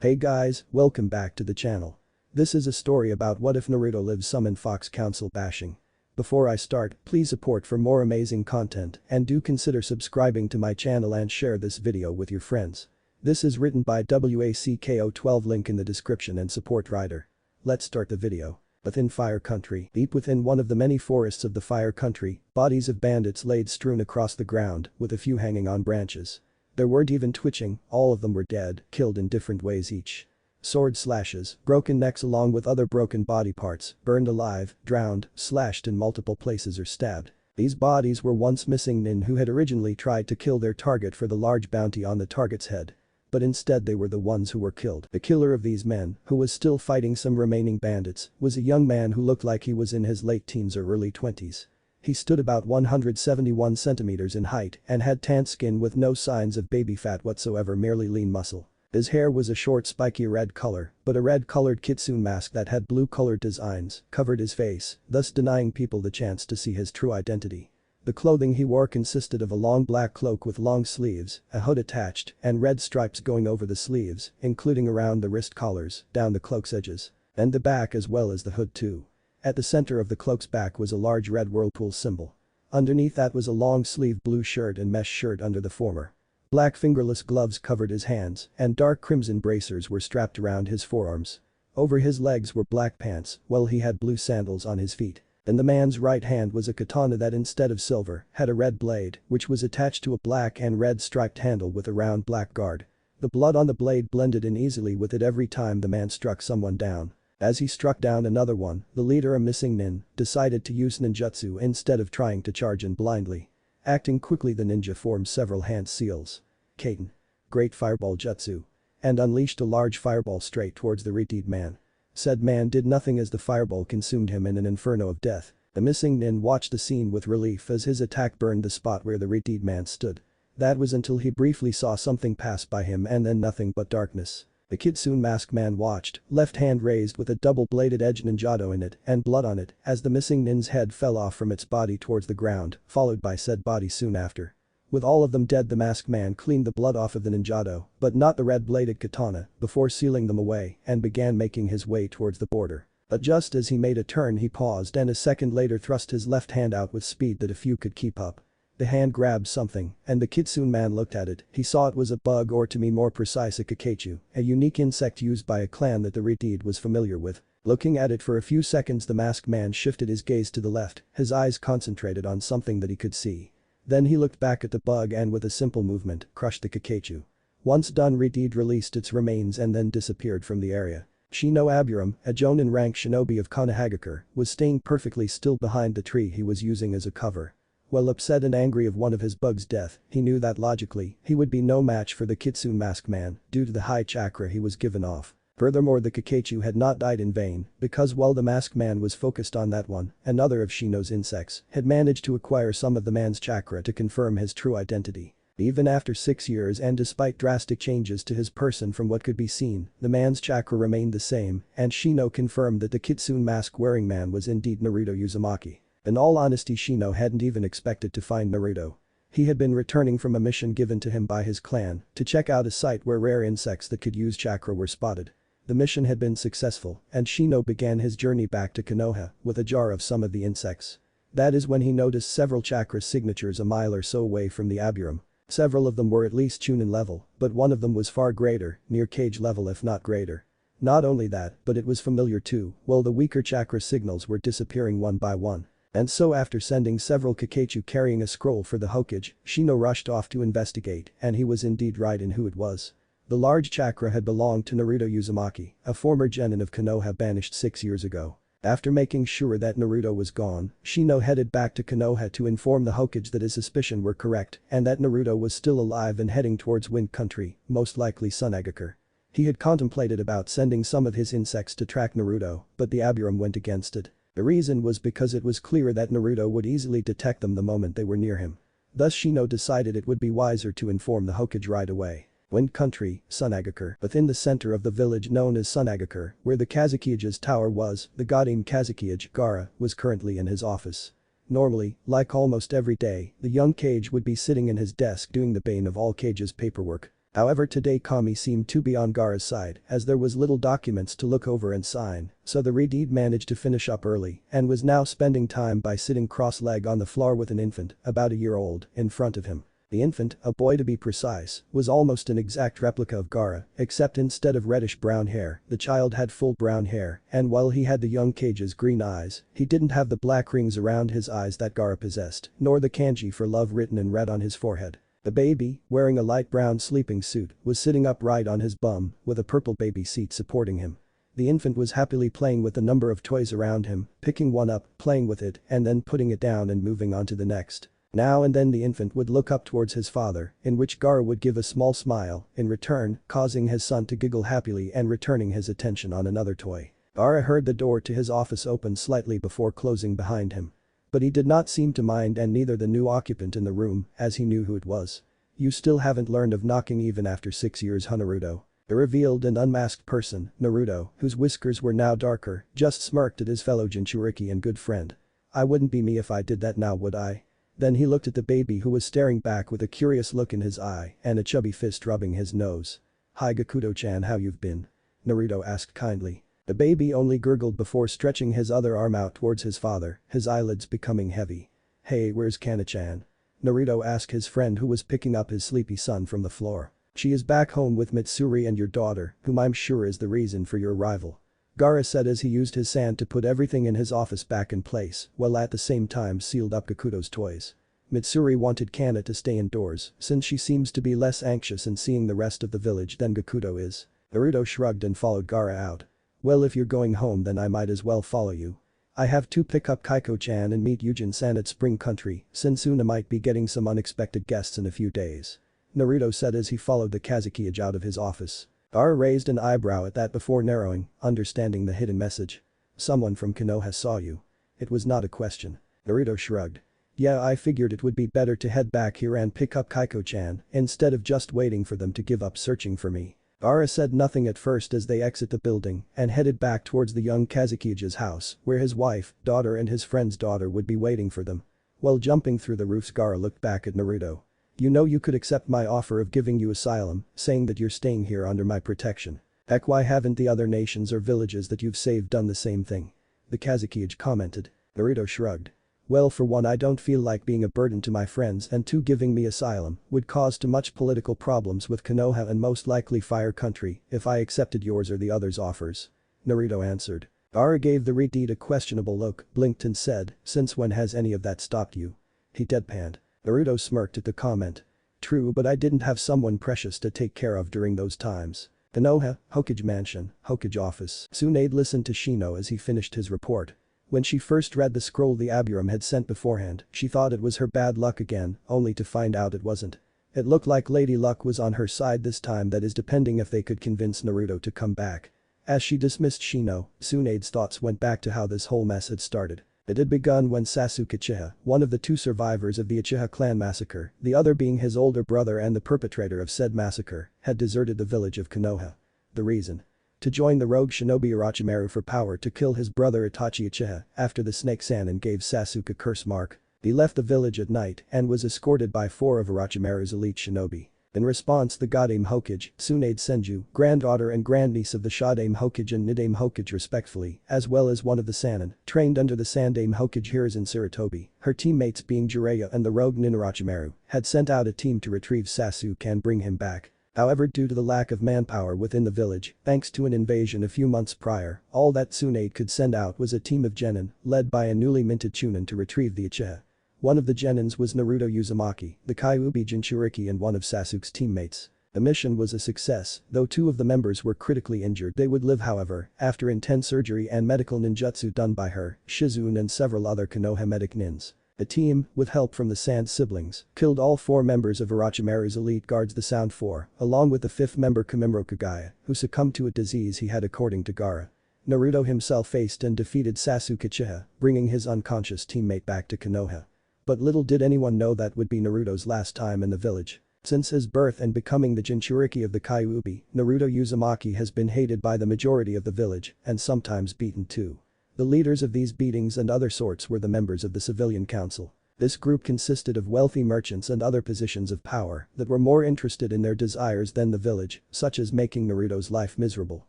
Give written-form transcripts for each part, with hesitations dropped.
Hey guys, welcome back to the channel. This is a story about what if Naruto lives summon Fox Council bashing. Before I start, please support for more amazing content and do consider subscribing to my channel and share this video with your friends. This is written by WACKO12, link in the description and support writer. Let's start the video. Within Fire Country, deep within one of the many forests of the Fire Country, bodies of bandits laid strewn across the ground, with a few hanging on branches. There weren't even twitching, all of them were dead, killed in different ways each. Sword slashes, broken necks along with other broken body parts, burned alive, drowned, slashed in multiple places or stabbed. These bodies were once missing nin who had originally tried to kill their target for the large bounty on the target's head. But instead they were the ones who were killed. The killer of these men, who was still fighting some remaining bandits, was a young man who looked like he was in his late teens or early 20s. He stood about 171 centimeters in height and had tanned skin with no signs of baby fat whatsoever, merely lean muscle. His hair was a short spiky red color, but a red-colored kitsune mask that had blue-colored designs covered his face, thus denying people the chance to see his true identity. The clothing he wore consisted of a long black cloak with long sleeves, a hood attached, and red stripes going over the sleeves, including around the wrist collars, down the cloak's edges, and the back as well as the hood too. At the center of the cloak's back was a large red whirlpool symbol. Underneath that was a long-sleeved blue shirt and mesh shirt under the former. Black fingerless gloves covered his hands, and dark crimson bracers were strapped around his forearms. Over his legs were black pants, while he had blue sandals on his feet. In the man's right hand was a katana that instead of silver, had a red blade, which was attached to a black and red striped handle with a round black guard. The blood on the blade blended in easily with it every time the man struck someone down. As he struck down another one, the leader, a missing nin, decided to use ninjutsu instead of trying to charge in blindly. Acting quickly, the ninja formed several hand seals. Kaiten. Great Fireball Jutsu. And unleashed a large fireball straight towards the retied man. Said man did nothing as the fireball consumed him in an inferno of death. The missing nin watched the scene with relief as his attack burned the spot where the retied man stood. That was until he briefly saw something pass by him and then nothing but darkness. The kitsune masked man watched, left hand raised with a double-bladed edge ninjato in it and blood on it, as the missing nin's head fell off from its body towards the ground, followed by said body soon after. With all of them dead, the masked man cleaned the blood off of the ninjato, but not the red-bladed katana, before sealing them away and began making his way towards the border. But just as he made a turn, he paused and a second later thrust his left hand out with speed that a few could keep up. The hand grabbed something, and the kitsune man looked at it. He saw it was a bug, or to be more precise a kakachu, a unique insect used by a clan that the retied was familiar with. Looking at it for a few seconds, the masked man shifted his gaze to the left, his eyes concentrated on something that he could see. Then he looked back at the bug and with a simple movement, crushed the kakachu. Once done, retied released its remains and then disappeared from the area. Shino Aburam, a Jonin rank shinobi of Konohagakure, was staying perfectly still behind the tree he was using as a cover. While upset and angry of one of his bug's death, he knew that logically, he would be no match for the kitsune masked man due to the high chakra he was given off. Furthermore, the kakachu had not died in vain, because while the masked man was focused on that one, another of Shino's insects had managed to acquire some of the man's chakra to confirm his true identity. Even after 6 years and despite drastic changes to his person from what could be seen, the man's chakra remained the same, and Shino confirmed that the kitsune mask wearing man was indeed Naruto Uzumaki. In all honesty, Shino hadn't even expected to find Naruto. He had been returning from a mission given to him by his clan to check out a site where rare insects that could use chakra were spotted. The mission had been successful, and Shino began his journey back to Konoha with a jar of some of the insects. That is when he noticed several chakra signatures a mile or so away from the Aburam. Several of them were at least Chunin level, but one of them was far greater, near cage level if not greater. Not only that, but it was familiar too, while the weaker chakra signals were disappearing one by one. And so after sending several kakachu carrying a scroll for the Hokage, Shino rushed off to investigate, and he was indeed right in who it was. The large chakra had belonged to Naruto Uzumaki, a former genin of Konoha banished 6 years ago. After making sure that Naruto was gone, Shino headed back to Konoha to inform the Hokage that his suspicions were correct and that Naruto was still alive and heading towards Wind Country, most likely Sunagakure. He had contemplated about sending some of his insects to track Naruto, but the Aburam went against it. The reason was because it was clear that Naruto would easily detect them the moment they were near him. Thus Shino decided it would be wiser to inform the Hokage right away. Wind Country, Sunagakure. Within the center of the village known as Sunagakure, where the Kazukiyage's tower was, the Godin Kazukiyage, Gaara, was currently in his office. Normally, like almost every day, the young Kage would be sitting in his desk doing the bane of all Kage's paperwork. However, today Kami seemed to be on Gaara's side as there was little documents to look over and sign, so the Redeed managed to finish up early and was now spending time by sitting cross-legged on the floor with an infant, about a year old, in front of him. The infant, a boy to be precise, was almost an exact replica of Gaara, except instead of reddish-brown hair, the child had full brown hair, and while he had the young Kage's green eyes, he didn't have the black rings around his eyes that Gaara possessed, nor the kanji for love written in red on his forehead. The baby, wearing a light brown sleeping suit, was sitting upright on his bum, with a purple baby seat supporting him. The infant was happily playing with a number of toys around him, picking one up, playing with it, and then putting it down and moving on to the next. Now and then the infant would look up towards his father, in which Gaara would give a small smile, in return, causing his son to giggle happily and returning his attention on another toy. Gaara heard the door to his office open slightly before closing behind him. But he did not seem to mind, and neither the new occupant in the room, as he knew who it was. "You still haven't learned of knocking even after 6 years, huh, Naruto?" The revealed and unmasked person, Naruto, whose whiskers were now darker, just smirked at his fellow Jinchuriki and good friend. "I wouldn't be me if I did that now, would I?" Then he looked at the baby, who was staring back with a curious look in his eye and a chubby fist rubbing his nose. "Hi Gakuto-chan, how you've been?" Naruto asked kindly. The baby only gurgled before stretching his other arm out towards his father, his eyelids becoming heavy. "Hey, where's Kana-chan?" Naruto asked his friend, who was picking up his sleepy son from the floor. "She is back home with Mitsuri and your daughter, whom I'm sure is the reason for your arrival," Gaara said as he used his sand to put everything in his office back in place, while at the same time sealed up Gakuto's toys. Mitsuri wanted Kana to stay indoors, since she seems to be less anxious in seeing the rest of the village than Gakuto is. Naruto shrugged and followed Gaara out. "Well, if you're going home then I might as well follow you. I have to pick up Kaiko-chan and meet Yujin-san at Spring Country, since Una might be getting some unexpected guests in a few days," Naruto said as he followed the Kazekage out of his office. Gaara raised an eyebrow at that before narrowing, understanding the hidden message. "Someone from Konoha saw you." It was not a question. Naruto shrugged. "Yeah, I figured it would be better to head back here and pick up Kaiko-chan instead of just waiting for them to give up searching for me." Gaara said nothing at first as they exit the building and headed back towards the young Kazekage's house, where his wife, daughter and his friend's daughter would be waiting for them. While jumping through the roofs, Gaara looked back at Naruto. "You know you could accept my offer of giving you asylum, saying that you're staying here under my protection. Heck, why haven't the other nations or villages that you've saved done the same thing?" the Kazekage commented. Naruto shrugged. "Well, for one, I don't feel like being a burden to my friends, and two, giving me asylum would cause too much political problems with Konoha and most likely Fire Country if I accepted yours or the others' offers," Naruto answered. Gaara gave the Redeed a questionable look, blinked and said, "Since when has any of that stopped you?" He deadpanned. Naruto smirked at the comment. "True, but I didn't have someone precious to take care of during those times." Konoha, Hokage Mansion, Hokage Office. Tsunade listened to Shino as he finished his report. When she first read the scroll the Aburam had sent beforehand, she thought it was her bad luck again, only to find out it wasn't. It looked like Lady Luck was on her side this time, that is, depending if they could convince Naruto to come back. As she dismissed Shino, Tsunade's thoughts went back to how this whole mess had started. It had begun when Sasuke Uchiha, one of the two survivors of the Uchiha clan massacre, the other being his older brother and the perpetrator of said massacre, had deserted the village of Konoha. The reason? To join the rogue shinobi Orochimaru for power to kill his brother Itachi Uchiha after the Snake Sannin gave Sasuke a curse mark. He left the village at night and was escorted by 4 of Orochimaru's elite shinobi. In response, the Godame Hokage, Tsunade Senju, granddaughter and grandniece of the Shadame Hokage and Nidame Hokage respectfully, as well as one of the Sannin, trained under the Sandame Hokage Hiruzen Sarutobi, her teammates being Jiraiya and the rogue Nin Orochimaru, had sent out a team to retrieve Sasuke and bring him back. However, due to the lack of manpower within the village, thanks to an invasion a few months prior, all that Tsunade could send out was a team of genin, led by a newly minted Chunin to retrieve the Uchiha. One of the genins was Naruto Uzumaki, the Kyuubi Jinchuriki and one of Sasuke's teammates. The mission was a success, though 2 of the members were critically injured. They would live, however, after intense surgery and medical ninjutsu done by her, Shizune and several other Konoha medic nins. The team, with help from the Sand siblings, killed all 4 members of Orochimaru's elite guards, the Sound 4, along with the 5th member Kamimuro Kagaya, who succumbed to a disease he had according to Gaara. Naruto himself faced and defeated Sasuke Uchiha, bringing his unconscious teammate back to Konoha. But little did anyone know that would be Naruto's last time in the village. Since his birth and becoming the Jinchuriki of the Kyuubi, Naruto Uzumaki has been hated by the majority of the village and sometimes beaten too. The leaders of these beatings and other sorts were the members of the civilian council. This group consisted of wealthy merchants and other positions of power that were more interested in their desires than the village, such as making Naruto's life miserable.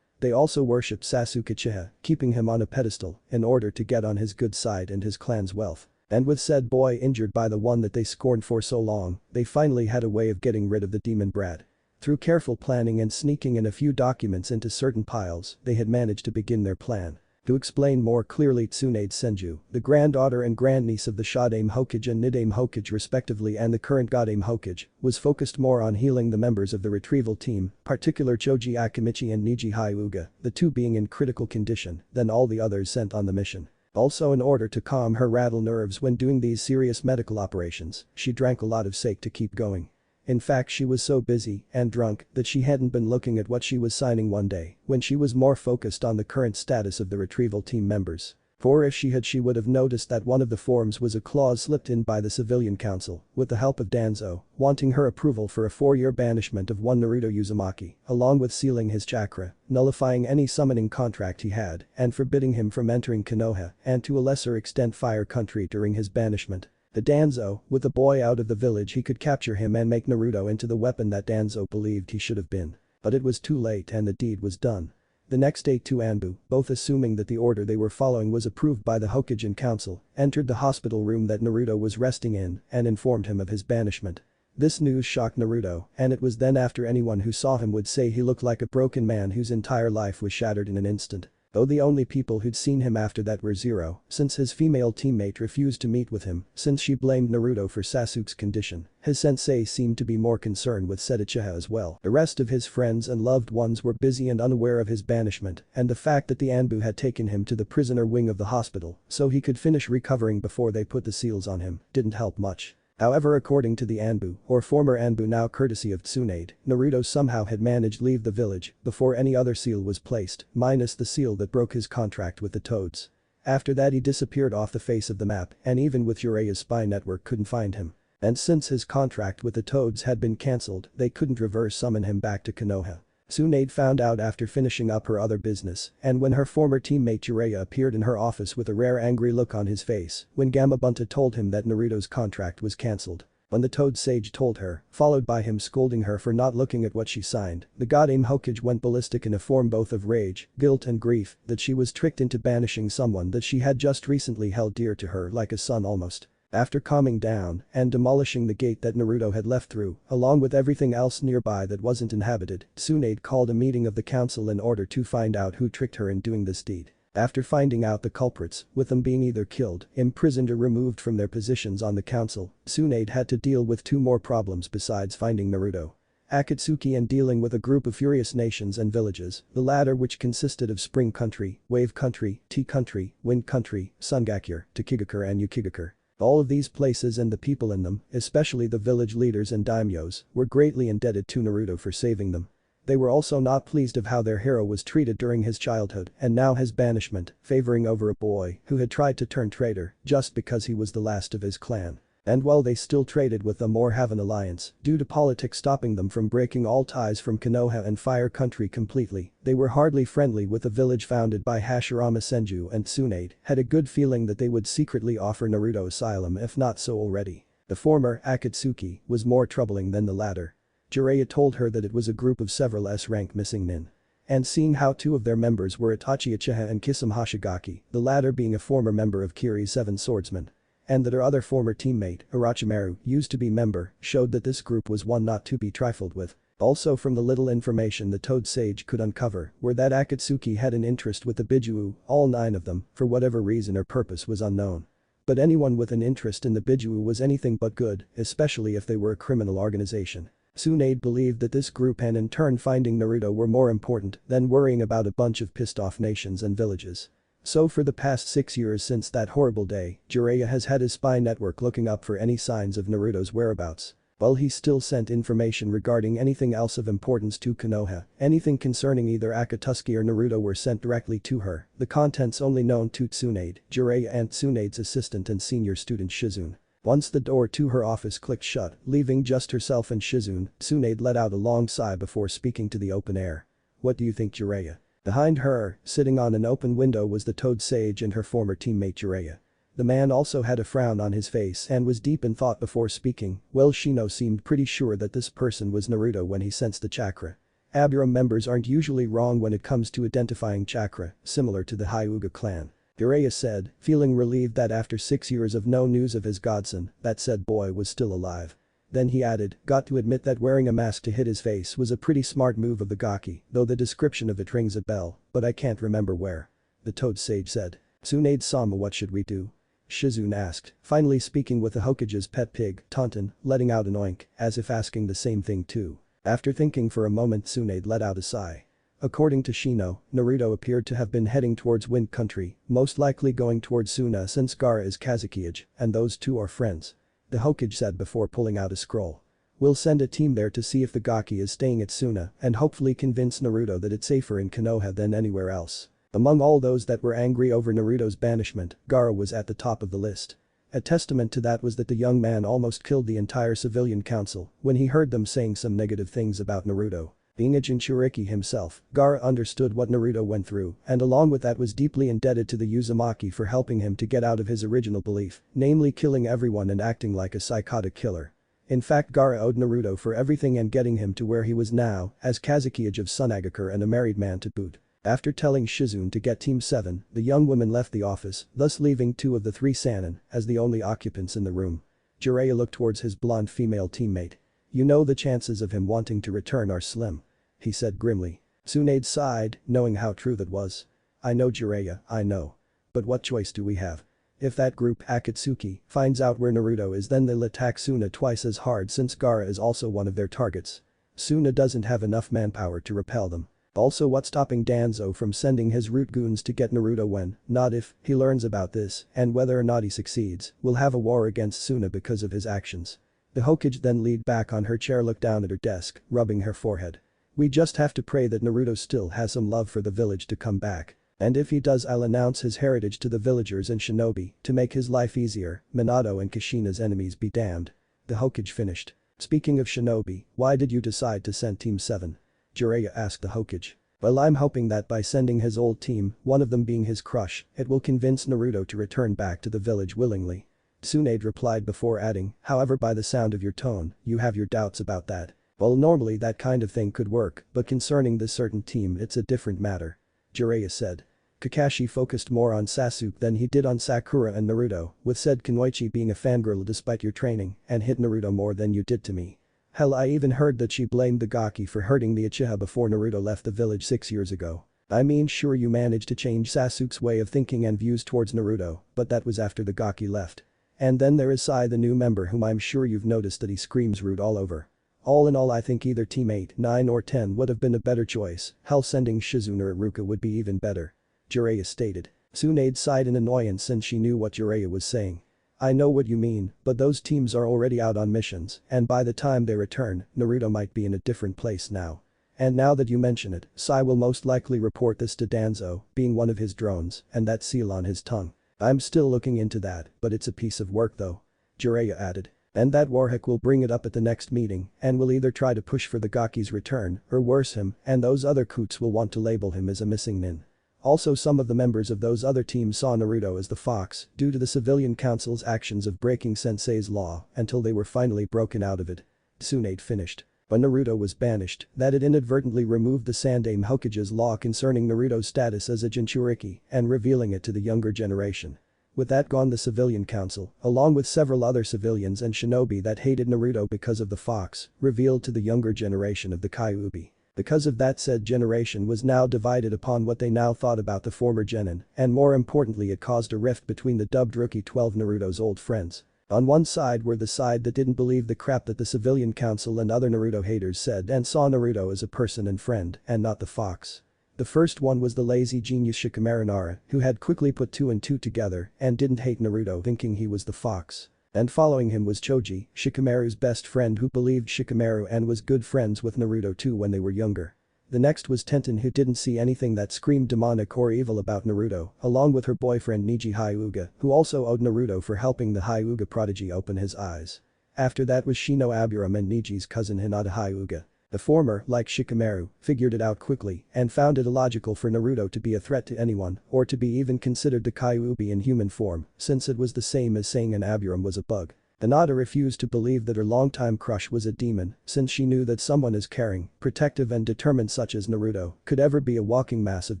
They also worshipped Sasuke Uchiha, keeping him on a pedestal in order to get on his good side and his clan's wealth. And with said boy injured by the one that they scorned for so long, they finally had a way of getting rid of the demon brat. Through careful planning and sneaking in a few documents into certain piles, they had managed to begin their plan. To explain more clearly, Tsunade Senju, the granddaughter and grandniece of the Shodaime Hokage and Nidaime Hokage respectively and the current Godaime Hokage, was focused more on healing the members of the retrieval team, particular Choji Akimichi and Niji Hyuga, the two being in critical condition, than all the others sent on the mission. Also, in order to calm her rattled nerves when doing these serious medical operations, she drank a lot of sake to keep going. In fact, she was so busy and drunk that she hadn't been looking at what she was signing one day when she was more focused on the current status of the retrieval team members. For if she would have noticed that one of the forms was a clause slipped in by the civilian council with the help of Danzo, wanting her approval for a 4-year banishment of one Naruto Uzumaki, along with sealing his chakra, nullifying any summoning contract he had, and forbidding him from entering Konoha and to a lesser extent Fire Country during his banishment. The Danzo, with the boy out of the village, he could capture him and make Naruto into the weapon that Danzo believed he should have been. But it was too late and the deed was done. The next day two Anbu, both assuming that the order they were following was approved by the Hokage Council, entered the hospital room that Naruto was resting in and informed him of his banishment. This news shocked Naruto, and it was then after anyone who saw him would say he looked like a broken man whose entire life was shattered in an instant. Though the only people who'd seen him after that were Zero, since his female teammate refused to meet with him since she blamed Naruto for Sasuke's condition. His sensei seemed to be more concerned with said Uchiha as well. The rest of his friends and loved ones were busy and unaware of his banishment and the fact that the Anbu had taken him to the prisoner wing of the hospital so he could finish recovering before they put the seals on him didn't help much. However, according to the Anbu, or former Anbu now courtesy of Tsunade, Naruto somehow had managed to leave the village before any other seal was placed, minus the seal that broke his contract with the Toads. After that he disappeared off the face of the map and even with Uraya's spy network couldn't find him. And since his contract with the Toads had been cancelled, they couldn't reverse summon him back to Konoha. Tsunade found out after finishing up her other business and when her former teammate Jiraiya appeared in her office with a rare angry look on his face when Gamabunta told him that Naruto's contract was cancelled. When the Toad Sage told her, followed by him scolding her for not looking at what she signed, the Godaime Hokage went ballistic in a form both of rage, guilt and grief that she was tricked into banishing someone that she had just recently held dear to her like a son almost. After calming down and demolishing the gate that Naruto had left through, along with everything else nearby that wasn't inhabited, Tsunade called a meeting of the council in order to find out who tricked her in doing this deed. After finding out the culprits, with them being either killed, imprisoned or removed from their positions on the council, Tsunade had to deal with two more problems besides finding Naruto. Akatsuki and dealing with a group of furious nations and villages, the latter which consisted of Spring Country, Wave Country, Tea Country, Wind Country, Sungakure, Takigakure and Yukigakure. All of these places and the people in them, especially the village leaders and daimyos, were greatly indebted to Naruto for saving them. They were also not pleased of how their hero was treated during his childhood and now his banishment, favoring over a boy who had tried to turn traitor just because he was the last of his clan. And while they still traded with them or have an alliance, due to politics stopping them from breaking all ties from Konoha and Fire Country completely, they were hardly friendly with the village founded by Hashirama Senju and Tsunade had a good feeling that they would secretly offer Naruto asylum if not so already. The former, Akatsuki, was more troubling than the latter. Jiraiya told her that it was a group of several S-rank missing nin. And seeing how two of their members were Itachi Uchiha and Kisame Hoshigaki, the latter being a former member of Kiri's Seven Swordsmen, and that her other former teammate, Orochimaru, used to be member, showed that this group was one not to be trifled with. Also from the little information the Toad Sage could uncover were that Akatsuki had an interest with the Bijuu, all 9 of them, for whatever reason or purpose was unknown. But anyone with an interest in the Bijuu was anything but good, especially if they were a criminal organization. Tsunade believed that this group and in turn finding Naruto were more important than worrying about a bunch of pissed off nations and villages. So for the past 6 years since that horrible day, Jiraiya has had his spy network looking up for any signs of Naruto's whereabouts. While he still sent information regarding anything else of importance to Konoha, anything concerning either Akatsuki or Naruto were sent directly to her, the contents only known to Tsunade, Jiraiya and Tsunade's assistant and senior student Shizune. Once the door to her office clicked shut, leaving just herself and Shizune, Tsunade let out a long sigh before speaking to the open air. "What do you think, Jiraiya?" Behind her, sitting on an open window was the Toad Sage and her former teammate Jiraiya. The man also had a frown on his face and was deep in thought before speaking. Well, Shino seemed pretty sure that this person was Naruto when he sensed the chakra. Abiram members aren't usually wrong when it comes to identifying chakra, similar to the Hyuga clan. Jiraiya said, feeling relieved that after 6 years of no news of his godson, that said boy was still alive. Then he added, got to admit that wearing a mask to hide his face was a pretty smart move of the Gaki, though the description of it rings a bell, but I can't remember where. The Toad Sage said. Tsunade-sama, what should we do? Shizune asked, finally speaking with the Hokage's pet pig, Taunton, letting out an oink, as if asking the same thing too. After thinking for a moment, Tsunade let out a sigh. According to Shino, Naruto appeared to have been heading towards Wind Country, most likely going towards Suna since Gaara is Kazekage, and those two are friends. The Hokage said before pulling out a scroll. We'll send a team there to see if the Gaki is staying at Suna and hopefully convince Naruto that it's safer in Konoha than anywhere else. Among all those that were angry over Naruto's banishment, Gaara was at the top of the list. A testament to that was that the young man almost killed the entire civilian council when he heard them saying some negative things about Naruto. Being a Jinchuriki himself, Gaara understood what Naruto went through and along with that was deeply indebted to the Uzumaki for helping him to get out of his original belief, namely killing everyone and acting like a psychotic killer. In fact, Gaara owed Naruto for everything and getting him to where he was now, as Kazekage of Sunagakure and a married man to boot. After telling Shizune to get Team 7, the young woman left the office, thus leaving 2 of the 3 Sannin as the only occupants in the room. Jiraiya looked towards his blonde female teammate. You know the chances of him wanting to return are slim. He said grimly. Tsunade sighed, knowing how true that was. I know Jiraiya, I know. But what choice do we have? If that group, Akatsuki, finds out where Naruto is, then they'll attack Suna twice as hard since Gaara is also one of their targets. Suna doesn't have enough manpower to repel them. Also, what's stopping Danzo from sending his root goons to get Naruto when, not if, he learns about this and whether or not he succeeds, we'll have a war against Suna because of his actions. The Hokage then leaned back on her chair, looked down at her desk, rubbing her forehead. We just have to pray that Naruto still has some love for the village to come back. And if he does, I'll announce his heritage to the villagers and shinobi to make his life easier. Minato and Kushina's enemies be damned. The Hokage finished. Speaking of shinobi, why did you decide to send Team 7? Jiraiya asked the Hokage. Well, I'm hoping that by sending his old team, one of them being his crush, it will convince Naruto to return back to the village willingly. Tsunade replied before adding, however, by the sound of your tone, you have your doubts about that. Well, normally that kind of thing could work, but concerning this certain team it's a different matter. Jiraiya said. Kakashi focused more on Sasuke than he did on Sakura and Naruto, with said Kunoichi being a fangirl despite your training and hit Naruto more than you did to me. Hell, I even heard that she blamed the Gaki for hurting the Uchiha before Naruto left the village 6 years ago. I mean, sure, you managed to change Sasuke's way of thinking and views towards Naruto, but that was after the Gaki left. And then there is Sai, the new member, whom I'm sure you've noticed that he screams rude all over. All in all, I think either Team 8, 9 or 10 would have been a better choice. Hell, sending Shizune or Iruka would be even better. Jiraiya stated. Tsunade sighed in annoyance since she knew what Jiraiya was saying. I know what you mean, but those teams are already out on missions, and by the time they return, Naruto might be in a different place now. And now that you mention it, Sai will most likely report this to Danzo, being one of his drones, and that seal on his tongue. I'm still looking into that, but it's a piece of work though. Jiraiya added. And that Warhawk will bring it up at the next meeting and will either try to push for the Gaki's return or worse him, and those other Coots will want to label him as a missing nin. Also, some of the members of those other teams saw Naruto as the fox due to the civilian council's actions of breaking Sensei's law until they were finally broken out of it. Tsunade finished. When Naruto was banished, that it inadvertently removed the Sandaime Hokage's law concerning Naruto's status as a Jinchuriki and revealing it to the younger generation. With that gone, the civilian council, along with several other civilians and shinobi that hated Naruto because of the fox, revealed to the younger generation of the Kyuubi. Because of that, said generation was now divided upon what they now thought about the former genin, and more importantly, it caused a rift between the dubbed Rookie 12 Naruto's old friends. On one side were the side that didn't believe the crap that the civilian council and other Naruto haters said and saw Naruto as a person and friend and not the fox. The first one was the lazy genius Shikamaru Nara, who had quickly put 2 and 2 together and didn't hate Naruto, thinking he was the fox. And following him was Choji, Shikamaru's best friend, who believed Shikamaru and was good friends with Naruto too when they were younger. The next was Tenten, who didn't see anything that screamed demonic or evil about Naruto, along with her boyfriend Neji Hyuga, who also owed Naruto for helping the Hyuga prodigy open his eyes. After that was Shino Abiram and Neji's cousin Hinata Hyuga. The former, like Shikamaru, figured it out quickly and found it illogical for Naruto to be a threat to anyone or to be even considered the Kyuubi in human form, since it was the same as saying an Aburam was a bug. Hinata refused to believe that her longtime crush was a demon, since she knew that someone as caring, protective and determined such as Naruto could ever be a walking mass of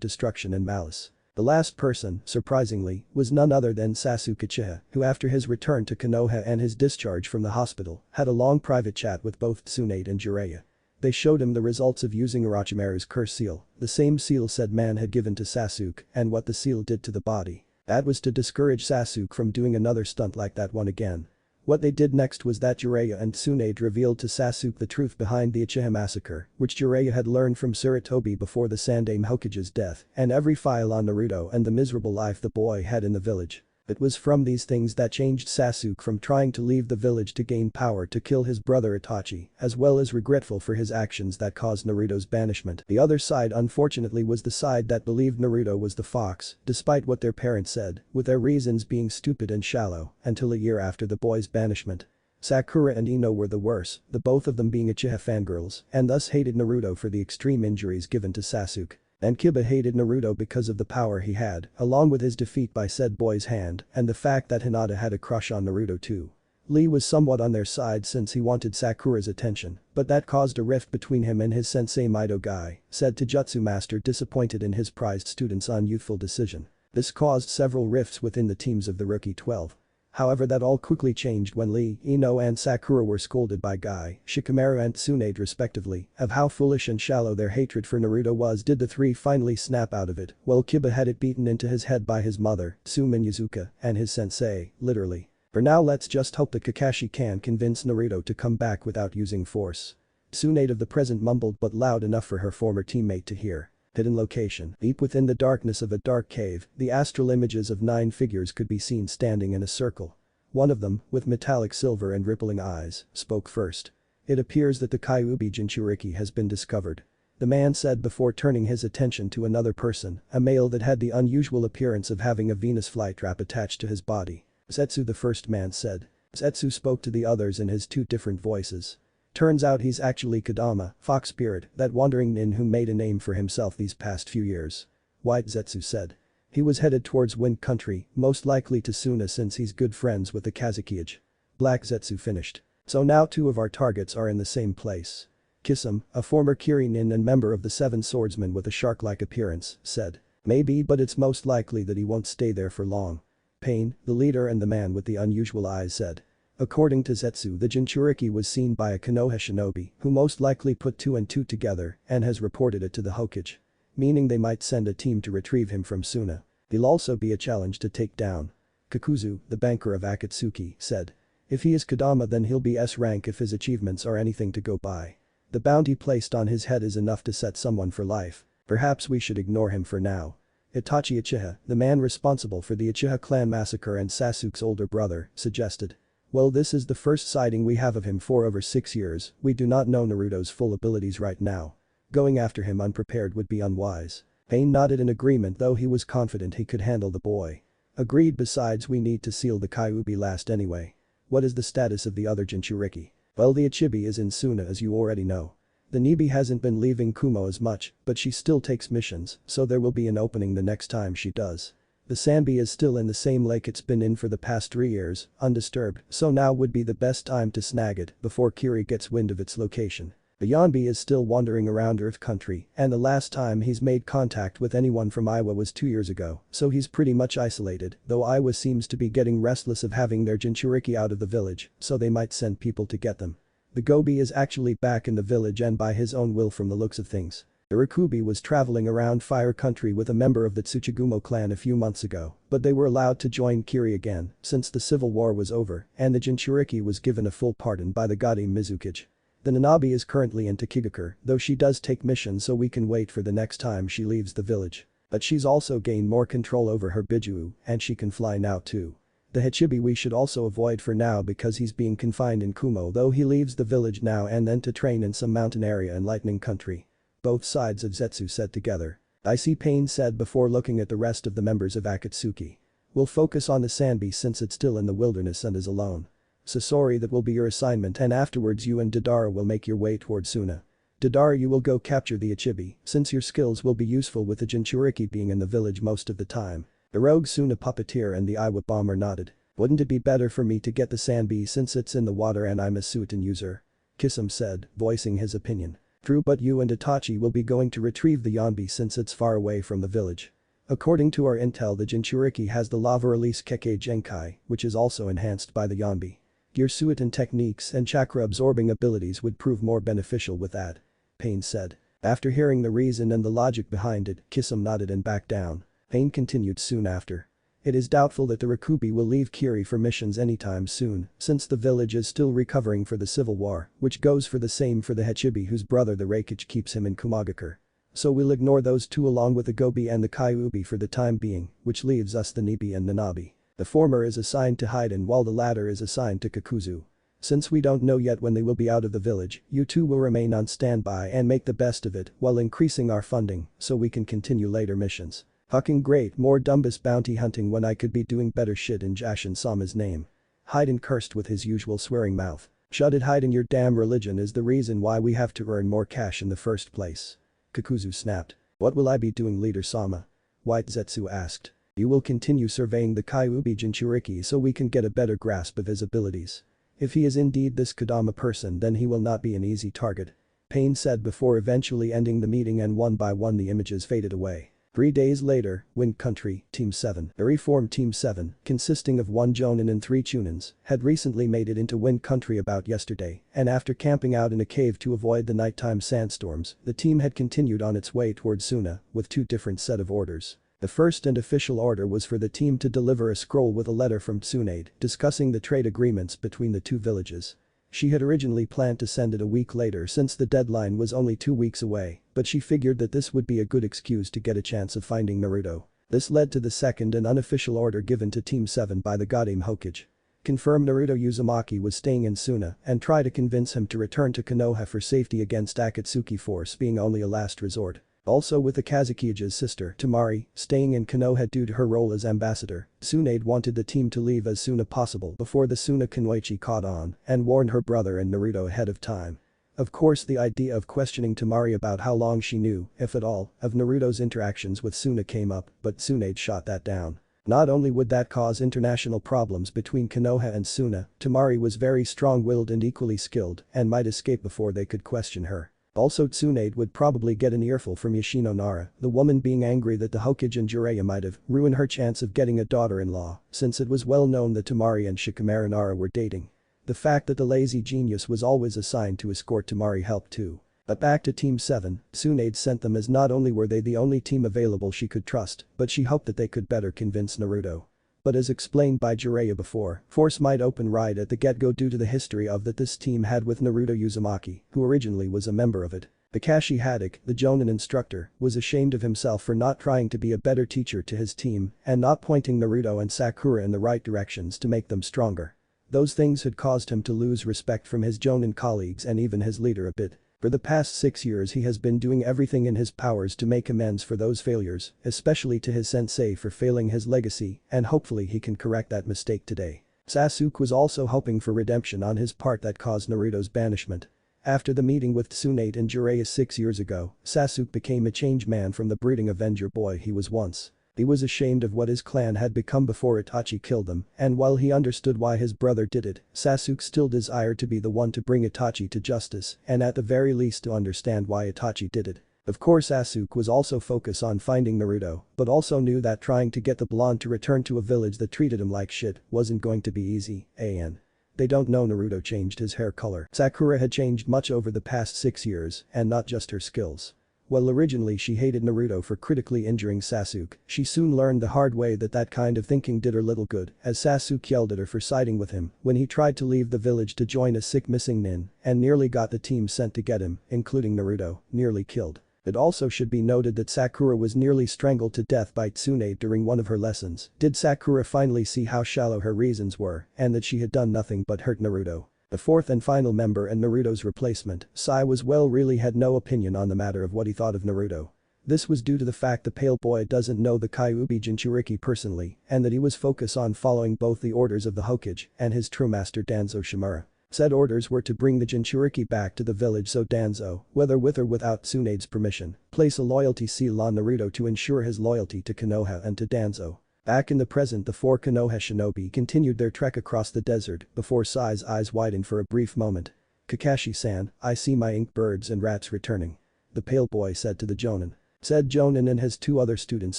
destruction and malice. The last person, surprisingly, was none other than Sasuke Uchiha, who after his return to Konoha and his discharge from the hospital, had a long private chat with both Tsunade and Jiraiya. They showed him the results of using Orochimaru's curse seal, the same seal said man had given to Sasuke, and what the seal did to the body. That was to discourage Sasuke from doing another stunt like that one again. What they did next was that Jiraiya and Tsunade revealed to Sasuke the truth behind the Uchiha massacre, which Jiraiya had learned from Sarutobi before the Sandaime Hokage's death, and every file on Naruto and the miserable life the boy had in the village. It was from these things that changed Sasuke from trying to leave the village to gain power to kill his brother Itachi, as well as regretful for his actions that caused Naruto's banishment. The other side unfortunately was the side that believed Naruto was the fox, despite what their parents said, with their reasons being stupid and shallow, until a year after the boy's banishment. Sakura and Ino were the worse, the both of them being Uchiha fangirls, and thus hated Naruto for the extreme injuries given to Sasuke. And Kiba hated Naruto because of the power he had, along with his defeat by said boy's hand and the fact that Hinata had a crush on Naruto too. Lee was somewhat on their side since he wanted Sakura's attention, but that caused a rift between him and his sensei Mito Guy, said Taijutsu master disappointed in his prized student's unyouthful decision. This caused several rifts within the teams of the Rookie 12. However, that all quickly changed when Lee, Ino and Sakura were scolded by Guy, Shikamaru and Tsunade respectively, of how foolish and shallow their hatred for Naruto was. Did the three finally snap out of it, while Kiba had it beaten into his head by his mother, Tsumin Yazuka, and his sensei, literally. For now let's just hope that Kakashi can convince Naruto to come back without using force. Tsunade of the present mumbled but loud enough for her former teammate to hear. Hidden location. Deep within the darkness of a dark cave, the astral images of 9 figures could be seen standing in a circle. One of them, with metallic silver and rippling eyes, spoke first. It appears that the Kyuubi Jinchuriki has been discovered. The man said before turning his attention to another person, a male that had the unusual appearance of having a Venus flytrap attached to his body. Zetsu, the first man said. Zetsu spoke to the others in his 2 different voices. Turns out he's actually Kodama, Fox Spirit, that wandering nin who made a name for himself these past few years. White Zetsu said. He was headed towards Wind Country, most likely to Suna since he's good friends with the Kazukiage. Black Zetsu finished. So now 2 of our targets are in the same place. Kisame, a former Kiri nin and member of the 7 swordsmen with a shark-like appearance, said. Maybe, but it's most likely that he won't stay there for long. Pain, the leader and the man with the unusual eyes said. According to Zetsu, the Jinchuriki was seen by a Konoha shinobi who most likely put 2 and 2 together and has reported it to the Hokage. Meaning they might send a team to retrieve him from Suna. He'll also be a challenge to take down. Kakuzu, the banker of Akatsuki, said. If he is Kodama then he'll be S rank if his achievements are anything to go by. The bounty placed on his head is enough to set someone for life. Perhaps we should ignore him for now. Itachi Uchiha, the man responsible for the Uchiha clan massacre and Sasuke's older brother, suggested. Well, this is the first sighting we have of him for over 6 years, we do not know Naruto's full abilities right now. Going after him unprepared would be unwise. Pain nodded in agreement though he was confident he could handle the boy. Agreed, besides we need to seal the Kyuubi last anyway. What is the status of the other Jinchuriki? Well, the Ichibi is in Suna as you already know. The Nibi hasn't been leaving Kumo as much, but she still takes missions, so there will be an opening the next time she does. The Sanbi is still in the same lake it's been in for the past 3 years, undisturbed, so now would be the best time to snag it before Kiri gets wind of its location. The Yonbi is still wandering around Earth Country, and the last time he's made contact with anyone from Iwa was 2 years ago, so he's pretty much isolated, though Iwa seems to be getting restless of having their Jinchuriki out of the village, so they might send people to get them. The Gobi is actually back in the village and by his own will from the looks of things. The Rikubi was traveling around Fire Country with a member of the Tsuchigumo clan a few months ago, but they were allowed to join Kiri again since the civil war was over and the Jinchuriki was given a full pardon by the Gaudium Mizukage. The Nanabi is currently in Takigakure, though she does take missions so we can wait for the next time she leaves the village. But she's also gained more control over her Bijuu and she can fly now too. The Hachibi we should also avoid for now because he's being confined in Kumo though he leaves the village now and then to train in some mountain area in Lightning Country. Both sides of Zetsu said together. I see, Pain said before looking at the rest of the members of Akatsuki. We'll focus on the Sanbi since it's still in the wilderness and is alone. Sasori, that will be your assignment and afterwards you and Dodara will make your way towards Suna. Dadara, you will go capture the Ichibi, since your skills will be useful with the Jinchuriki being in the village most of the time. The rogue Suna puppeteer and the Iwa bomber nodded. Wouldn't it be better for me to get the Sanbi since it's in the water and I'm a Suiton user? Kisame said, voicing his opinion. True, but you and Itachi will be going to retrieve the Yanbi since it's far away from the village. According to our intel, the Jinchuriki has the lava release Kekkei Genkai, which is also enhanced by the Yanbi. Your Suiton techniques and chakra absorbing abilities would prove more beneficial with that. Pain said. After hearing the reason and the logic behind it, Kisame nodded and backed down. Pain continued soon after. It is doubtful that the Rakubi will leave Kiri for missions anytime soon, since the village is still recovering for the civil war, which goes for the same for the Hachibi whose brother the Reikage keeps him in Kumagakure. So we'll ignore those two along with the Gobi and the Kyuubi for the time being, which leaves us the Nibi and Nanabi. The former is assigned to Haiden while the latter is assigned to Kakuzu. Since we don't know yet when they will be out of the village, you two will remain on standby and make the best of it while increasing our funding so we can continue later missions. Fucking great, more Dumbus bounty hunting when I could be doing better shit in Jashin-sama's name. Haiden cursed with his usual swearing mouth. Shut it, Haiden, your damn religion is the reason why we have to earn more cash in the first place. Kakuzu snapped. What will I be doing, Leader Sama? White Zetsu asked. You will continue surveying the Kyuubi Jinchuriki so we can get a better grasp of his abilities. If he is indeed this Kodama person, then he will not be an easy target. Pain said before eventually ending the meeting, and one by one the images faded away. 3 days later, Wind Country, Team 7, a reformed Team 7, consisting of 1 Jonin and 3 Chunins, had recently made it into Wind Country about yesterday, and after camping out in a cave to avoid the nighttime sandstorms, the team had continued on its way towards Suna, with 2 different set of orders. The first and official order was for the team to deliver a scroll with a letter from Tsunade discussing the trade agreements between the 2 villages. She had originally planned to send it a week later since the deadline was only 2 weeks away, but she figured that this would be a good excuse to get a chance of finding Naruto. This led to the second and unofficial order given to Team 7 by the Goddamn Hokage. Confirm Naruto Uzumaki was staying in Suna and try to convince him to return to Konoha for safety against Akatsuki Force being only a last resort. Also with the Kazukiya's sister, Temari, staying in Konoha due to her role as ambassador, Tsunade wanted the team to leave as soon as possible before the Suna Kunoichi caught on and warned her brother and Naruto ahead of time. Of course, the idea of questioning Temari about how long she knew, if at all, of Naruto's interactions with Suna came up, but Tsunade shot that down. Not only would that cause international problems between Konoha and Suna, Temari was very strong-willed and equally skilled and might escape before they could question her. Also, Tsunade would probably get an earful from Yoshino Nara, the woman being angry that the Hokage and Jiraiya might have ruined her chance of getting a daughter-in-law, since it was well known that Temari and Shikamaru Nara were dating. The fact that the lazy genius was always assigned to escort Temari helped too. But back to Team 7, Tsunade sent them as not only were they the only team available she could trust, but she hoped that they could better convince Naruto. But as explained by Jiraiya before, force might open right at the get-go due to the history of that this team had with Naruto Uzumaki, who originally was a member of it. Kakashi Haddock, the Jonin instructor, was ashamed of himself for not trying to be a better teacher to his team and not pointing Naruto and Sakura in the right directions to make them stronger. Those things had caused him to lose respect from his Jonin colleagues and even his leader a bit. For the past 6 years he has been doing everything in his powers to make amends for those failures, especially to his sensei for failing his legacy, and hopefully he can correct that mistake today. Sasuke was also hoping for redemption on his part that caused Naruto's banishment. After the meeting with Tsunade and Jiraiya 6 years ago, Sasuke became a changed man from the brooding Avenger boy he was once. He was ashamed of what his clan had become before Itachi killed them, and while he understood why his brother did it, Sasuke still desired to be the one to bring Itachi to justice and at the very least to understand why Itachi did it. Of course, Sasuke was also focused on finding Naruto, but also knew that trying to get the blonde to return to a village that treated him like shit wasn't going to be easy. They don't know Naruto changed his hair color. Sakura had changed much over the past 6 years, and not just her skills. While originally she hated Naruto for critically injuring Sasuke, she soon learned the hard way that that kind of thinking did her little good, as Sasuke yelled at her for siding with him when he tried to leave the village to join a sick missing nin and nearly got the team sent to get him, including Naruto, nearly killed. It also should be noted that Sakura was nearly strangled to death by Tsunade during one of her lessons. Did Sakura finally see how shallow her reasons were and that she had done nothing but hurt Naruto? The fourth and final member and Naruto's replacement, Sai really had no opinion on the matter of what he thought of Naruto. This was due to the fact the pale boy doesn't know the Kyuubi Jinchuriki personally and that he was focused on following both the orders of the Hokage and his true master Danzo Shimura. Said orders were to bring the Jinchuriki back to the village so Danzo, whether with or without Tsunade's permission, place a loyalty seal on Naruto to ensure his loyalty to Konoha and to Danzo. Back in the present, the four Konoha shinobi continued their trek across the desert before Sai's eyes widened for a brief moment. "Kakashi-san, I see my ink birds and rats returning," the pale boy said to the Jonin. Said Jonin and his two other students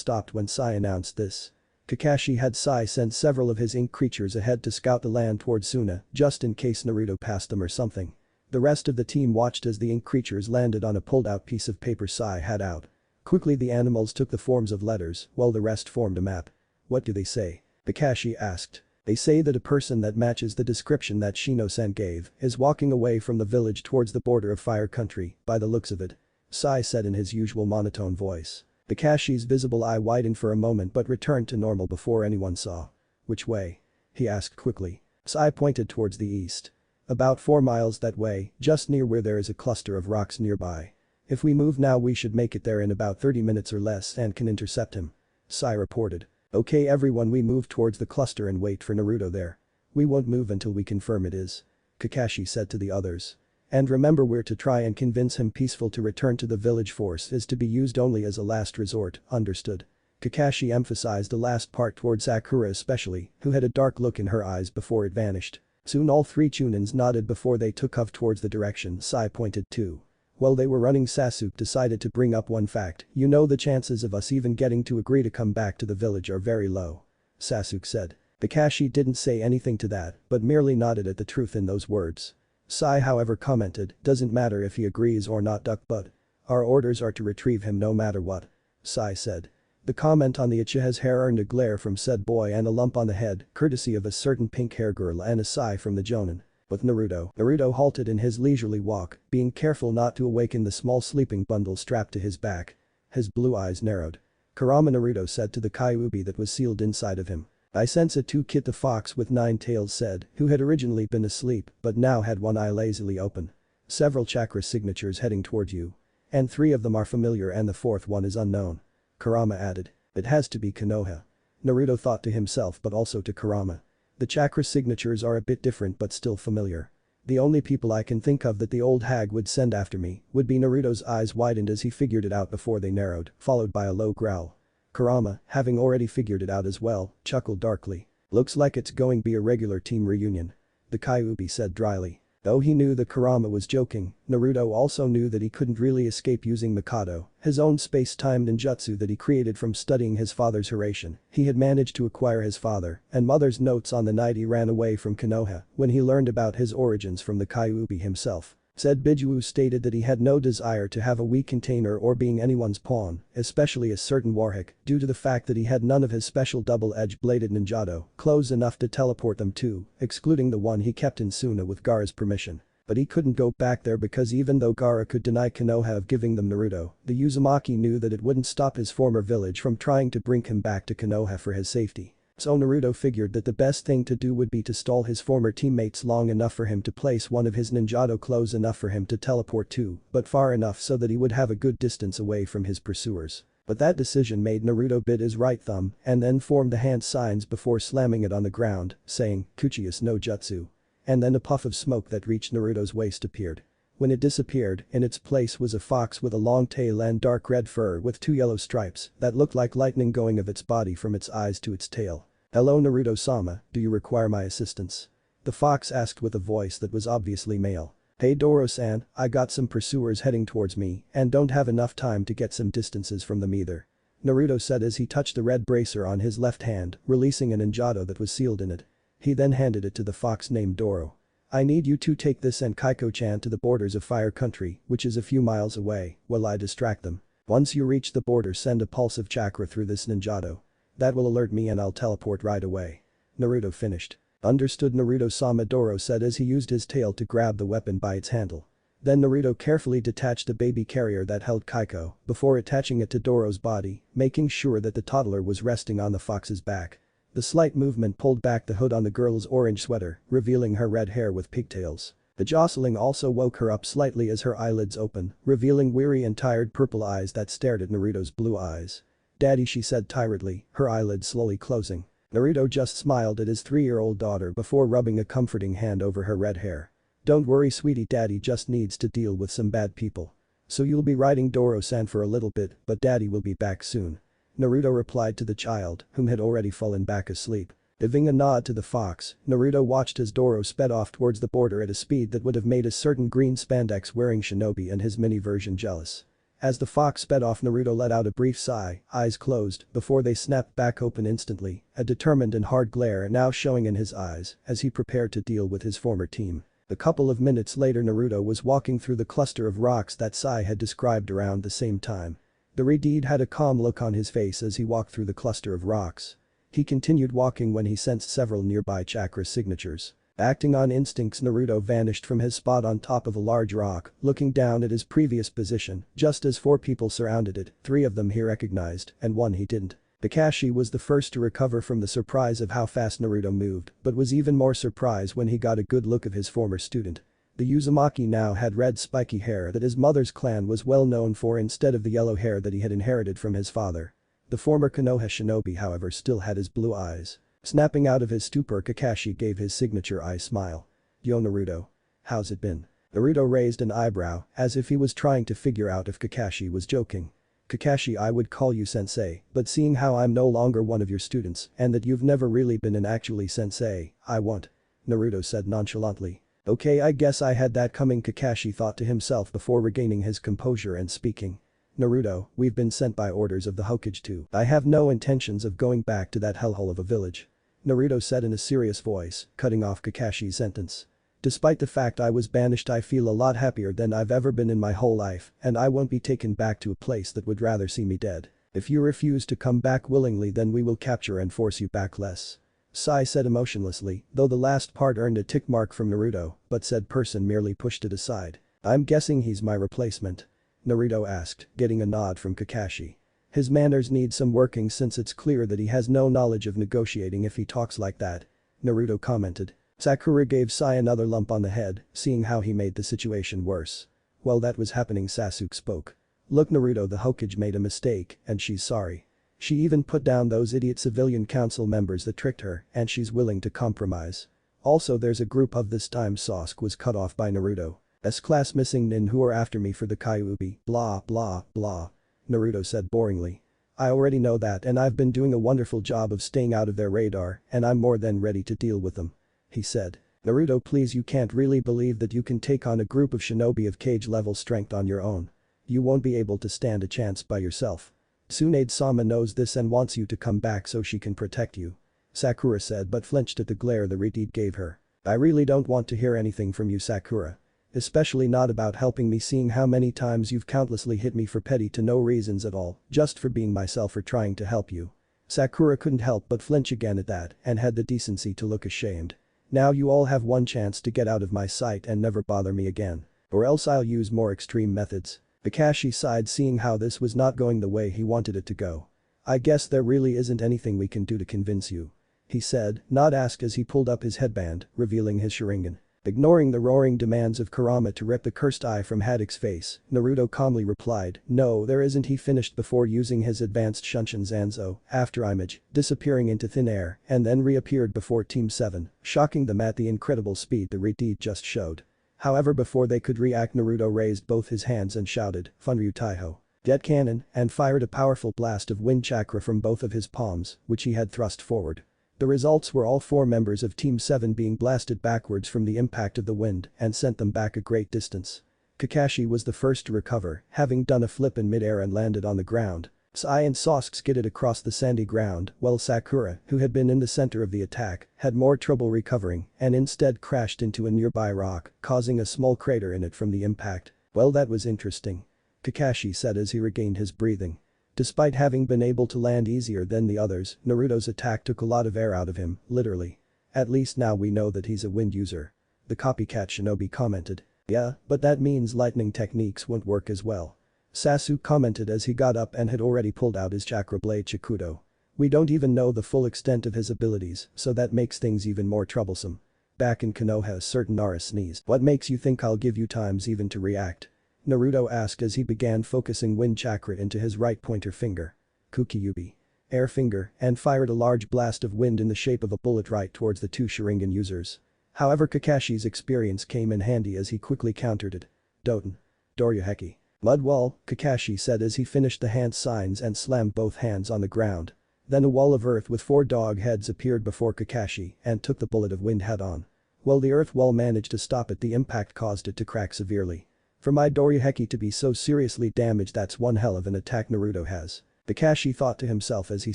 stopped when Sai announced this. Kakashi had Sai send several of his ink creatures ahead to scout the land towards Suna, just in case Naruto passed them or something. The rest of the team watched as the ink creatures landed on a pulled-out piece of paper Sai had out. Quickly the animals took the forms of letters, while the rest formed a map. "What do they say?" Kakashi asked. "They say that a person that matches the description that Shino-san gave is walking away from the village towards the border of Fire Country, by the looks of it," Sai said in his usual monotone voice. Kakashi's visible eye widened for a moment but returned to normal before anyone saw. "Which way?" he asked quickly. Sai pointed towards the east. "About 4 miles that way, just near where there is a cluster of rocks nearby. If we move now we should make it there in about 30 minutes or less and can intercept him," Sai reported. "Okay everyone, we move towards the cluster and wait for Naruto there. We won't move until we confirm it is," Kakashi said to the others. "And remember, we're to try and convince him peaceful to return to the village. Force is to be used only as a last resort, understood?" Kakashi emphasized the last part towards Sakura especially, who had a dark look in her eyes before it vanished. Soon all three Chunins nodded before they took off towards the direction Sai pointed to. While they were running, Sasuke decided to bring up one fact. "You know, the chances of us even getting to agree to come back to the village are very low," Sasuke said. Kakashi didn't say anything to that, but merely nodded at the truth in those words. Sai however commented, "Doesn't matter if he agrees or not, duck butt. Our orders are to retrieve him no matter what," Sai said. The comment on the Uchiha's hair earned a glare from said boy and a lump on the head, courtesy of a certain pink hair girl and a sigh from the Jonin. With Naruto halted in his leisurely walk, being careful not to awaken the small sleeping bundle strapped to his back. His blue eyes narrowed. "Kurama," Naruto said to the Kyuubi that was sealed inside of him. "I sense it too," Kit the fox with 9 tails said, who had originally been asleep but now had one eye lazily open. "Several chakra signatures heading toward you. And 3 of them are familiar and the 4th one is unknown," Kurama added. "It has to be Konoha," Naruto thought to himself but also to Kurama. "The chakra signatures are a bit different but still familiar. The only people I can think of that the old hag would send after me would be." Naruto's eyes widened as he figured it out before they narrowed, followed by a low growl. Kurama, having already figured it out as well, chuckled darkly. "Looks like it's going to be a regular team reunion," the Kyuubi said dryly. Though he knew that Kurama was joking, Naruto also knew that he couldn't really escape using Mikado, his own space-time ninjutsu that he created from studying his father's Hiraishin. He had managed to acquire his father and mother's notes on the night he ran away from Konoha when he learned about his origins from the Kyuubi himself. Said Biju stated that he had no desire to have a weak container or being anyone's pawn, especially a certain Warhawk, due to the fact that he had none of his special double-edged bladed ninjato clothes enough to teleport them to, excluding the one he kept in Suna with Gaara's permission. But he couldn't go back there because even though Gaara could deny Konoha of giving them Naruto, the Uzumaki knew that it wouldn't stop his former village from trying to bring him back to Konoha for his safety. So Naruto figured that the best thing to do would be to stall his former teammates long enough for him to place one of his ninjato close enough for him to teleport to, but far enough so that he would have a good distance away from his pursuers. But that decision made Naruto bit his right thumb and then formed the hand signs before slamming it on the ground, saying, "Kuchius no Jutsu." And then a puff of smoke that reached Naruto's waist appeared. When it disappeared, in its place was a fox with a long tail and dark red fur with 2 yellow stripes that looked like lightning going of its body from its eyes to its tail. "Hello Naruto-sama, do you require my assistance?" the fox asked with a voice that was obviously male. "Hey Doro-san, I got some pursuers heading towards me and don't have enough time to get some distances from them either," Naruto said as he touched the red bracer on his left hand, releasing a ninjato that was sealed in it. He then handed it to the fox named Doro. "I need you to take this and Kaiko-chan to the borders of Fire Country, which is a few miles away, while I distract them. Once you reach the border, send a pulse of chakra through this ninjato. That will alert me and I'll teleport right away." Naruto finished. "Understood Naruto-sama," Doro said as he used his tail to grab the weapon by its handle. Then Naruto carefully detached the baby carrier that held Kaiko before attaching it to Doro's body, making sure that the toddler was resting on the fox's back. The slight movement pulled back the hood on the girl's orange sweater, revealing her red hair with pigtails. The jostling also woke her up slightly as her eyelids opened, revealing weary and tired purple eyes that stared at Naruto's blue eyes. "Daddy," she said tiredly, her eyelids slowly closing. Naruto just smiled at his 3-year-old daughter before rubbing a comforting hand over her red hair. Don't worry sweetie, daddy just needs to deal with some bad people. So you'll be riding Doro-san for a little bit, but daddy will be back soon. Naruto replied to the child, whom had already fallen back asleep. Giving a nod to the fox, Naruto watched as Doro sped off towards the border at a speed that would have made a certain green spandex-wearing shinobi and his mini-version jealous. As the fox sped off, Naruto let out a brief sigh, eyes closed, before they snapped back open instantly, a determined and hard glare now showing in his eyes as he prepared to deal with his former team. A couple of minutes later, Naruto was walking through the cluster of rocks that Sai had described around the same time. The Redeed had a calm look on his face as he walked through the cluster of rocks. He continued walking when he sensed several nearby chakra signatures. Acting on instincts, Naruto vanished from his spot on top of a large rock, looking down at his previous position, just as 4 people surrounded it, 3 of them he recognized, and 1 he didn't. Kakashi was the first to recover from the surprise of how fast Naruto moved, but was even more surprised when he got a good look of his former student. The Uzumaki now had red spiky hair that his mother's clan was well known for instead of the yellow hair that he had inherited from his father. The former Konoha shinobi, however, still had his blue eyes. Snapping out of his stupor, Kakashi gave his signature eye smile. "Yo Naruto. How's it been?" Naruto raised an eyebrow, as if he was trying to figure out if Kakashi was joking. "Kakashi, I would call you sensei, but seeing how I'm no longer one of your students and that you've never really been an actually sensei, I won't," Naruto said nonchalantly. "Okay, I guess I had that coming," Kakashi thought to himself before regaining his composure and speaking. "Naruto, we've been sent by orders of the Hokage too. I have no intentions of going back to that hellhole of a village," Naruto said in a serious voice, cutting off Kakashi's sentence. "Despite the fact I was banished, I feel a lot happier than I've ever been in my whole life, and I won't be taken back to a place that would rather see me dead. If you refuse to come back willingly, then we will capture and force you back less," Sai said emotionlessly, though the last part earned a tick mark from Naruto, but said person merely pushed it aside. "I'm guessing he's my replacement?" Naruto asked, getting a nod from Kakashi. "His manners need some working since it's clear that he has no knowledge of negotiating if he talks like that," Naruto commented. Sakura gave Sai another lump on the head, seeing how he made the situation worse. While that was happening, Sasuke spoke. "Look Naruto, the Hokage made a mistake, and she's sorry. She even put down those idiot civilian council members that tricked her, and she's willing to compromise. Also there's a group of this time." Sasuke was cut off by Naruto. "S-class missing nin who are after me for the Kyuubi, blah blah blah," Naruto said boringly. "I already know that and I've been doing a wonderful job of staying out of their radar and I'm more than ready to deal with them," he said. "Naruto, please, you can't really believe that you can take on a group of shinobi of cage level strength on your own. You won't be able to stand a chance by yourself. Tsunade-sama knows this and wants you to come back so she can protect you," Sakura said, but flinched at the glare the Redeed gave her. "I really don't want to hear anything from you, Sakura. Especially not about helping me, seeing how many times you've countlessly hit me for petty to no reasons at all, just for being myself or trying to help you." Sakura couldn't help but flinch again at that and had the decency to look ashamed. "Now you all have one chance to get out of my sight and never bother me again. Or else I'll use more extreme methods." Kakashi sighed, seeing how this was not going the way he wanted it to go. "I guess there really isn't anything we can do to convince you," he said, not asked, as he pulled up his headband, revealing his Sharingan. Ignoring the roaring demands of Kurama to rip the cursed eye from Haddock's face, Naruto calmly replied, "No, there isn't." He finished before using his advanced Shunshin Zanzo, after image, disappearing into thin air, and then reappeared before Team 7, shocking them at the incredible speed the Redeed just showed. However, before they could react, Naruto raised both his hands and shouted, "Funryu Taiho. Jet Cannon," and fired a powerful blast of wind chakra from both of his palms, which he had thrust forward. The results were all 4 members of Team 7 being blasted backwards from the impact of the wind and sent them back a great distance. Kakashi was the first to recover, having done a flip in midair and landed on the ground. Sai and Sasuke skidded across the sandy ground, while Sakura, who had been in the center of the attack, had more trouble recovering and instead crashed into a nearby rock, causing a small crater in it from the impact. "Well, that was interesting," Kakashi said as he regained his breathing. Despite having been able to land easier than the others, Naruto's attack took a lot of air out of him, literally. "At least now we know that he's a wind user," the copycat shinobi commented. "Yeah, but that means lightning techniques won't work as well," Sasuke commented as he got up and had already pulled out his chakra blade Chikudo. "We don't even know the full extent of his abilities, so that makes things even more troublesome." Back in Konoha, a certain Nara sneezed. "What makes you think I'll give you times even to react?" Naruto asked as he began focusing wind chakra into his right pointer finger. "Kukiyubi. Air finger," and fired a large blast of wind in the shape of a bullet right towards the 2 Sharingan users. However, Kakashi's experience came in handy as he quickly countered it. Doten. Doryuheki. Mud wall, Kakashi said as he finished the hand signs and slammed both hands on the ground. Then a wall of earth with 4 dog heads appeared before Kakashi and took the bullet of wind head-on. While the earth wall managed to stop it, the impact caused it to crack severely. For my Doryuheki to be so seriously damaged, that's one hell of an attack Naruto has. Kakashi thought to himself as he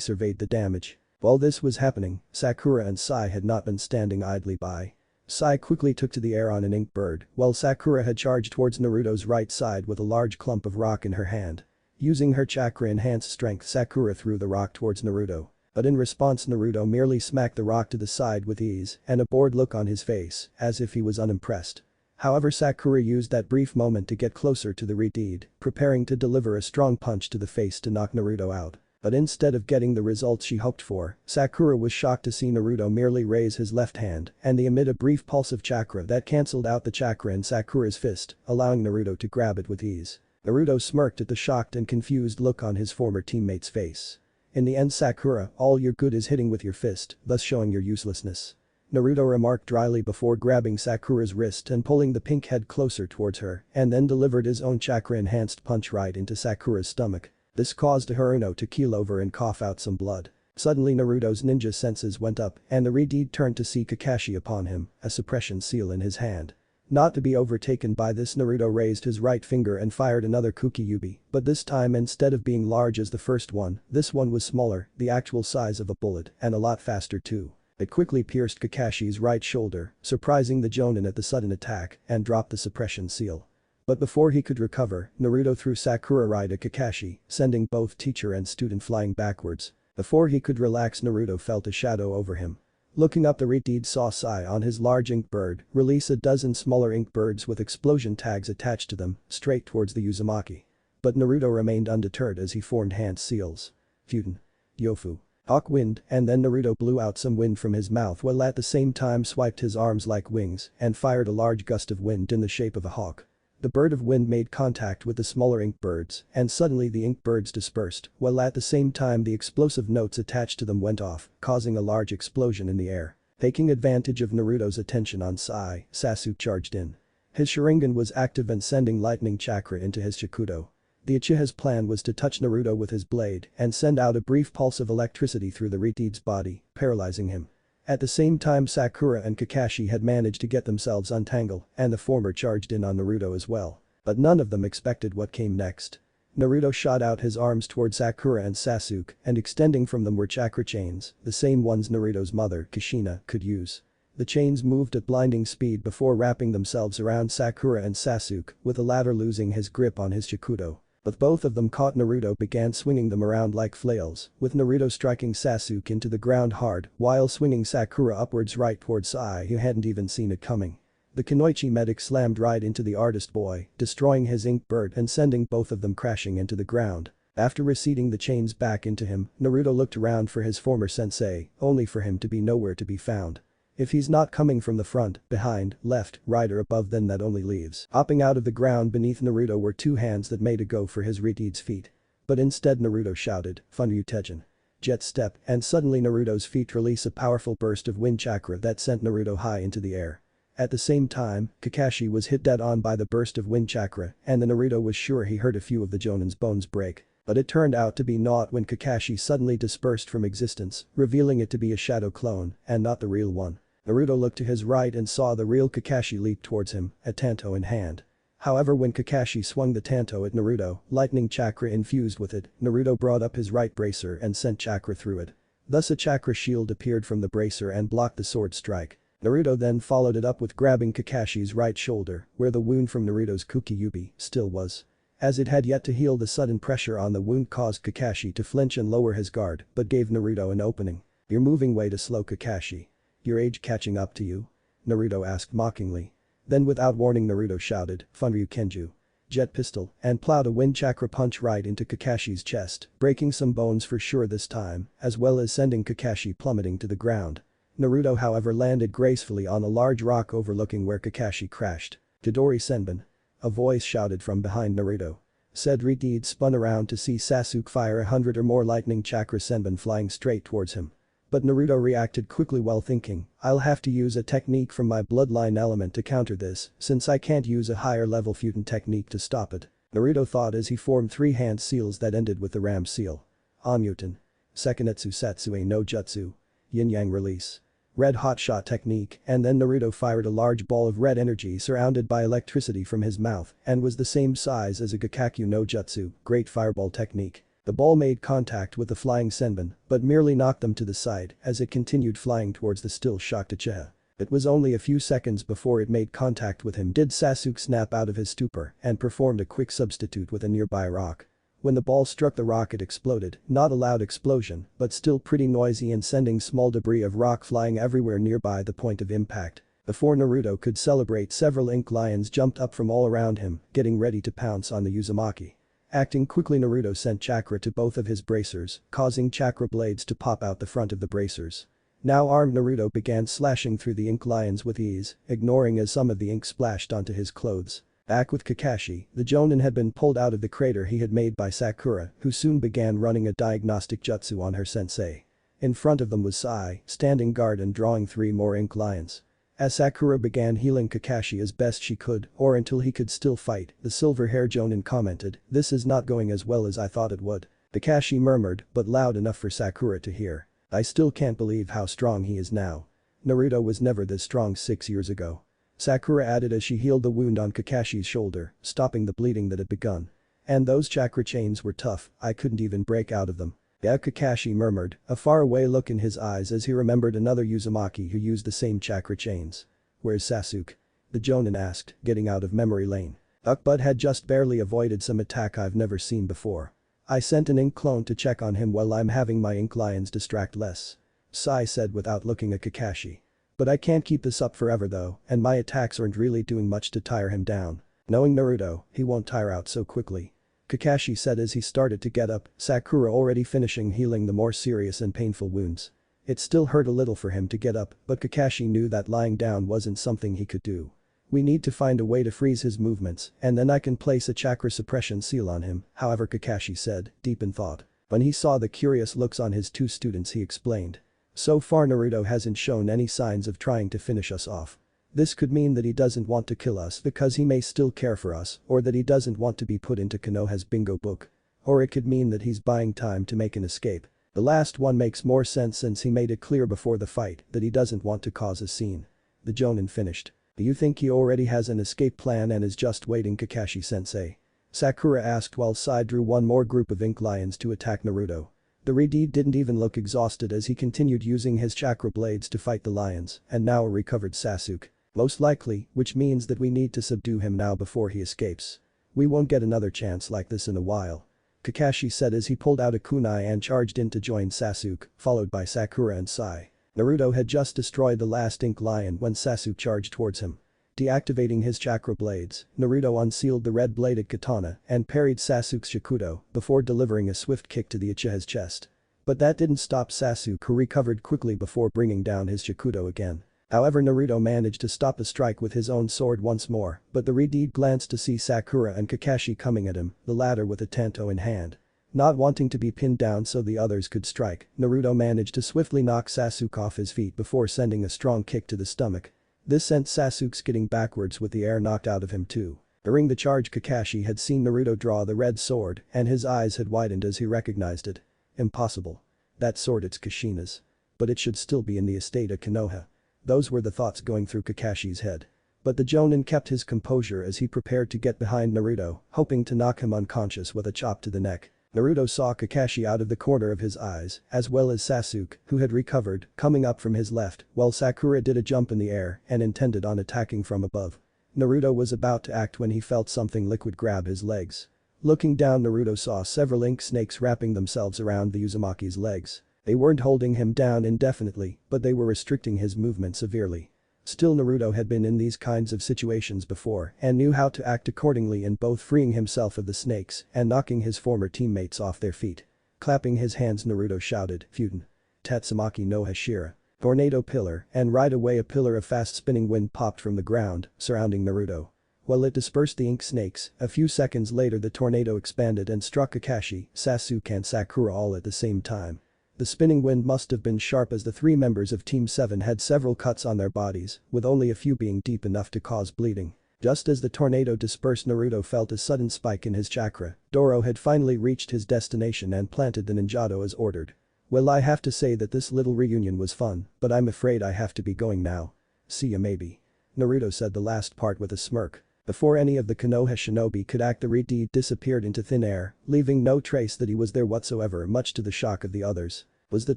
surveyed the damage. While this was happening, Sakura and Sai had not been standing idly by. Sai quickly took to the air on an ink bird, while Sakura had charged towards Naruto's right side with a large clump of rock in her hand. Using her chakra-enhanced strength, Sakura threw the rock towards Naruto. But in response, Naruto merely smacked the rock to the side with ease and a bored look on his face, as if he was unimpressed. However, Sakura used that brief moment to get closer to the Redeed, preparing to deliver a strong punch to the face to knock Naruto out. But instead of getting the results she hoped for, Sakura was shocked to see Naruto merely raise his left hand and emit a brief pulse of chakra that cancelled out the chakra in Sakura's fist, allowing Naruto to grab it with ease. Naruto smirked at the shocked and confused look on his former teammate's face. In the end, Sakura, all you're good is hitting with your fist, thus showing your uselessness. Naruto remarked dryly before grabbing Sakura's wrist and pulling the pink head closer towards her, and then delivered his own chakra-enhanced punch right into Sakura's stomach. This caused Haruno to keel over and cough out some blood. Suddenly Naruto's ninja senses went up and the Redeed turned to see Kakashi upon him, a suppression seal in his hand. Not to be overtaken by this, Naruto raised his right finger and fired another Kuki-Yubi, but this time instead of being large as the first one, this one was smaller, the actual size of a bullet, and a lot faster too. It quickly pierced Kakashi's right shoulder, surprising the Jonin at the sudden attack, and dropped the suppression seal. But before he could recover, Naruto threw Sakura right at Kakashi, sending both teacher and student flying backwards. Before he could relax, Naruto felt a shadow over him. Looking up, the Redeed saw Sai on his large ink bird release a dozen smaller ink birds with explosion tags attached to them, straight towards the Uzumaki. But Naruto remained undeterred as he formed hand seals. Futen. Yofu. Hawk wind, and then Naruto blew out some wind from his mouth while at the same time swiped his arms like wings and fired a large gust of wind in the shape of a hawk. The bird of wind made contact with the smaller ink birds, and suddenly the ink birds dispersed, while at the same time the explosive notes attached to them went off, causing a large explosion in the air. Taking advantage of Naruto's attention on Sai, Sasuke charged in. His Sharingan was active and sending lightning chakra into his Shakudo. The Uchiha's plan was to touch Naruto with his blade and send out a brief pulse of electricity through the Redeed's body, paralyzing him. At the same time, Sakura and Kakashi had managed to get themselves untangled and the former charged in on Naruto as well. But none of them expected what came next. Naruto shot out his arms toward Sakura and Sasuke, and extending from them were chakra chains, the same ones Naruto's mother, Kushina, could use. The chains moved at blinding speed before wrapping themselves around Sakura and Sasuke, with the latter losing his grip on his Shakudo. But both of them caught Naruto began swinging them around like flails, with Naruto striking Sasuke into the ground hard while swinging Sakura upwards right towards Sai, who hadn't even seen it coming. The Kunoichi medic slammed right into the artist boy, destroying his ink bird and sending both of them crashing into the ground. After receding the chains back into him, Naruto looked around for his former sensei, only for him to be nowhere to be found. If he's not coming from the front, behind, left, right or above, then that only leaves. Hopping out of the ground beneath Naruto were 2 hands that made a go for his Redeed's feet. But instead Naruto shouted, "Funryu Teijin." Jet step, and suddenly Naruto's feet release a powerful burst of wind chakra that sent Naruto high into the air. At the same time, Kakashi was hit dead on by the burst of wind chakra, and the Naruto was sure he heard a few of the Jonin's bones break. But it turned out to be naught when Kakashi suddenly dispersed from existence, revealing it to be a shadow clone, and not the real one. Naruto looked to his right and saw the real Kakashi leap towards him, a tanto in hand. However, when Kakashi swung the tanto at Naruto, lightning chakra infused with it, Naruto brought up his right bracer and sent chakra through it. Thus a chakra shield appeared from the bracer and blocked the sword strike. Naruto then followed it up with grabbing Kakashi's right shoulder, where the wound from Naruto's Kuki-Yubi still was. As it had yet to heal, the sudden pressure on the wound caused Kakashi to flinch and lower his guard, but gave Naruto an opening. "You're moving way too slow, Kakashi. Your age catching up to you?" Naruto asked mockingly. Then without warning Naruto shouted, "Funryu Kenju." Jet pistol, and plowed a wind chakra punch right into Kakashi's chest, breaking some bones for sure this time, as well as sending Kakashi plummeting to the ground. Naruto however landed gracefully on a large rock overlooking where Kakashi crashed. "Chidori Senbon." A voice shouted from behind Naruto. Said Redeed spun around to see Sasuke fire 100 or more lightning chakra senbon flying straight towards him. But Naruto reacted quickly while thinking, I'll have to use a technique from my bloodline element to counter this, since I can't use a higher level Futon technique to stop it. Naruto thought as he formed 3 hand seals that ended with the ram seal. Anyutan. Sekanetsu Satsue no Jutsu. Yin-Yang release. Red hot shot technique, and then Naruto fired a large ball of red energy surrounded by electricity from his mouth and was the same size as a Gakakyu no Jutsu, great fireball technique. The ball made contact with the flying Senbon, but merely knocked them to the side as it continued flying towards the still shocked Uchiha. It was only a few seconds before it made contact with him did Sasuke snap out of his stupor and performed a quick substitute with a nearby rock. When the ball struck the rock it exploded, not a loud explosion, but still pretty noisy and sending small debris of rock flying everywhere nearby the point of impact. Before Naruto could celebrate, several ink lions jumped up from all around him, getting ready to pounce on the Uzumaki. Acting quickly, Naruto sent chakra to both of his bracers, causing chakra blades to pop out the front of the bracers. Now armed, Naruto began slashing through the ink lions with ease, ignoring as some of the ink splashed onto his clothes. Back with Kakashi, the Jonin had been pulled out of the crater he had made by Sakura, who soon began running a diagnostic jutsu on her sensei. In front of them was Sai, standing guard and drawing 3 more ink lions. As Sakura began healing Kakashi as best she could, or until he could still fight, the silver-haired Jonin commented, "This is not going as well as I thought it would." Kakashi murmured, but loud enough for Sakura to hear. "I still can't believe how strong he is now. Naruto was never this strong 6 years ago." Sakura added as she healed the wound on Kakashi's shoulder, stopping the bleeding that had begun. "And those chakra chains were tough, I couldn't even break out of them." Yeah, Kakashi murmured, a faraway look in his eyes as he remembered another Uzumaki who used the same chakra chains. "Where's Sasuke?" the Jonin asked, getting out of memory lane. "But had just barely avoided some attack I've never seen before. I sent an ink clone to check on him while I'm having my ink lions distract less." Sai said without looking at Kakashi. "But I can't keep this up forever though, and my attacks aren't really doing much to tire him down. Knowing Naruto, he won't tire out so quickly." Kakashi said as he started to get up, Sakura already finishing healing the more serious and painful wounds. It still hurt a little for him to get up, but Kakashi knew that lying down wasn't something he could do. "We need to find a way to freeze his movements, and then I can place a chakra suppression seal on him," however Kakashi said, deep in thought. When he saw the curious looks on his 2 students he explained. "So far Naruto hasn't shown any signs of trying to finish us off. This could mean that he doesn't want to kill us because he may still care for us, or that he doesn't want to be put into Konoha's bingo book. Or it could mean that he's buying time to make an escape. The last one makes more sense since he made it clear before the fight that he doesn't want to cause a scene." The Jonin finished. "Do you think he already has an escape plan and is just waiting, Kakashi-sensei?" Sakura asked while Sai drew one more group of ink lions to attack Naruto. The Redeed didn't even look exhausted as he continued using his chakra blades to fight the lions, and now a recovered Sasuke. "Most likely, which means that we need to subdue him now before he escapes. We won't get another chance like this in a while," Kakashi said as he pulled out a kunai and charged in to join Sasuke, followed by Sakura and Sai. Naruto had just destroyed the last ink lion when Sasuke charged towards him. Deactivating his chakra blades, Naruto unsealed the red-bladed katana and parried Sasuke's shakudo before delivering a swift kick to the Uchiha's chest. But that didn't stop Sasuke, who recovered quickly before bringing down his shakudo again. However, Naruto managed to stop the strike with his own sword once more, but the Redeed glanced to see Sakura and Kakashi coming at him, the latter with a tanto in hand. Not wanting to be pinned down so the others could strike, Naruto managed to swiftly knock Sasuke off his feet before sending a strong kick to the stomach. This sent Sasuke skidding backwards with the air knocked out of him too. During the charge, Kakashi had seen Naruto draw the red sword and his eyes had widened as he recognized it. Impossible. That sword, it's Kushina's. But it should still be in the estate of Konoha. Those were the thoughts going through Kakashi's head. But the Jonin kept his composure as he prepared to get behind Naruto, hoping to knock him unconscious with a chop to the neck. Naruto saw Kakashi out of the corner of his eyes, as well as Sasuke, who had recovered, coming up from his left, while Sakura did a jump in the air and intended on attacking from above. Naruto was about to act when he felt something liquid grab his legs. Looking down, Naruto saw several ink snakes wrapping themselves around the Uzumaki's legs. They weren't holding him down indefinitely, but they were restricting his movement severely. Still, Naruto had been in these kinds of situations before and knew how to act accordingly in both freeing himself of the snakes and knocking his former teammates off their feet. Clapping his hands, Naruto shouted, "Futon. Tatsumaki no Hashira." Tornado pillar, and right away a pillar of fast-spinning wind popped from the ground, surrounding Naruto. While it dispersed the ink snakes, a few seconds later the tornado expanded and struck Kakashi, Sasuke and Sakura all at the same time. The spinning wind must have been sharp as the three members of Team 7 had several cuts on their bodies, with only a few being deep enough to cause bleeding. Just as the tornado dispersed, Naruto felt a sudden spike in his chakra. Doro had finally reached his destination and planted the ninjato as ordered. Well, I have to say that this little reunion was fun, but I'm afraid I have to be going now. See ya maybe. Naruto said the last part with a smirk. Before any of the Konoha shinobi could act, the Red Deed disappeared into thin air, leaving no trace that he was there whatsoever, much to the shock of the others. Was that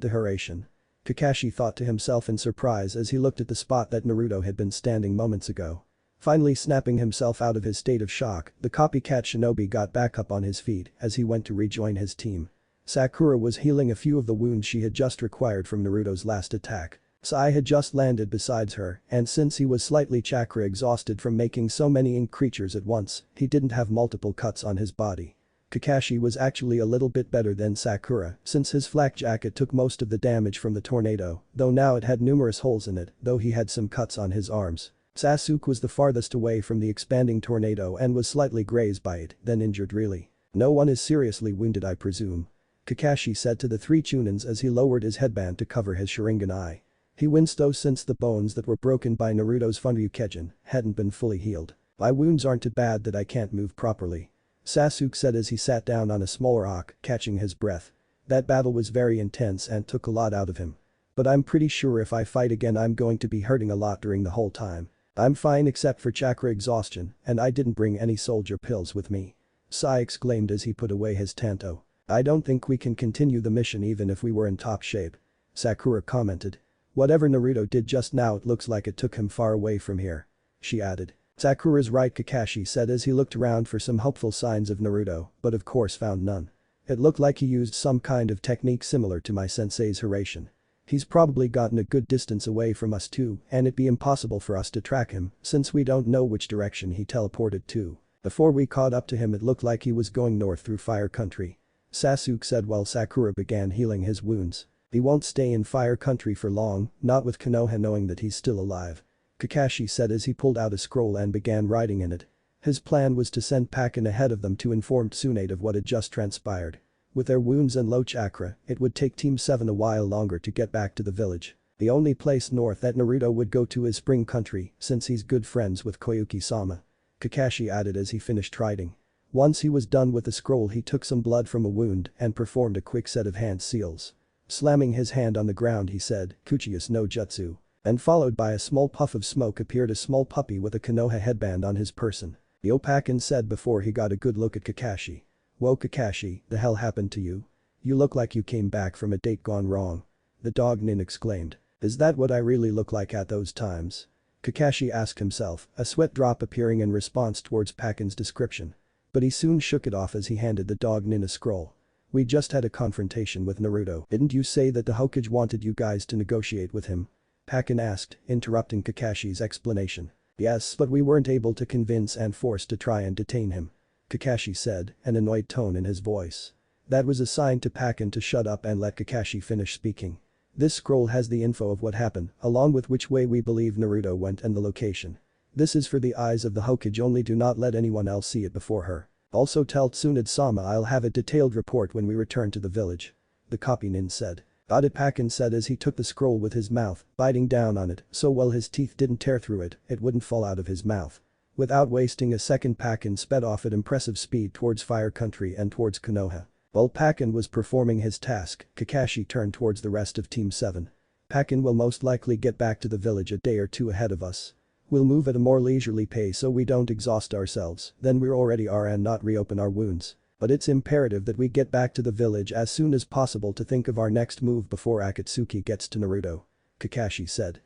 the Hiraishin? Kakashi thought to himself in surprise as he looked at the spot that Naruto had been standing moments ago. Finally snapping himself out of his state of shock, the copycat shinobi got back up on his feet as he went to rejoin his team. Sakura was healing a few of the wounds she had just acquired from Naruto's last attack. Sai had just landed beside her, and since he was slightly chakra exhausted from making so many ink creatures at once, he didn't have multiple cuts on his body. Kakashi was actually a little bit better than Sakura, since his flak jacket took most of the damage from the tornado, though now it had numerous holes in it, though he had some cuts on his arms. Sasuke was the farthest away from the expanding tornado and was slightly grazed by it, then injured really. No one is seriously wounded, I presume. Kakashi said to the three Chunins as he lowered his headband to cover his Sharingan eye. He winced though, since the bones that were broken by Naruto's Furyuken hadn't been fully healed. My wounds aren't too bad that I can't move properly. Sasuke said as he sat down on a small rock, catching his breath. That battle was very intense and took a lot out of him. But I'm pretty sure if I fight again I'm going to be hurting a lot during the whole time. I'm fine except for chakra exhaustion, and I didn't bring any soldier pills with me. Sai exclaimed as he put away his tanto. I don't think we can continue the mission even if we were in top shape. Sakura commented. Whatever Naruto did just now, it looks like it took him far away from here. She added. Sakura's right, Kakashi said as he looked around for some hopeful signs of Naruto, but of course found none. It looked like he used some kind of technique similar to my sensei's Hiraishin. He's probably gotten a good distance away from us too, and it'd be impossible for us to track him since we don't know which direction he teleported to. Before we caught up to him it looked like he was going north through Fire Country. Sasuke said while Sakura began healing his wounds. He won't stay in Fire Country for long, not with Konoha knowing that he's still alive. Kakashi said as he pulled out a scroll and began writing in it. His plan was to send Pakken ahead of them to inform Tsunade of what had just transpired. With their wounds and low chakra, it would take Team 7 a while longer to get back to the village. The only place north that Naruto would go to is Spring Country since he's good friends with Koyuki-sama. Kakashi added as he finished writing. Once he was done with the scroll he took some blood from a wound and performed a quick set of hand seals. Slamming his hand on the ground he said, Kuchius no Jutsu. And followed by a small puff of smoke appeared a small puppy with a Konoha headband on his person. Yo, Pakken said before he got a good look at Kakashi. Whoa Kakashi, the hell happened to you? You look like you came back from a date gone wrong. The dog Nin exclaimed. Is that what I really look like at those times? Kakashi asked himself, a sweat drop appearing in response towards Pakken's description. But he soon shook it off as he handed the dog Nin a scroll. We just had a confrontation with Naruto. Didn't you say that the Hokage wanted you guys to negotiate with him? Pakken asked, interrupting Kakashi's explanation. Yes, but we weren't able to convince and forced to try and detain him. Kakashi said, an annoyed tone in his voice. That was a sign to Pakken to shut up and let Kakashi finish speaking. This scroll has the info of what happened, along with which way we believe Naruto went and the location. This is for the eyes of the Hokage only, do not let anyone else see it before her. Also tell Tsunade-sama I'll have a detailed report when we return to the village. The copy Nin said. Got it, Pakken said as he took the scroll with his mouth, biting down on it so well his teeth didn't tear through it, it wouldn't fall out of his mouth. Without wasting a second Pakken sped off at impressive speed towards Fire Country and towards Konoha. While Pakken was performing his task, Kakashi turned towards the rest of Team 7. Pakken will most likely get back to the village a day or two ahead of us. We'll move at a more leisurely pace so we don't exhaust ourselves than we already are and not reopen our wounds. But it's imperative that we get back to the village as soon as possible to think of our next move before Akatsuki gets to Naruto. Kakashi said.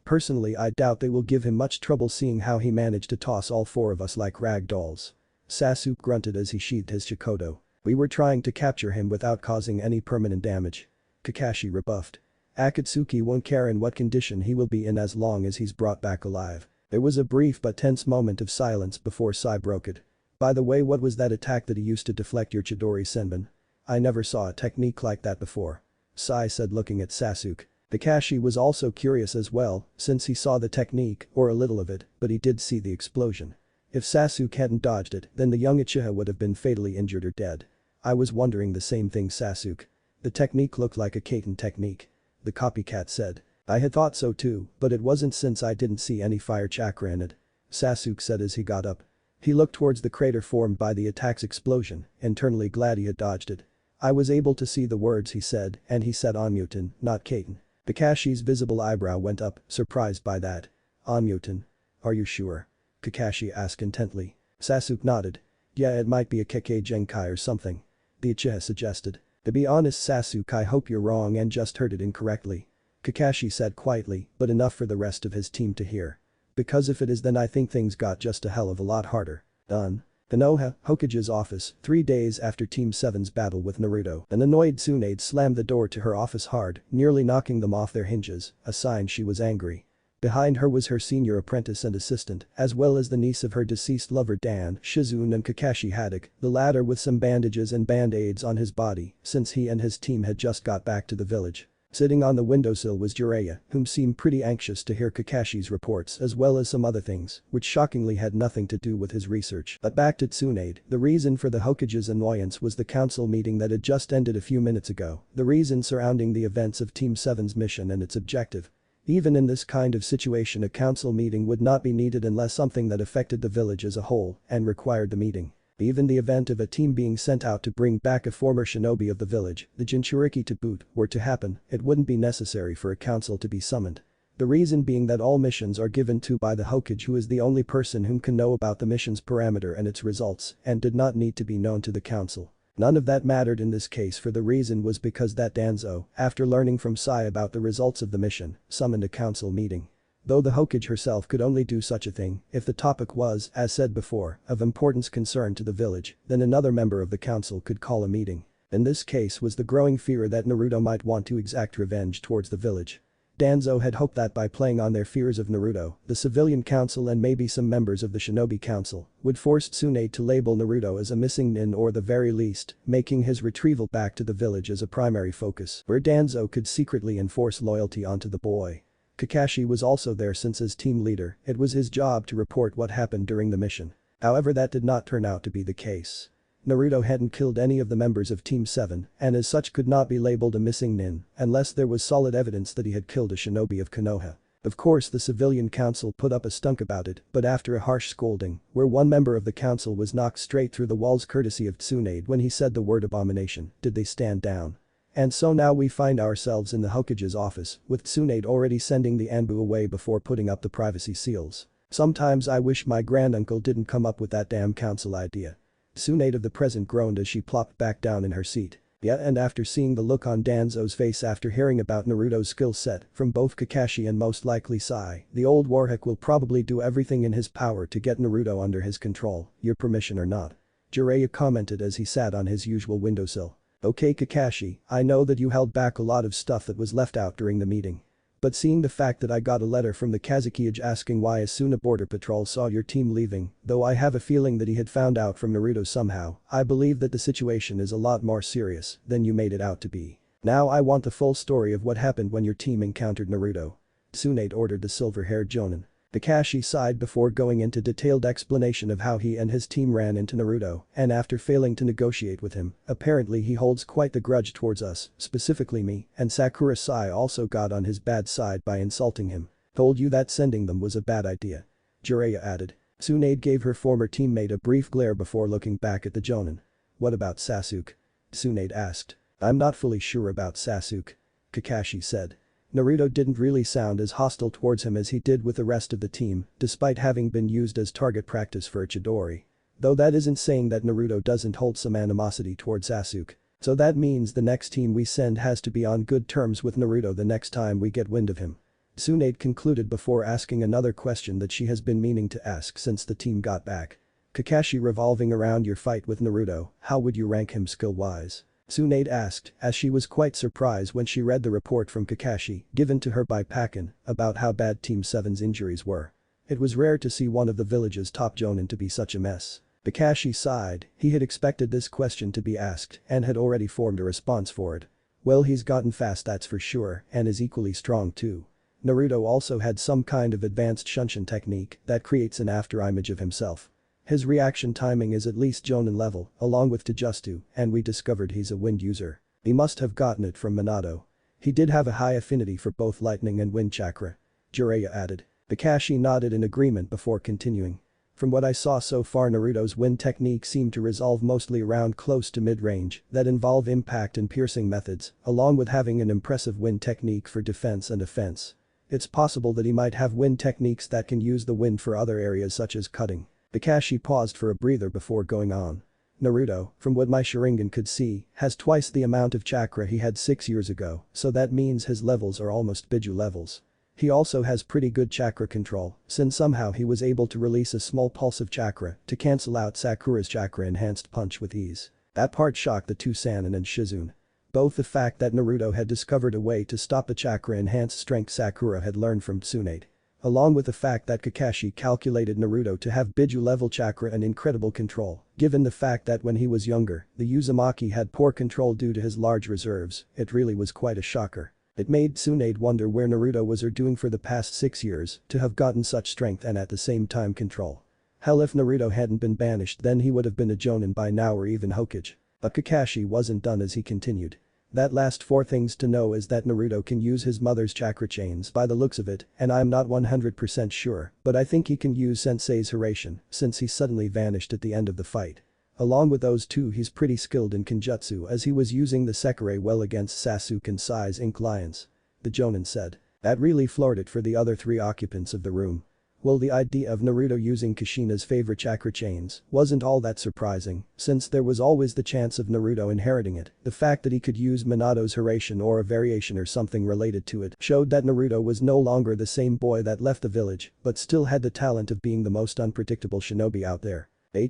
Personally I doubt they will give him much trouble seeing how he managed to toss all four of us like rag dolls. Sasuke grunted as he sheathed his Shikodo. We were trying to capture him without causing any permanent damage. Kakashi rebuffed. Akatsuki won't care in what condition he will be in as long as he's brought back alive. There was a brief but tense moment of silence before Sai broke it. By the way, what was that attack that he used to deflect your Chidori Senbon? I never saw a technique like that before. Sai said looking at Sasuke. Kakashi was also curious as well, since he saw the technique, or a little of it, but he did see the explosion. If Sasuke hadn't dodged it, then the young Uchiha would have been fatally injured or dead. I was wondering the same thing, Sasuke. The technique looked like a Kaiten technique. The copycat said. I had thought so too, but it wasn't since I didn't see any fire chakra in it. Sasuke said as he got up. He looked towards the crater formed by the attack's explosion, internally glad he had dodged it. I was able to see the words he said, and he said Onmuten, not Kaiten. Kakashi's visible eyebrow went up, surprised by that. Onmuten. Are you sure? Kakashi asked intently. Sasuke nodded. Yeah, it might be a Kekkei Genkai or something. The Uchiha suggested. To be honest Sasuke, I hope you're wrong and just heard it incorrectly. Kakashi said quietly, but enough for the rest of his team to hear. Because if it is, then I think things got just a hell of a lot harder. Done. Konoha, Hokage's office, 3 days after Team 7's battle with Naruto. An annoyed Tsunade slammed the door to her office hard, nearly knocking them off their hinges, a sign she was angry. Behind her was her senior apprentice and assistant, as well as the niece of her deceased lover Dan, Shizune and Kakashi Haddock, the latter with some bandages and band-aids on his body, since he and his team had just got back to the village. Sitting on the windowsill was Jiraiya, whom seemed pretty anxious to hear Kakashi's reports as well as some other things, which shockingly had nothing to do with his research. But back to Tsunade, the reason for the Hokage's annoyance was the council meeting that had just ended a few minutes ago, the reason surrounding the events of Team 7's mission and its objective. Even in this kind of situation, a council meeting would not be needed unless something that affected the village as a whole and required the meeting. Even the event of a team being sent out to bring back a former shinobi of the village, the Jinchuriki to boot, were to happen, it wouldn't be necessary for a council to be summoned. The reason being that all missions are given to by the Hokage, who is the only person whom can know about the mission's parameter and its results, and did not need to be known to the council. None of that mattered in this case, for the reason was because that Danzo, after learning from Sai about the results of the mission, summoned a council meeting. Though the Hokage herself could only do such a thing if the topic was, as said before, of importance concern to the village, then another member of the council could call a meeting. In this case was the growing fear that Naruto might want to exact revenge towards the village. Danzo had hoped that by playing on their fears of Naruto, the civilian council and maybe some members of the shinobi council would force Tsunade to label Naruto as a missing nin, or the very least, making his retrieval back to the village as a primary focus where Danzo could secretly enforce loyalty onto the boy. Kakashi was also there since as team leader, it was his job to report what happened during the mission. However, that did not turn out to be the case. Naruto hadn't killed any of the members of Team 7 and as such could not be labeled a missing nin unless there was solid evidence that he had killed a shinobi of Konoha. Of course the civilian council put up a stunk about it, but after a harsh scolding, where one member of the council was knocked straight through the walls courtesy of Tsunade when he said the word abomination, did they stand down. And so now we find ourselves in the Hokage's office, with Tsunade already sending the Anbu away before putting up the privacy seals. Sometimes I wish my granduncle didn't come up with that damn council idea. Tsunade of the present groaned as she plopped back down in her seat. Yeah, and after seeing the look on Danzo's face after hearing about Naruto's skill set from both Kakashi and most likely Sai, the old warhawk will probably do everything in his power to get Naruto under his control, your permission or not. Jiraiya commented as he sat on his usual windowsill. Okay Kakashi, I know that you held back a lot of stuff that was left out during the meeting. But seeing the fact that I got a letter from the Kazekage asking why Asuna Border Patrol saw your team leaving, though I have a feeling that he had found out from Naruto somehow, I believe that the situation is a lot more serious than you made it out to be. Now I want the full story of what happened when your team encountered Naruto. Tsunade ordered the silver-haired Jonin. Kakashi sighed before going into detailed explanation of how he and his team ran into Naruto, and after failing to negotiate with him, apparently he holds quite the grudge towards us, specifically me, and Sakura Sai also got on his bad side by insulting him. Told you that sending them was a bad idea. Jiraiya added. Tsunade gave her former teammate a brief glare before looking back at the Jonin. What about Sasuke? Tsunade asked. I'm not fully sure about Sasuke. Kakashi said. Naruto didn't really sound as hostile towards him as he did with the rest of the team, despite having been used as target practice for Chidori. Though that isn't saying that Naruto doesn't hold some animosity towards Sasuke. So that means the next team we send has to be on good terms with Naruto the next time we get wind of him. Tsunade concluded before asking another question that she has been meaning to ask since the team got back. Kakashi, revolving around your fight with Naruto, how would you rank him skill-wise? Tsunade asked, as she was quite surprised when she read the report from Kakashi, given to her by Pakken, about how bad Team 7's injuries were. It was rare to see one of the village's top jonin to be such a mess. Kakashi sighed, he had expected this question to be asked and had already formed a response for it. Well, he's gotten fast, that's for sure, and is equally strong too. Naruto also had some kind of advanced shunshin technique that creates an afterimage of himself. His reaction timing is at least Jonin level, along with Taijutsu, and we discovered he's a wind user. He must have gotten it from Minato. He did have a high affinity for both lightning and wind chakra. Jiraiya added. Kakashi nodded in agreement before continuing. From what I saw so far, Naruto's wind technique seemed to resolve mostly around close to mid-range that involve impact and piercing methods, along with having an impressive wind technique for defense and offense. It's possible that he might have wind techniques that can use the wind for other areas such as cutting. Kakashi paused for a breather before going on. Naruto, from what my Sharingan could see, has twice the amount of chakra he had 6 years ago, so that means his levels are almost Biju levels. He also has pretty good chakra control, since somehow he was able to release a small pulse of chakra to cancel out Sakura's chakra-enhanced punch with ease. That part shocked the two Sannin and Shizune. Both the fact that Naruto had discovered a way to stop the chakra-enhanced strength Sakura had learned from Tsunade. Along with the fact that Kakashi calculated Naruto to have Biju-level chakra and incredible control, given the fact that when he was younger, the Uzumaki had poor control due to his large reserves, it really was quite a shocker. It made Tsunade wonder where Naruto was doing for the past 6 years to have gotten such strength and at the same time control. Hell, if Naruto hadn't been banished, then he would have been a Jonin by now or even Hokage. But Kakashi wasn't done as he continued. That last 4 things to know is that Naruto can use his mother's chakra chains by the looks of it, and I'm not 100% sure, but I think he can use Sensei's Hiraishin since he suddenly vanished at the end of the fight. Along with those two, he's pretty skilled in Kenjutsu as he was using the Sekirei well against Sasuke and Sai's Ink Lions. The Jonin said. That really floored it for the other 3 occupants of the room. Well, the idea of Naruto using Kushina's favorite chakra chains wasn't all that surprising, since there was always the chance of Naruto inheriting it. The fact that he could use Minato's Hiraishin or a variation or something related to it showed that Naruto was no longer the same boy that left the village, but still had the talent of being the most unpredictable shinobi out there.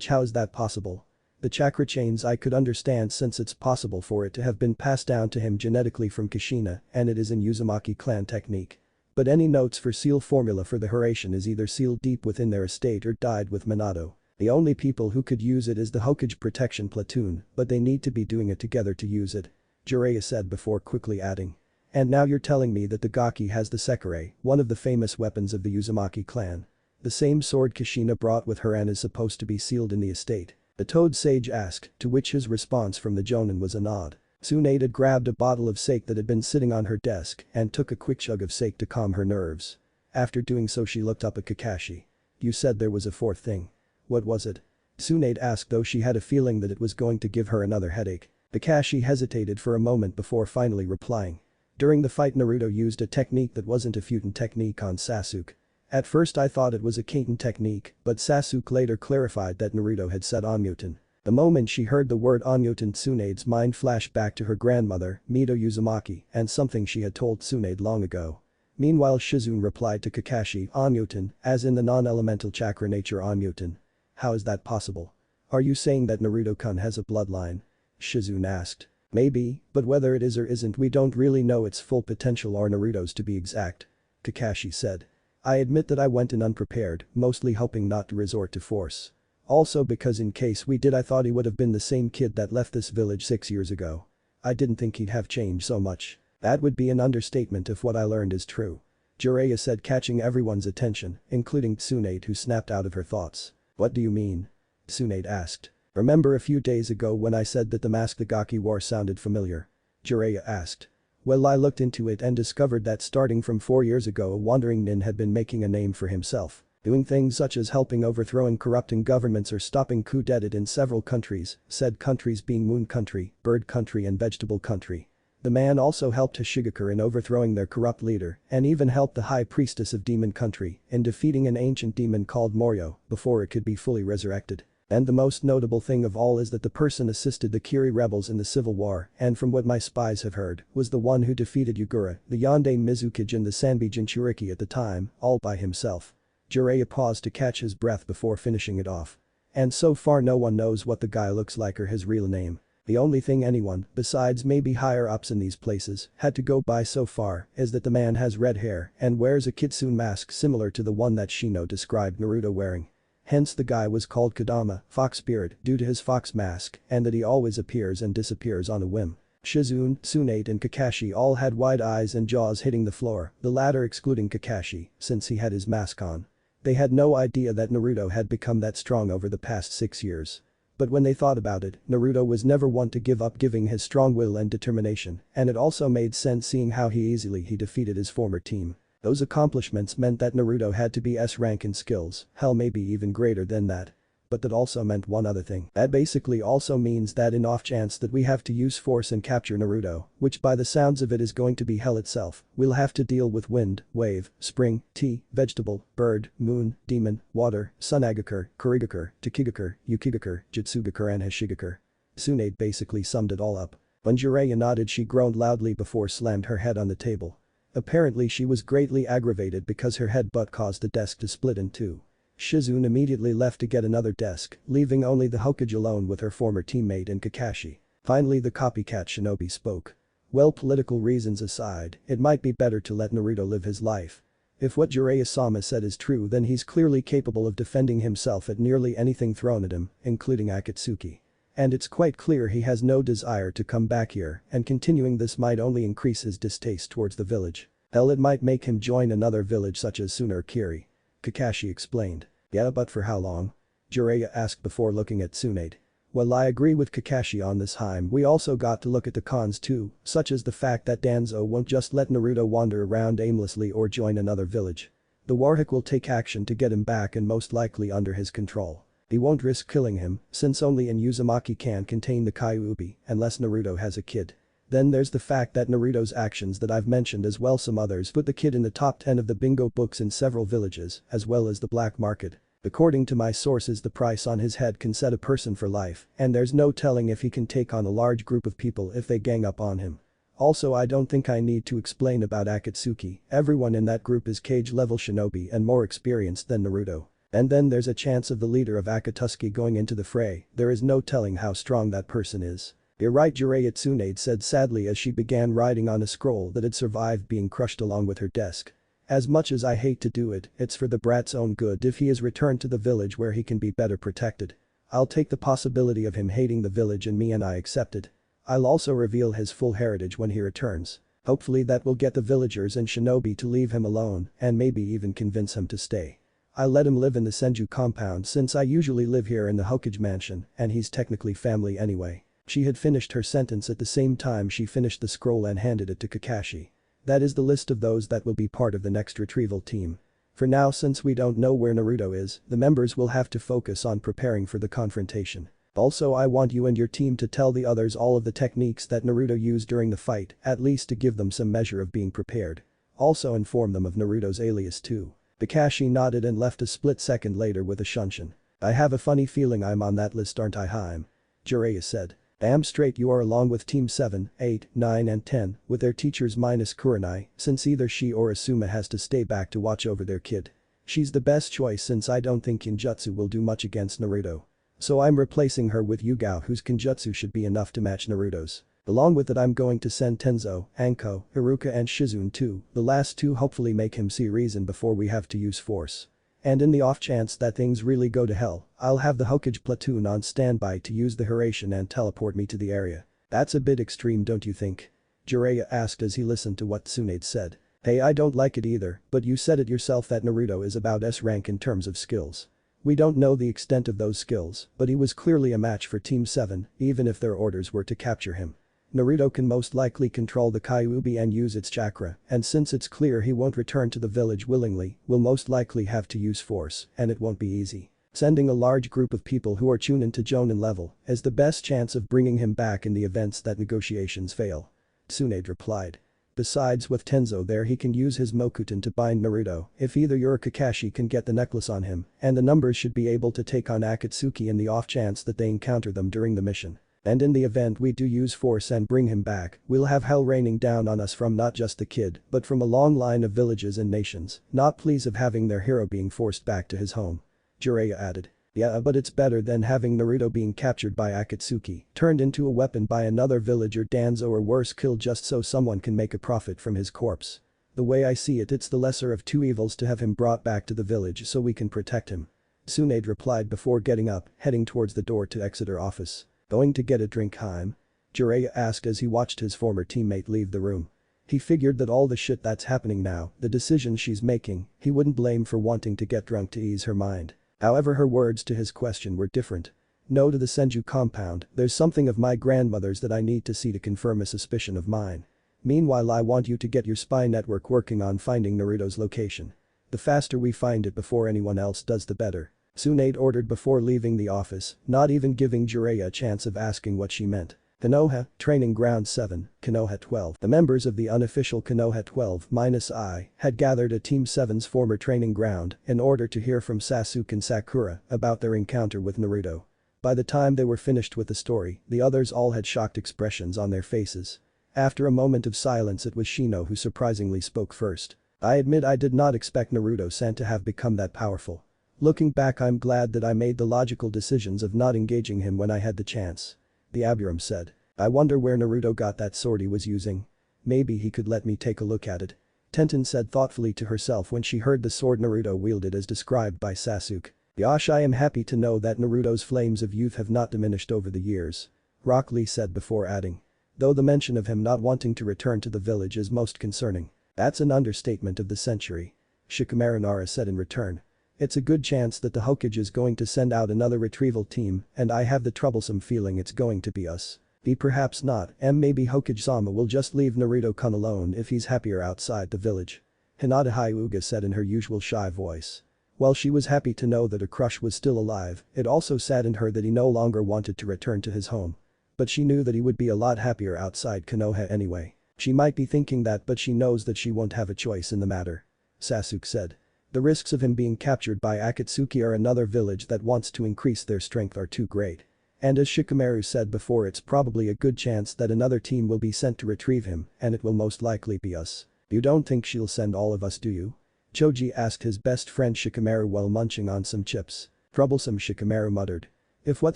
How is that possible? The chakra chains I could understand since it's possible for it to have been passed down to him genetically from Kushina and it is in Uzumaki clan technique. But any notes for seal formula for the Hiraishin is either sealed deep within their estate or died with Minato. The only people who could use it is the Hokage protection platoon, but they need to be doing it together to use it. Jiraiya said before quickly adding. And now you're telling me that the Gaki has the Sekirei, one of the famous weapons of the Uzumaki clan. The same sword Kushina brought with her and is supposed to be sealed in the estate. The Toad Sage asked, to which his response from the Jonin was a nod. Tsunade had grabbed a bottle of sake that had been sitting on her desk and took a quick chug of sake to calm her nerves. After doing so, she looked up at Kakashi. You said there was a 4th thing. What was it? Tsunade asked, though she had a feeling that it was going to give her another headache. Kakashi hesitated for a moment before finally replying. During the fight, Naruto used a technique that wasn't a Futon technique on Sasuke. At first I thought it was a Kaiten technique, but Sasuke later clarified that Naruto had said Onmuten. The moment she heard the word Onmuten, Tsunade's mind flashed back to her grandmother, Mito Uzumaki, and something she had told Tsunade long ago. Meanwhile, Shizune replied to Kakashi, Onmuten, as in the non-elemental chakra nature Onmuten. How is that possible? Are you saying that Naruto-kun has a bloodline? Shizune asked. Maybe, but whether it is or isn't, we don't really know its full potential, or Naruto's to be exact. Kakashi said. I admit that I went in unprepared, mostly hoping not to resort to force. Also because in case we did, I thought he would have been the same kid that left this village 6 years ago. I didn't think he'd have changed so much. That would be an understatement if what I learned is true. Jiraiya said, catching everyone's attention, including Tsunade, who snapped out of her thoughts. What do you mean? Tsunade asked. Remember a few days ago when I said that the mask the Gaki wore sounded familiar? Jiraiya asked. Well, I looked into it and discovered that starting from 4 years ago, a wandering nin had been making a name for himself. Doing things such as helping overthrowing corrupting governments or stopping coup d'etat in several countries, said countries being Moon Country, Bird Country and Vegetable Country. The man also helped Hashigakure in overthrowing their corrupt leader and even helped the High Priestess of Demon Country in defeating an ancient demon called Moryo before it could be fully resurrected. And the most notable thing of all is that the person assisted the Kiri rebels in the civil war and from what my spies have heard was the one who defeated Yugura, the Yonde Mizukage and the Sanbi Jinchuriki at the time, all by himself. Jiraiya paused to catch his breath before finishing it off. And so far no one knows what the guy looks like or his real name. The only thing anyone, besides maybe higher ups in these places, had to go by so far is that the man has red hair and wears a kitsune mask similar to the one that Shino described Naruto wearing. Hence the guy was called Kodama, Fox Spirit, due to his fox mask and that he always appears and disappears on a whim. Shizune, Tsunade and Kakashi all had wide eyes and jaws hitting the floor, the latter excluding Kakashi since he had his mask on. They had no idea that Naruto had become that strong over the past 6 years. But when they thought about it, Naruto was never one to give up, giving his strong will and determination, and it also made sense seeing how easily he defeated his former team. Those accomplishments meant that Naruto had to be S rank in skills, hell maybe even greater than that. But that also meant one other thing. That basically also means that in off chance that we have to use force and capture Naruto, which by the sounds of it is going to be hell itself, we'll have to deal with wind, wave, spring, tea, vegetable, bird, moon, demon, water, Sunagakur, Kurigakur, Takigakur, Yukigakur, Jutsugakur and Hishigakur. Tsunade basically summed it all up. When Jiraiya nodded, she groaned loudly before slammed her head on the table. Apparently she was greatly aggravated because her headbutt caused the desk to split in two. Shizune immediately left to get another desk, leaving only the Hokage alone with her former teammate and Kakashi. Finally the copycat shinobi spoke. Well, political reasons aside, it might be better to let Naruto live his life. If what Jiraiya-sama said is true, then he's clearly capable of defending himself at nearly anything thrown at him, including Akatsuki. And it's quite clear he has no desire to come back here, and continuing this might only increase his distaste towards the village. Hell, it might make him join another village such as Suna or Kiri. Kakashi explained. Yeah, but for how long? Jiraiya asked before looking at Tsunade. Well, I agree with Kakashi on this time. We also got to look at the cons too, such as the fact that Danzo won't just let Naruto wander around aimlessly or join another village. The Warhawk will take action to get him back and most likely under his control. He won't risk killing him, since only an Uzumaki can contain the Kyuubi, unless Naruto has a kid. Then there's the fact that Naruto's actions that I've mentioned as well some others put the kid in the top 10 of the bingo books in several villages, as well as the black market. According to my sources, the price on his head can set a person for life, and there's no telling if he can take on a large group of people if they gang up on him. Also, I don't think I need to explain about Akatsuki, everyone in that group is cage-level shinobi and more experienced than Naruto. And then there's a chance of the leader of Akatsuki going into the fray, there is no telling how strong that person is. You're right, Jiraiya, Tsunade said sadly as she began writing on a scroll that had survived being crushed along with her desk. As much as I hate to do it, it's for the brat's own good if he is returned to the village where he can be better protected. I'll take the possibility of him hating the village and me and I accept it. I'll also reveal his full heritage when he returns. Hopefully that will get the villagers and shinobi to leave him alone and maybe even convince him to stay. I'll let him live in the Senju compound since I usually live here in the Hokage mansion and he's technically family anyway. She had finished her sentence at the same time she finished the scroll and handed it to Kakashi. That is the list of those that will be part of the next retrieval team. For now, since we don't know where Naruto is, the members will have to focus on preparing for the confrontation. Also, I want you and your team to tell the others all of the techniques that Naruto used during the fight, at least to give them some measure of being prepared. Also inform them of Naruto's alias too. Kakashi nodded and left a split second later with a shunshin. I have a funny feeling I'm on that list, aren't I, Haim? Jiraiya said. Damn straight you are, along with Team 7, 8, 9 and 10, with their teachers minus Kurenai, since either she or Asuma has to stay back to watch over their kid. She's the best choice since I don't think Kinjutsu will do much against Naruto. So I'm replacing her with Yugao, whose Kinjutsu should be enough to match Naruto's. Along with it, I'm going to send Tenzo, Anko, Iruka and Shizune too, the last two hopefully make him see reason before we have to use force. And in the off chance that things really go to hell, I'll have the Hokage platoon on standby to use the Hiraishin and teleport me to the area. That's a bit extreme, don't you think? Jiraiya asked as he listened to what Tsunade said. Hey, I don't like it either, but you said it yourself that Naruto is about S rank in terms of skills. We don't know the extent of those skills, but he was clearly a match for Team 7, even if their orders were to capture him. Naruto can most likely control the Kyuubi and use its chakra, and since it's clear he won't return to the village willingly, we'll most likely have to use force, and it won't be easy. Sending a large group of people who are tuned into Jonin level is the best chance of bringing him back in the events that negotiations fail. Tsunade replied. Besides, with Tenzo there, he can use his Mokuton to bind Naruto if either you or Kakashi can get the necklace on him, and the numbers should be able to take on Akatsuki in the off chance that they encounter them during the mission. And in the event we do use force and bring him back, we'll have hell raining down on us from not just the kid, but from a long line of villages and nations, not pleased of having their hero being forced back to his home. Jiraiya added. Yeah, but it's better than having Naruto being captured by Akatsuki, turned into a weapon by another villager, Danzo, or worse, killed just so someone can make a profit from his corpse. The way I see it, it's the lesser of two evils to have him brought back to the village so we can protect him. Tsunade replied before getting up, heading towards the door to exit her office. Going to get a drink, Haim? Jiraiya asked as he watched his former teammate leave the room. He figured that all the shit that's happening now, the decisions she's making, he wouldn't blame for wanting to get drunk to ease her mind. However, her words to his question were different. No to the Senju compound, there's something of my grandmother's that I need to see to confirm a suspicion of mine. Meanwhile I want you to get your spy network working on finding Naruto's location. The faster we find it before anyone else does the better. Tsunade ordered before leaving the office, not even giving Jiraiya a chance of asking what she meant. Konoha, Training Ground 7, Konoha 12. The members of the unofficial Konoha 12-I had gathered at Team 7's former training ground in order to hear from Sasuke and Sakura about their encounter with Naruto. By the time they were finished with the story, the others all had shocked expressions on their faces. After a moment of silence it was Shino who surprisingly spoke first. I admit I did not expect Naruto-san to have become that powerful. Looking back I'm glad that I made the logical decisions of not engaging him when I had the chance. The Abiram said. I wonder where Naruto got that sword he was using. Maybe he could let me take a look at it. Tenten said thoughtfully to herself when she heard the sword Naruto wielded as described by Sasuke. Yosh, I am happy to know that Naruto's flames of youth have not diminished over the years. Rock Lee said before adding. Though the mention of him not wanting to return to the village is most concerning. That's an understatement of the century. Shikamaru Nara said in return. It's a good chance that the Hokage is going to send out another retrieval team and I have the troublesome feeling it's going to be us. Perhaps not, and maybe Hokage-sama will just leave Naruto-kun alone if he's happier outside the village. Hinata Hyuga said in her usual shy voice. While she was happy to know that her crush was still alive, it also saddened her that he no longer wanted to return to his home. But she knew that he would be a lot happier outside Konoha anyway. She might be thinking that but she knows that she won't have a choice in the matter. Sasuke said. The risks of him being captured by Akatsuki or another village that wants to increase their strength are too great. And as Shikamaru said before, it's probably a good chance that another team will be sent to retrieve him and it will most likely be us. You don't think she'll send all of us, do you? Choji asked his best friend Shikamaru while munching on some chips. Troublesome, Shikamaru muttered. If what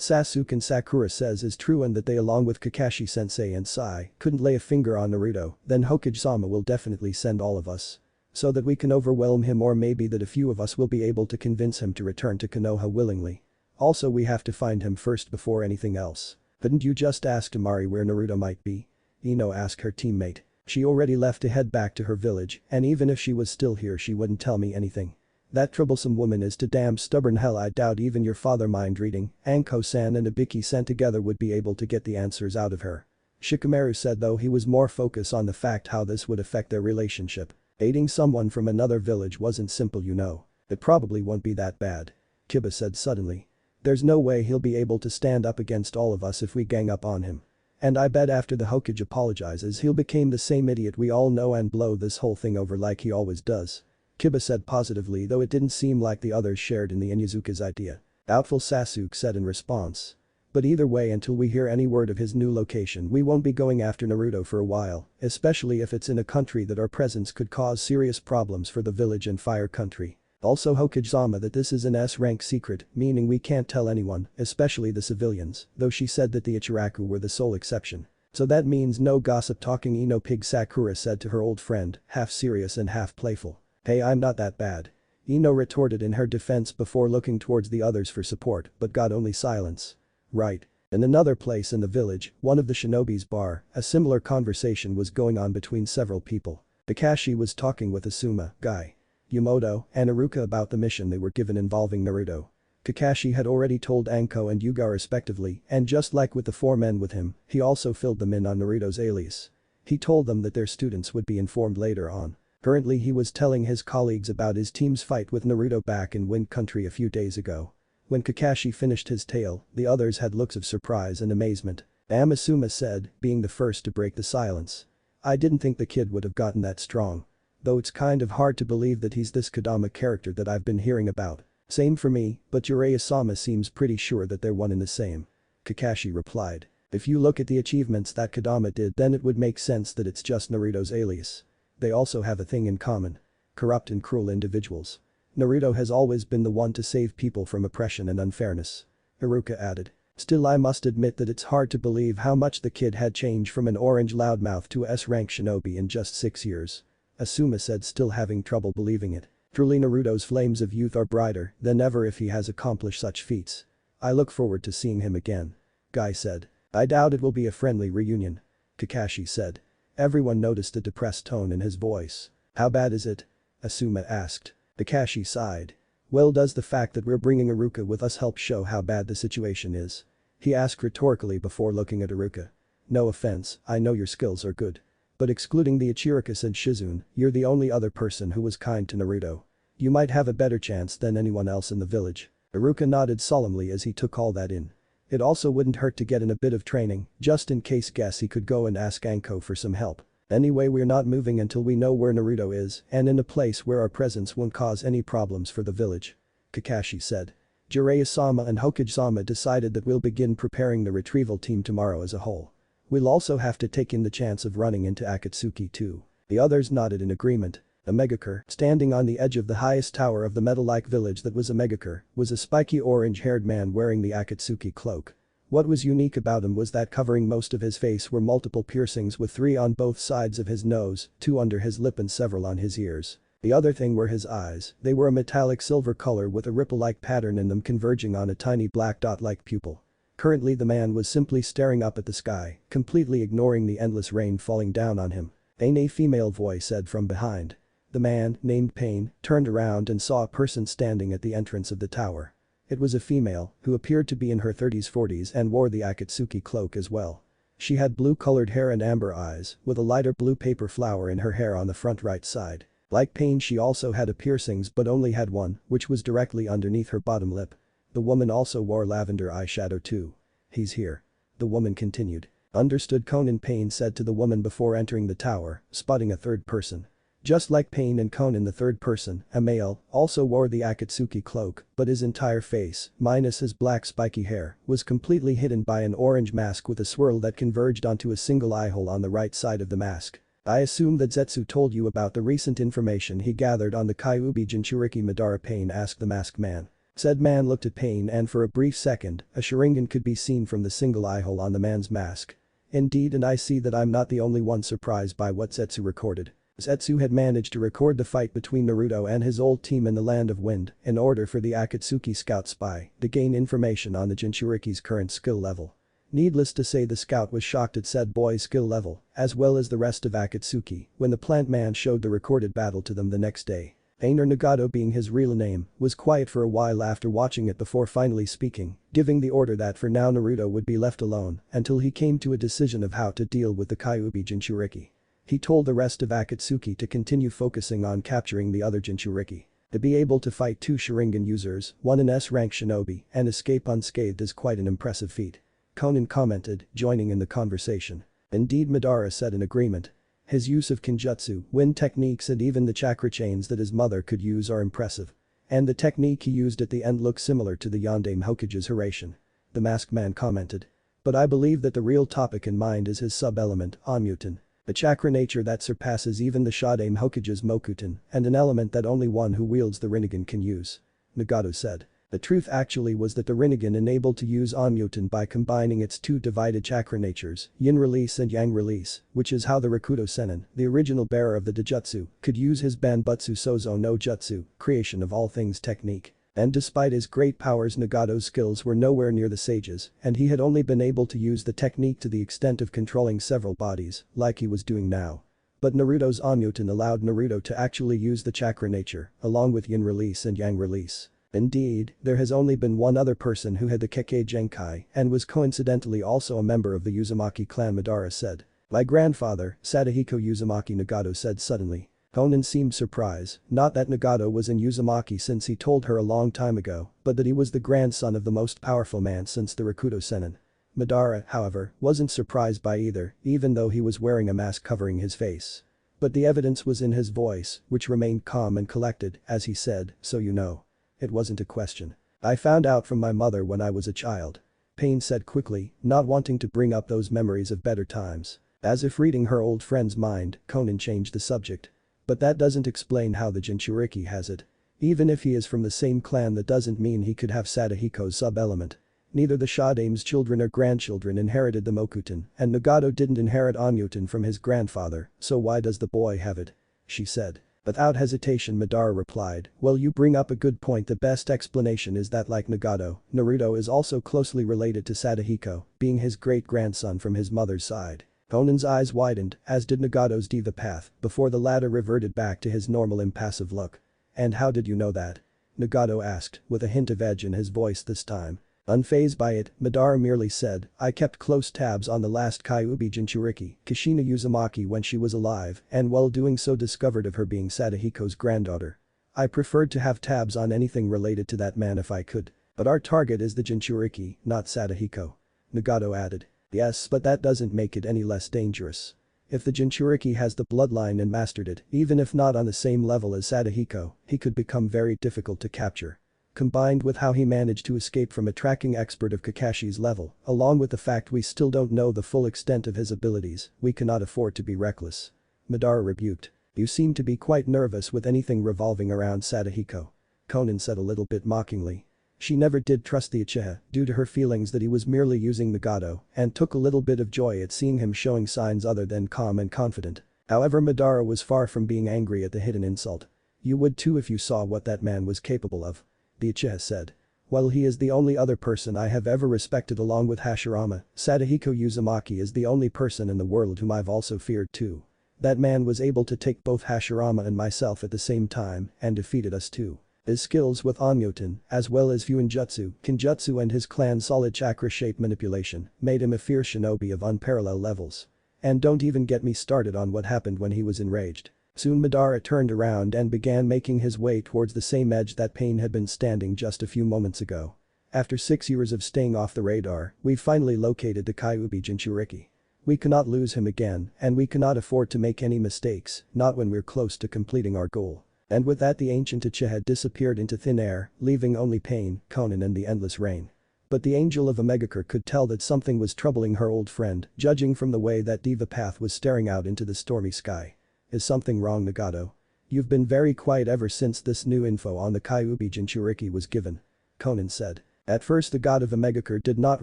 Sasuke and Sakura says is true and that they along with Kakashi-sensei and Sai couldn't lay a finger on Naruto, then Hokage-sama will definitely send all of us. So that we can overwhelm him, or maybe that a few of us will be able to convince him to return to Konoha willingly. Also we have to find him first before anything else. Couldn't you just ask Temari where Naruto might be? Ino asked her teammate. She already left to head back to her village and even if she was still here she wouldn't tell me anything. That troublesome woman is too damn stubborn. Hell, I doubt even your father mind reading, Anko-san and Ibiki-san together would be able to get the answers out of her. Shikamaru said, though he was more focused on the fact how this would affect their relationship. Aiding someone from another village wasn't simple, you know. It probably won't be that bad. Kiba said suddenly. There's no way he'll be able to stand up against all of us if we gang up on him. And I bet after the Hokage apologizes he'll become the same idiot we all know and blow this whole thing over like he always does. Kiba said positively, though it didn't seem like the others shared in the Inyazuka's idea. Doubtful, Sasuke said in response. But either way, until we hear any word of his new location we won't be going after Naruto for a while, especially if it's in a country that our presence could cause serious problems for the village and Fire Country. Also Hokage-sama that this is an S-rank secret, meaning we can't tell anyone, especially the civilians, though she said that the Ichiraku were the sole exception. So that means no gossip talking, Ino Pig, Sakura said to her old friend, half serious and half playful. Hey, I'm not that bad. Ino retorted in her defense before looking towards the others for support but got only silence. Right. In another place in the village, one of the shinobi's bar, a similar conversation was going on between several people. Kakashi was talking with Asuma, Guy, Yumoto, and Iruka about the mission they were given involving Naruto. Kakashi had already told Anko and Yuga respectively, and just like with the four men with him, he also filled them in on Naruto's alias. He told them that their students would be informed later on. Currently he was telling his colleagues about his team's fight with Naruto back in Wind Country a few days ago. When Kakashi finished his tale, the others had looks of surprise and amazement. Asuma said, being the first to break the silence. I didn't think the kid would have gotten that strong. Though it's kind of hard to believe that he's this Kodama character that I've been hearing about. Same for me, but Jiraiya-sama seems pretty sure that they're one and the same. Kakashi replied. If you look at the achievements that Kodama did, then it would make sense that it's just Naruto's alias. They also have a thing in common. Corrupt and cruel individuals. Naruto has always been the one to save people from oppression and unfairness. Iruka added. Still, I must admit that it's hard to believe how much the kid had changed from an orange loudmouth to a S-rank shinobi in just 6 years. Asuma said, still having trouble believing it. Truly, Naruto's flames of youth are brighter than ever if he has accomplished such feats. I look forward to seeing him again. Guy said. I doubt it will be a friendly reunion. Kakashi said. Everyone noticed a depressed tone in his voice. How bad is it? Asuma asked. Kakashi sighed. Well, does the fact that we're bringing Iruka with us help show how bad the situation is? He asked rhetorically before looking at Iruka. No offense, I know your skills are good. But excluding the Ichirikas and Shizune, you're the only other person who was kind to Naruto. You might have a better chance than anyone else in the village. Iruka nodded solemnly as he took all that in. It also wouldn't hurt to get in a bit of training, just in case. Guess he could go and ask Anko for some help. Anyway, we're not moving until we know where Naruto is and in a place where our presence won't cause any problems for the village. Kakashi said. Jiraiya-sama and Hokage-sama decided that we'll begin preparing the retrieval team tomorrow as a whole. We'll also have to take in the chance of running into Akatsuki too. The others nodded in agreement. A Megakure, standing on the edge of the highest tower of the metal-like village that was a Megakure, was a spiky orange-haired man wearing the Akatsuki cloak. What was unique about him was that covering most of his face were multiple piercings with 3 on both sides of his nose, 2 under his lip and several on his ears. The other thing were his eyes. They were a metallic silver color with a ripple-like pattern in them converging on a tiny black dot-like pupil. Currently the man was simply staring up at the sky, completely ignoring the endless rain falling down on him. A female voice said from behind. The man, named Pain, turned around and saw a person standing at the entrance of the tower. It was a female, who appeared to be in her 30s-40s and wore the Akatsuki cloak as well. She had blue-colored hair and amber eyes, with a lighter blue paper flower in her hair on the front right side. Like Pain, she also had a piercings but only had one, which was directly underneath her bottom lip. The woman also wore lavender eyeshadow too. He's here. The woman continued. Understood, Conan. Pain said to the woman before entering the tower, spotting a third person. Just like Pain and Conan, the third person, a male, also wore the Akatsuki cloak, but his entire face, minus his black spiky hair, was completely hidden by an orange mask with a swirl that converged onto a single eye hole on the right side of the mask. I assume that Zetsu told you about the recent information he gathered on the Kyuubi Jinchuriki. Madara. Pain asked the masked man. Said man looked at Pain and for a brief second, a Sharingan could be seen from the single eye hole on the man's mask. Indeed, and I see that I'm not the only one surprised by what Zetsu recorded. Zetsu had managed to record the fight between Naruto and his old team in the Land of Wind in order for the Akatsuki scout spy to gain information on the Jinchuriki's current skill level. Needless to say, the scout was shocked at said boy's skill level, as well as the rest of Akatsuki, when the plant man showed the recorded battle to them the next day. Pain, or Nagato being his real name, was quiet for a while after watching it before finally speaking, giving the order that for now Naruto would be left alone until he came to a decision of how to deal with the Kyuubi Jinchuriki. He told the rest of Akatsuki to continue focusing on capturing the other Jinchuriki. To be able to fight 2 Sharingan users, 1 an S-rank shinobi, and escape unscathed is quite an impressive feat. Conan commented, joining in the conversation. Indeed, Madara said in agreement. His use of Kenjutsu, wind techniques and even the chakra chains that his mother could use are impressive. And the technique he used at the end looks similar to the Yondaime Hokage's Hiraishin. The masked man commented. But I believe that the real topic in mind is his sub-element, Onmuten. A chakra nature that surpasses even the Shodaime Hokage's Mokuton, and an element that only one who wields the Rinnegan can use. Nagato said. The truth actually was that the Rinnegan enabled to use Onmuten by combining its 2 divided chakra natures, Yin Release and Yang Release, which is how the Rakuto Sennin, the original bearer of the Dojutsu, could use his Banbutsu Sozo no Jutsu, creation of all things technique. And despite his great powers, Nagato's skills were nowhere near the sage's, and he had only been able to use the technique to the extent of controlling several bodies, like he was doing now. But Naruto's Onmuten allowed Naruto to actually use the chakra nature, along with Yin Release and Yang Release. Indeed, there has only been one other person who had the Kekkei Genkai and was coincidentally also a member of the Uzumaki clan. Madara said. My grandfather, Sadahiko Uzumaki. Nagato said suddenly. Conan seemed surprised, not that Nagato was in Uzumaki since he told her a long time ago, but that he was the grandson of the most powerful man since the Rakuto Sennin. Madara, however, wasn't surprised by either, even though he was wearing a mask covering his face. But the evidence was in his voice, which remained calm and collected, as he said, so you know. It wasn't a question. I found out from my mother when I was a child. Pain said quickly, not wanting to bring up those memories of better times. As if reading her old friend's mind, Conan changed the subject. But that doesn't explain how the Jinchuriki has it. Even if he is from the same clan, that doesn't mean he could have Sadahiko's sub-element. Neither the Shodaime's children or grandchildren inherited the Mokuton, and Nagato didn't inherit Onmuten from his grandfather, so why does the boy have it? She said. Without hesitation, Madara replied, well, you bring up a good point. The best explanation is that like Nagato, Naruto is also closely related to Sadahiko, being his great-grandson from his mother's side. Conan's eyes widened, as did Nagato's Diva Path, before the latter reverted back to his normal impassive look. And how did you know that? Nagato asked, with a hint of edge in his voice this time. Unfazed by it, Madara merely said, I kept close tabs on the last Kyuubi Jinchuriki, Kushina Uzumaki when she was alive and while doing so discovered of her being Sadahiko's granddaughter. I preferred to have tabs on anything related to that man if I could. But our target is the Jinchuriki, not Sadahiko. Nagato added. Yes, but that doesn't make it any less dangerous. If the Jinchuriki has the bloodline and mastered it, even if not on the same level as Sadahiko, he could become very difficult to capture. Combined with how he managed to escape from a tracking expert of Kakashi's level, along with the fact we still don't know the full extent of his abilities, we cannot afford to be reckless. Madara rebuked. You seem to be quite nervous with anything revolving around Sadahiko. Konan said a little bit mockingly. She never did trust the Uchiha due to her feelings that he was merely using Nagato and took a little bit of joy at seeing him showing signs other than calm and confident. However, Madara was far from being angry at the hidden insult. You would too if you saw what that man was capable of. The Uchiha said. While he is the only other person I have ever respected along with Hashirama, Sadahiko Uzumaki is the only person in the world whom I've also feared too. That man was able to take both Hashirama and myself at the same time and defeated us too. His skills with Onmyoten, as well as Fuinjutsu, Kinjutsu and his clan's solid chakra shape manipulation, made him a fierce shinobi of unparalleled levels. And don't even get me started on what happened when he was enraged. Soon Madara turned around and began making his way towards the same edge that Pain had been standing just a few moments ago. After 6 years of staying off the radar, we finally located the Kyuubi Jinchuriki. We cannot lose him again and we cannot afford to make any mistakes, not when we're close to completing our goal. And with that the ancient Uchiha disappeared into thin air, leaving only Pain, Konan and the endless rain. But the angel of Omegakure could tell that something was troubling her old friend, judging from the way that Diva Path was staring out into the stormy sky. Is something wrong, Nagato? You've been very quiet ever since this new info on the Kyuubi Jinchuriki was given. Konan said. At first the god of Omegakure did not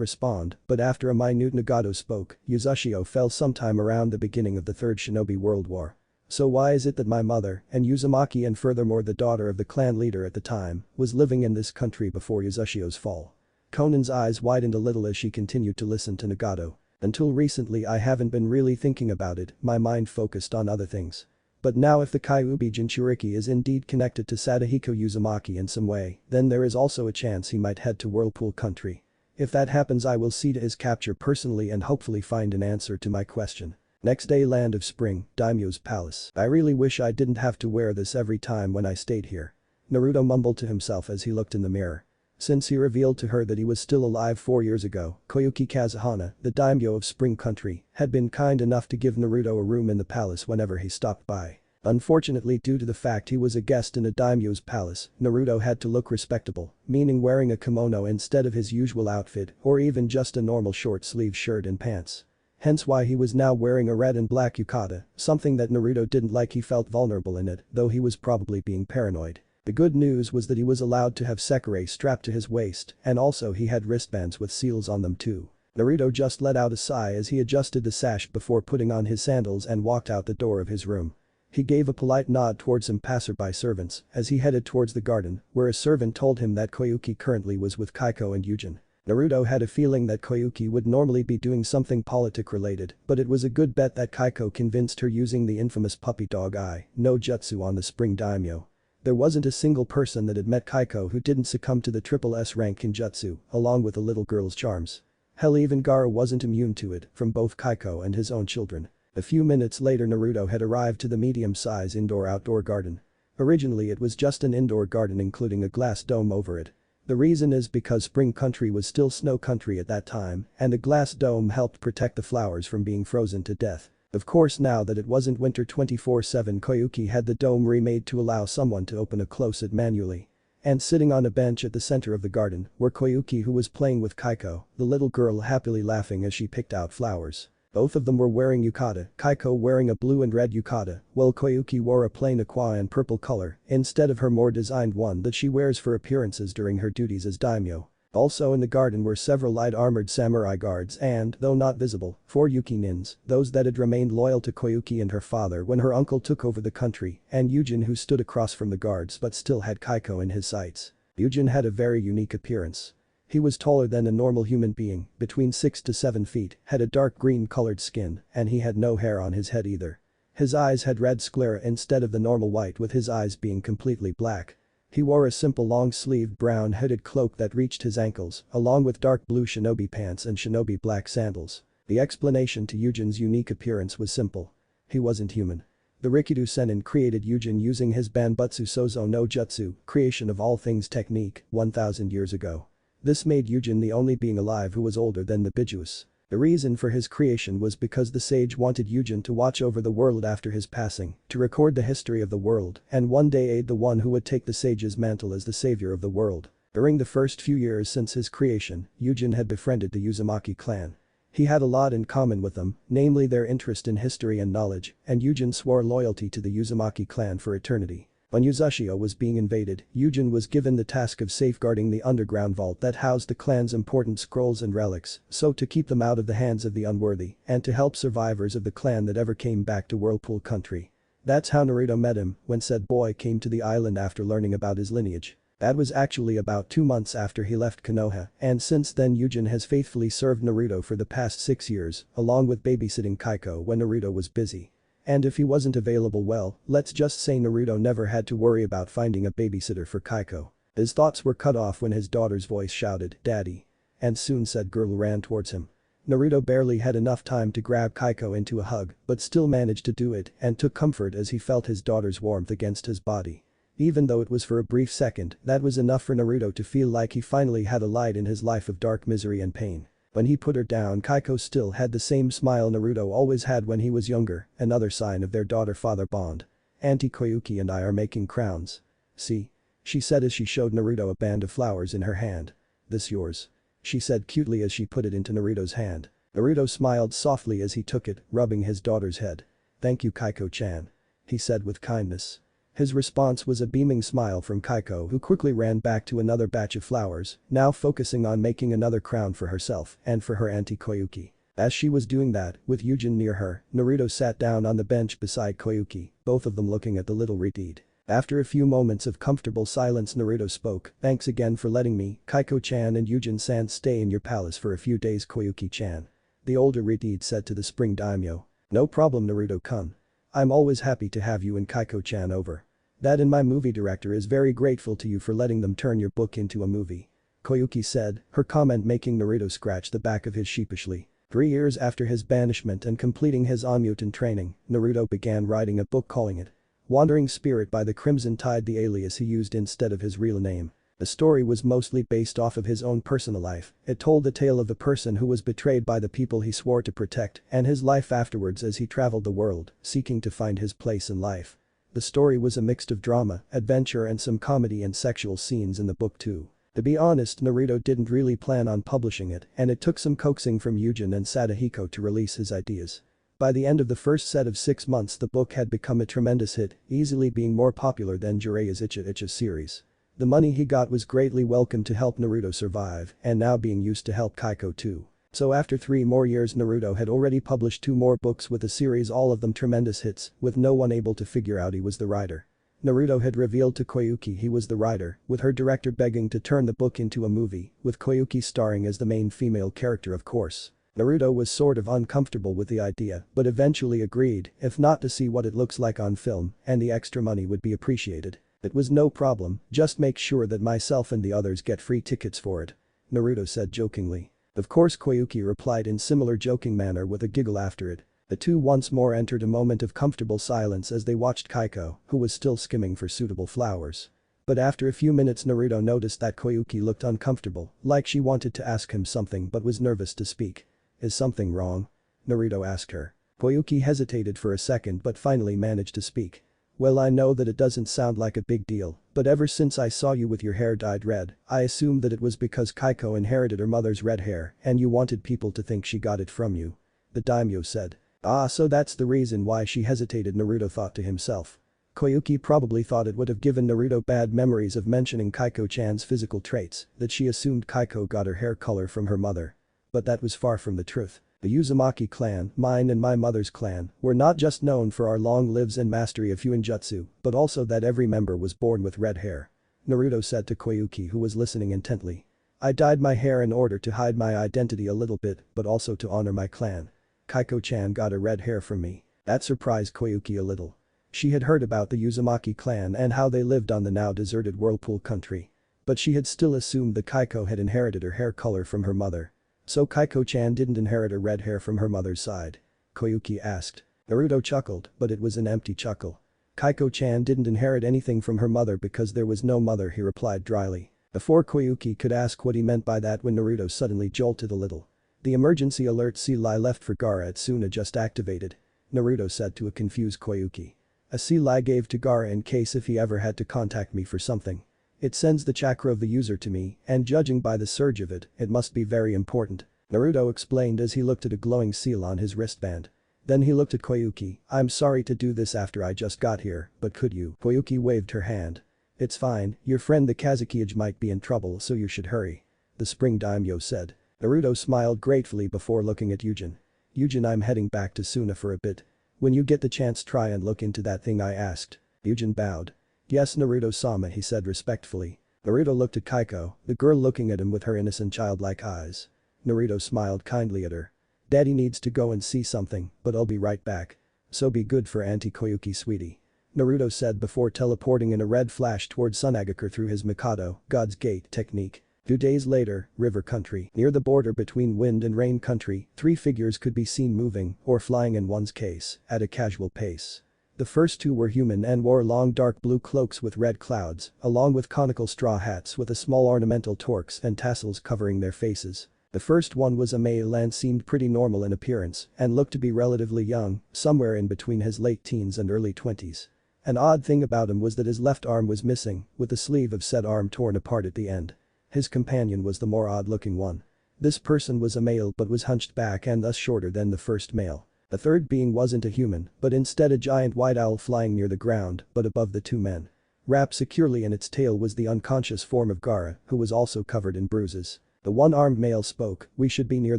respond, but after a minute Nagato spoke, Uzushio fell sometime around the beginning of the Third Shinobi World War. So why is it that my mother, and Uzumaki and furthermore the daughter of the clan leader at the time, was living in this country before Uzushio's fall? Konan's eyes widened a little as she continued to listen to Nagato. Until recently I haven't been really thinking about it, my mind focused on other things. But now if the Kyuubi Jinchuriki is indeed connected to Sadahiko Uzumaki in some way, then there is also a chance he might head to Whirlpool Country. If that happens I will see to his capture personally and hopefully find an answer to my question. Next day, Land of Spring, Daimyo's palace. I really wish I didn't have to wear this every time when I stayed here. Naruto mumbled to himself as he looked in the mirror. Since he revealed to her that he was still alive 4 years ago, Koyuki Kazuhana, the daimyo of Spring Country, had been kind enough to give Naruto a room in the palace whenever he stopped by. Unfortunately, due to the fact he was a guest in a daimyo's palace, Naruto had to look respectable, meaning wearing a kimono instead of his usual outfit or even just a normal short-sleeved shirt and pants. Hence why he was now wearing a red and black yukata, something that Naruto didn't like. He felt vulnerable in it, though he was probably being paranoid. The good news was that he was allowed to have sekire strapped to his waist and also he had wristbands with seals on them too. Naruto just let out a sigh as he adjusted the sash before putting on his sandals and walked out the door of his room. He gave a polite nod towards some passerby servants as he headed towards the garden where a servant told him that Koyuki currently was with Kaiko and Yujin. Naruto had a feeling that Koyuki would normally be doing something politic related, but it was a good bet that Kaiko convinced her using the infamous puppy dog eye no jutsu on the Spring Daimyo. There wasn't a single person that had met Kaiko who didn't succumb to the triple S rank Kinjutsu, along with the little girl's charms. Hell, even Gaara wasn't immune to it, from both Kaiko and his own children. A few minutes later Naruto had arrived to the medium-size indoor-outdoor garden. Originally it was just an indoor garden including a glass dome over it. The reason is because Spring Country was still snow country at that time and the glass dome helped protect the flowers from being frozen to death. Of course, now that it wasn't winter 24/7, Koyuki had the dome remade to allow someone to open or close it manually. And sitting on a bench at the center of the garden were Koyuki, who was playing with Kaiko, the little girl happily laughing as she picked out flowers. Both of them were wearing yukata, Kaiko wearing a blue and red yukata, while Koyuki wore a plain aqua and purple color instead of her more designed one that she wears for appearances during her duties as daimyo. Also in the garden were several light-armored samurai guards and, though not visible, 4 Yuki-nins, those that had remained loyal to Koyuki and her father when her uncle took over the country, and Yujin, who stood across from the guards but still had Kaiko in his sights. Yujin had a very unique appearance. He was taller than a normal human being, between 6 to 7 feet, had a dark green colored skin, and he had no hair on his head either. His eyes had red sclera instead of the normal white, with his eyes being completely black. He wore a simple long-sleeved brown-hooded cloak that reached his ankles, along with dark blue shinobi pants and shinobi black sandals. The explanation to Yujin's unique appearance was simple. He wasn't human. The Rikido Sennin created Yujin using his Banbutsu Sozo no Jutsu, creation of all things technique, 1000 years ago. This made Yujin the only being alive who was older than the Bijuus. The reason for his creation was because the sage wanted Yujin to watch over the world after his passing, to record the history of the world, and one day aid the one who would take the sage's mantle as the savior of the world. During the first few years since his creation, Yujin had befriended the Uzumaki clan. He had a lot in common with them, namely their interest in history and knowledge, and Yujin swore loyalty to the Uzumaki clan for eternity. When Uzushio was being invaded, Yujin was given the task of safeguarding the underground vault that housed the clan's important scrolls and relics, so to keep them out of the hands of the unworthy, and to help survivors of the clan that ever came back to Whirlpool Country. That's how Naruto met him when said boy came to the island after learning about his lineage. That was actually about 2 months after he left Konoha, and since then Yujin has faithfully served Naruto for the past 6 years, along with babysitting Kaiko when Naruto was busy. And if he wasn't available, well, let's just say Naruto never had to worry about finding a babysitter for Kaiko. His thoughts were cut off when his daughter's voice shouted, "Daddy." And soon said girl ran towards him. Naruto barely had enough time to grab Kaiko into a hug, but still managed to do it and took comfort as he felt his daughter's warmth against his body. Even though it was for a brief second, that was enough for Naruto to feel like he finally had a light in his life of dark misery and pain. When he put her down, Kaiko still had the same smile Naruto always had when he was younger, another sign of their daughter-father bond. Auntie Koyuki and I are making crowns. See? She said as she showed Naruto a band of flowers in her hand. This yours? She said cutely as she put it into Naruto's hand. Naruto smiled softly as he took it, rubbing his daughter's head. Thank you Kaiko-chan. He said with kindness. His response was a beaming smile from Kaiko, who quickly ran back to another batch of flowers, now focusing on making another crown for herself and for her auntie Koyuki. As she was doing that, with Yujin near her, Naruto sat down on the bench beside Koyuki, both of them looking at the little reed. After a few moments of comfortable silence, Naruto spoke, "Thanks again for letting me, Kaiko-chan and Yujin-san, stay in your palace for a few days, Koyuki-chan." The older reed said to the spring daimyo. "No problem, Naruto-kun. I'm always happy to have you and Kaiko-chan over. Dad and my movie director is very grateful to you for letting them turn your book into a movie," Koyuki said, her comment making Naruto scratch the back of his sheepishly. 3 years after his banishment and completing his Onmuton training, Naruto began writing a book calling it Wandering Spirit by the Crimson Tide, the alias he used instead of his real name. The story was mostly based off of his own personal life. It told the tale of a person who was betrayed by the people he swore to protect and his life afterwards as he traveled the world, seeking to find his place in life. The story was a mix of drama, adventure and some comedy and sexual scenes in the book too. To be honest, Naruto didn't really plan on publishing it, and it took some coaxing from Yujin and Sadahiko to release his ideas. By the end of the first set of 6 months, the book had become a tremendous hit, easily being more popular than Jiraiya's Icha Icha series. The money he got was greatly welcome to help Naruto survive, and now being used to help Kaiko too. So after 3 more years, Naruto had already published 2 more books with a series, all of them tremendous hits, with no one able to figure out he was the writer. Naruto had revealed to Koyuki he was the writer, with her director begging to turn the book into a movie, with Koyuki starring as the main female character, of course. Naruto was sort of uncomfortable with the idea, but eventually agreed, if not to see what it looks like on film, and the extra money would be appreciated. "It was no problem, just make sure that myself and the others get free tickets for it," Naruto said jokingly. Of course, Koyuki replied in similar joking manner with a giggle after it. The two once more entered a moment of comfortable silence as they watched Kaiko, who was still skimming for suitable flowers. But after a few minutes, Naruto noticed that Koyuki looked uncomfortable, like she wanted to ask him something but was nervous to speak. "Is something wrong?" Naruto asked her. Koyuki hesitated for a second but finally managed to speak. "Well, I know that it doesn't sound like a big deal, but ever since I saw you with your hair dyed red, I assumed that it was because Kaiko inherited her mother's red hair and you wanted people to think she got it from you," the daimyo said. "Ah, so that's the reason why she hesitated," Naruto thought to himself. Koyuki probably thought it would have given Naruto bad memories of mentioning Kaiko-chan's physical traits, that she assumed Kaiko got her hair color from her mother. But that was far from the truth. The Uzumaki clan, mine and my mother's clan, were not just known for our long lives and mastery of Fuinjutsu, but also that every member was born with red hair," Naruto said to Koyuki, who was listening intently. "I dyed my hair in order to hide my identity a little bit, but also to honor my clan. Kaiko-chan got her red hair from me." That surprised Koyuki a little. She had heard about the Uzumaki clan and how they lived on the now deserted Whirlpool country. But she had still assumed that Kaiko had inherited her hair color from her mother. So Kaiko-chan didn't inherit her red hair from her mother's side? Koyuki asked. Naruto chuckled, but it was an empty chuckle. Kaiko-chan didn't inherit anything from her mother because there was no mother, he replied dryly. Before Koyuki could ask what he meant by that when Naruto suddenly jolted a little. The emergency alert sea lie left for Gaara at Suna just activated. Naruto said to a confused Koyuki. A sea lie gave to Gaara in case if he ever had to contact me for something. It sends the chakra of the user to me, and judging by the surge of it, it must be very important. Naruto explained as he looked at a glowing seal on his wristband. Then he looked at Koyuki. I'm sorry to do this after I just got here, but could you? Koyuki waved her hand. It's fine, your friend the Kazekage might be in trouble so you should hurry. The spring daimyo said. Naruto smiled gratefully before looking at Yujin. Yujin, I'm heading back to Suna for a bit. When you get the chance try and look into that thing I asked. Yujin bowed. Yes Naruto-sama, he said respectfully. Naruto looked at Kaiko, the girl looking at him with her innocent childlike eyes. Naruto smiled kindly at her. Daddy needs to go and see something, but I'll be right back. So be good for Auntie Koyuki sweetie. Naruto said before teleporting in a red flash towards Sunagakur through his Mikado, God's Gate technique. 2 days later, river country. Near the border between wind and rain country, 3 figures could be seen moving, or flying in one's case, at a casual pace. The first 2 were human and wore long dark blue cloaks with red clouds, along with conical straw hats with a small ornamental torques and tassels covering their faces. The first one was a male and seemed pretty normal in appearance and looked to be relatively young, somewhere in between his late teens and early 20s. An odd thing about him was that his left arm was missing, with the sleeve of said arm torn apart at the end. His companion was the more odd-looking one. This person was a male but was hunched back and thus shorter than the first male. The third being wasn't a human, but instead a giant white owl flying near the ground, but above the 2 men. Wrapped securely in its tail was the unconscious form of Gaara, who was also covered in bruises. The one-armed male spoke. We should be near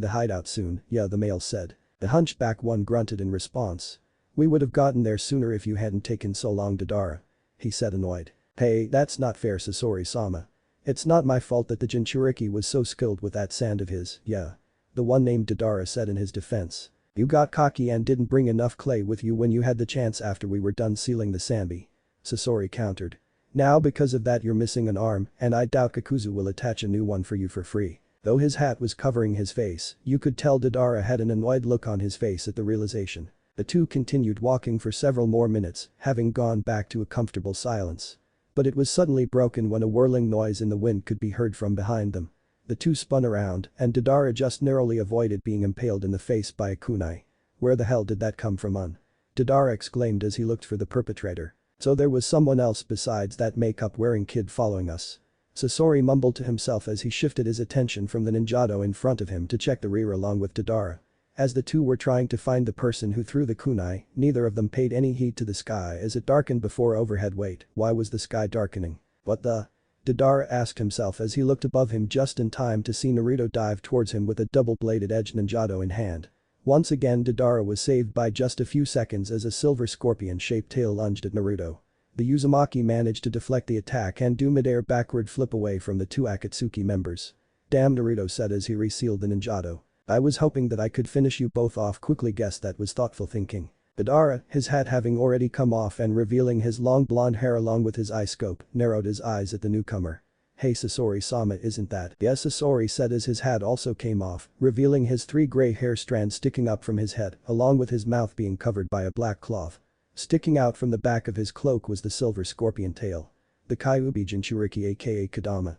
the hideout soon, yeah, the male said. The hunchback one grunted in response. We would have gotten there sooner if you hadn't taken so long, Deidara. He said annoyed. Hey, that's not fair, Sasori-sama. It's not my fault that the Jinchuriki was so skilled with that sand of his, yeah. The one named Deidara said in his defense. You got cocky and didn't bring enough clay with you when you had the chance after we were done sealing the Sanbi. Sasori countered. Now because of that you're missing an arm, and I doubt Kakuzu will attach a new one for you for free. Though his hat was covering his face, you could tell Deidara had an annoyed look on his face at the realization. The 2 continued walking for several more minutes, having gone back to a comfortable silence. But it was suddenly broken when a whirling noise in the wind could be heard from behind them. The 2 spun around, and Deidara just narrowly avoided being impaled in the face by a kunai. Where the hell did that come from? Deidara exclaimed as he looked for the perpetrator. So there was someone else besides that makeup-wearing kid following us. Sasori mumbled to himself as he shifted his attention from the ninjato in front of him to check the rear along with Deidara. As the 2 were trying to find the person who threw the kunai, neither of them paid any heed to the sky as it darkened before overhead. Wait, why was the sky darkening? What the? Deidara asked himself as he looked above him just in time to see Naruto dive towards him with a double-bladed edged ninjato in hand. Once again Deidara was saved by just a few seconds as a silver scorpion-shaped tail lunged at Naruto. The Uzumaki managed to deflect the attack and do mid-air backward flip away from the 2 Akatsuki members. Damn, Naruto said as he resealed the ninjato. I was hoping that I could finish you both off. Quickly guessed that was thoughtful thinking. Deidara, his hat having already come off and revealing his long blonde hair along with his eye scope, narrowed his eyes at the newcomer. Hey Sasori-sama, isn't that? Yes, Sasori said as his hat also came off, revealing his 3 gray hair strands sticking up from his head, along with his mouth being covered by a black cloth. Sticking out from the back of his cloak was the silver scorpion tail. The Kyuubi Jinchuriki aka Kadama.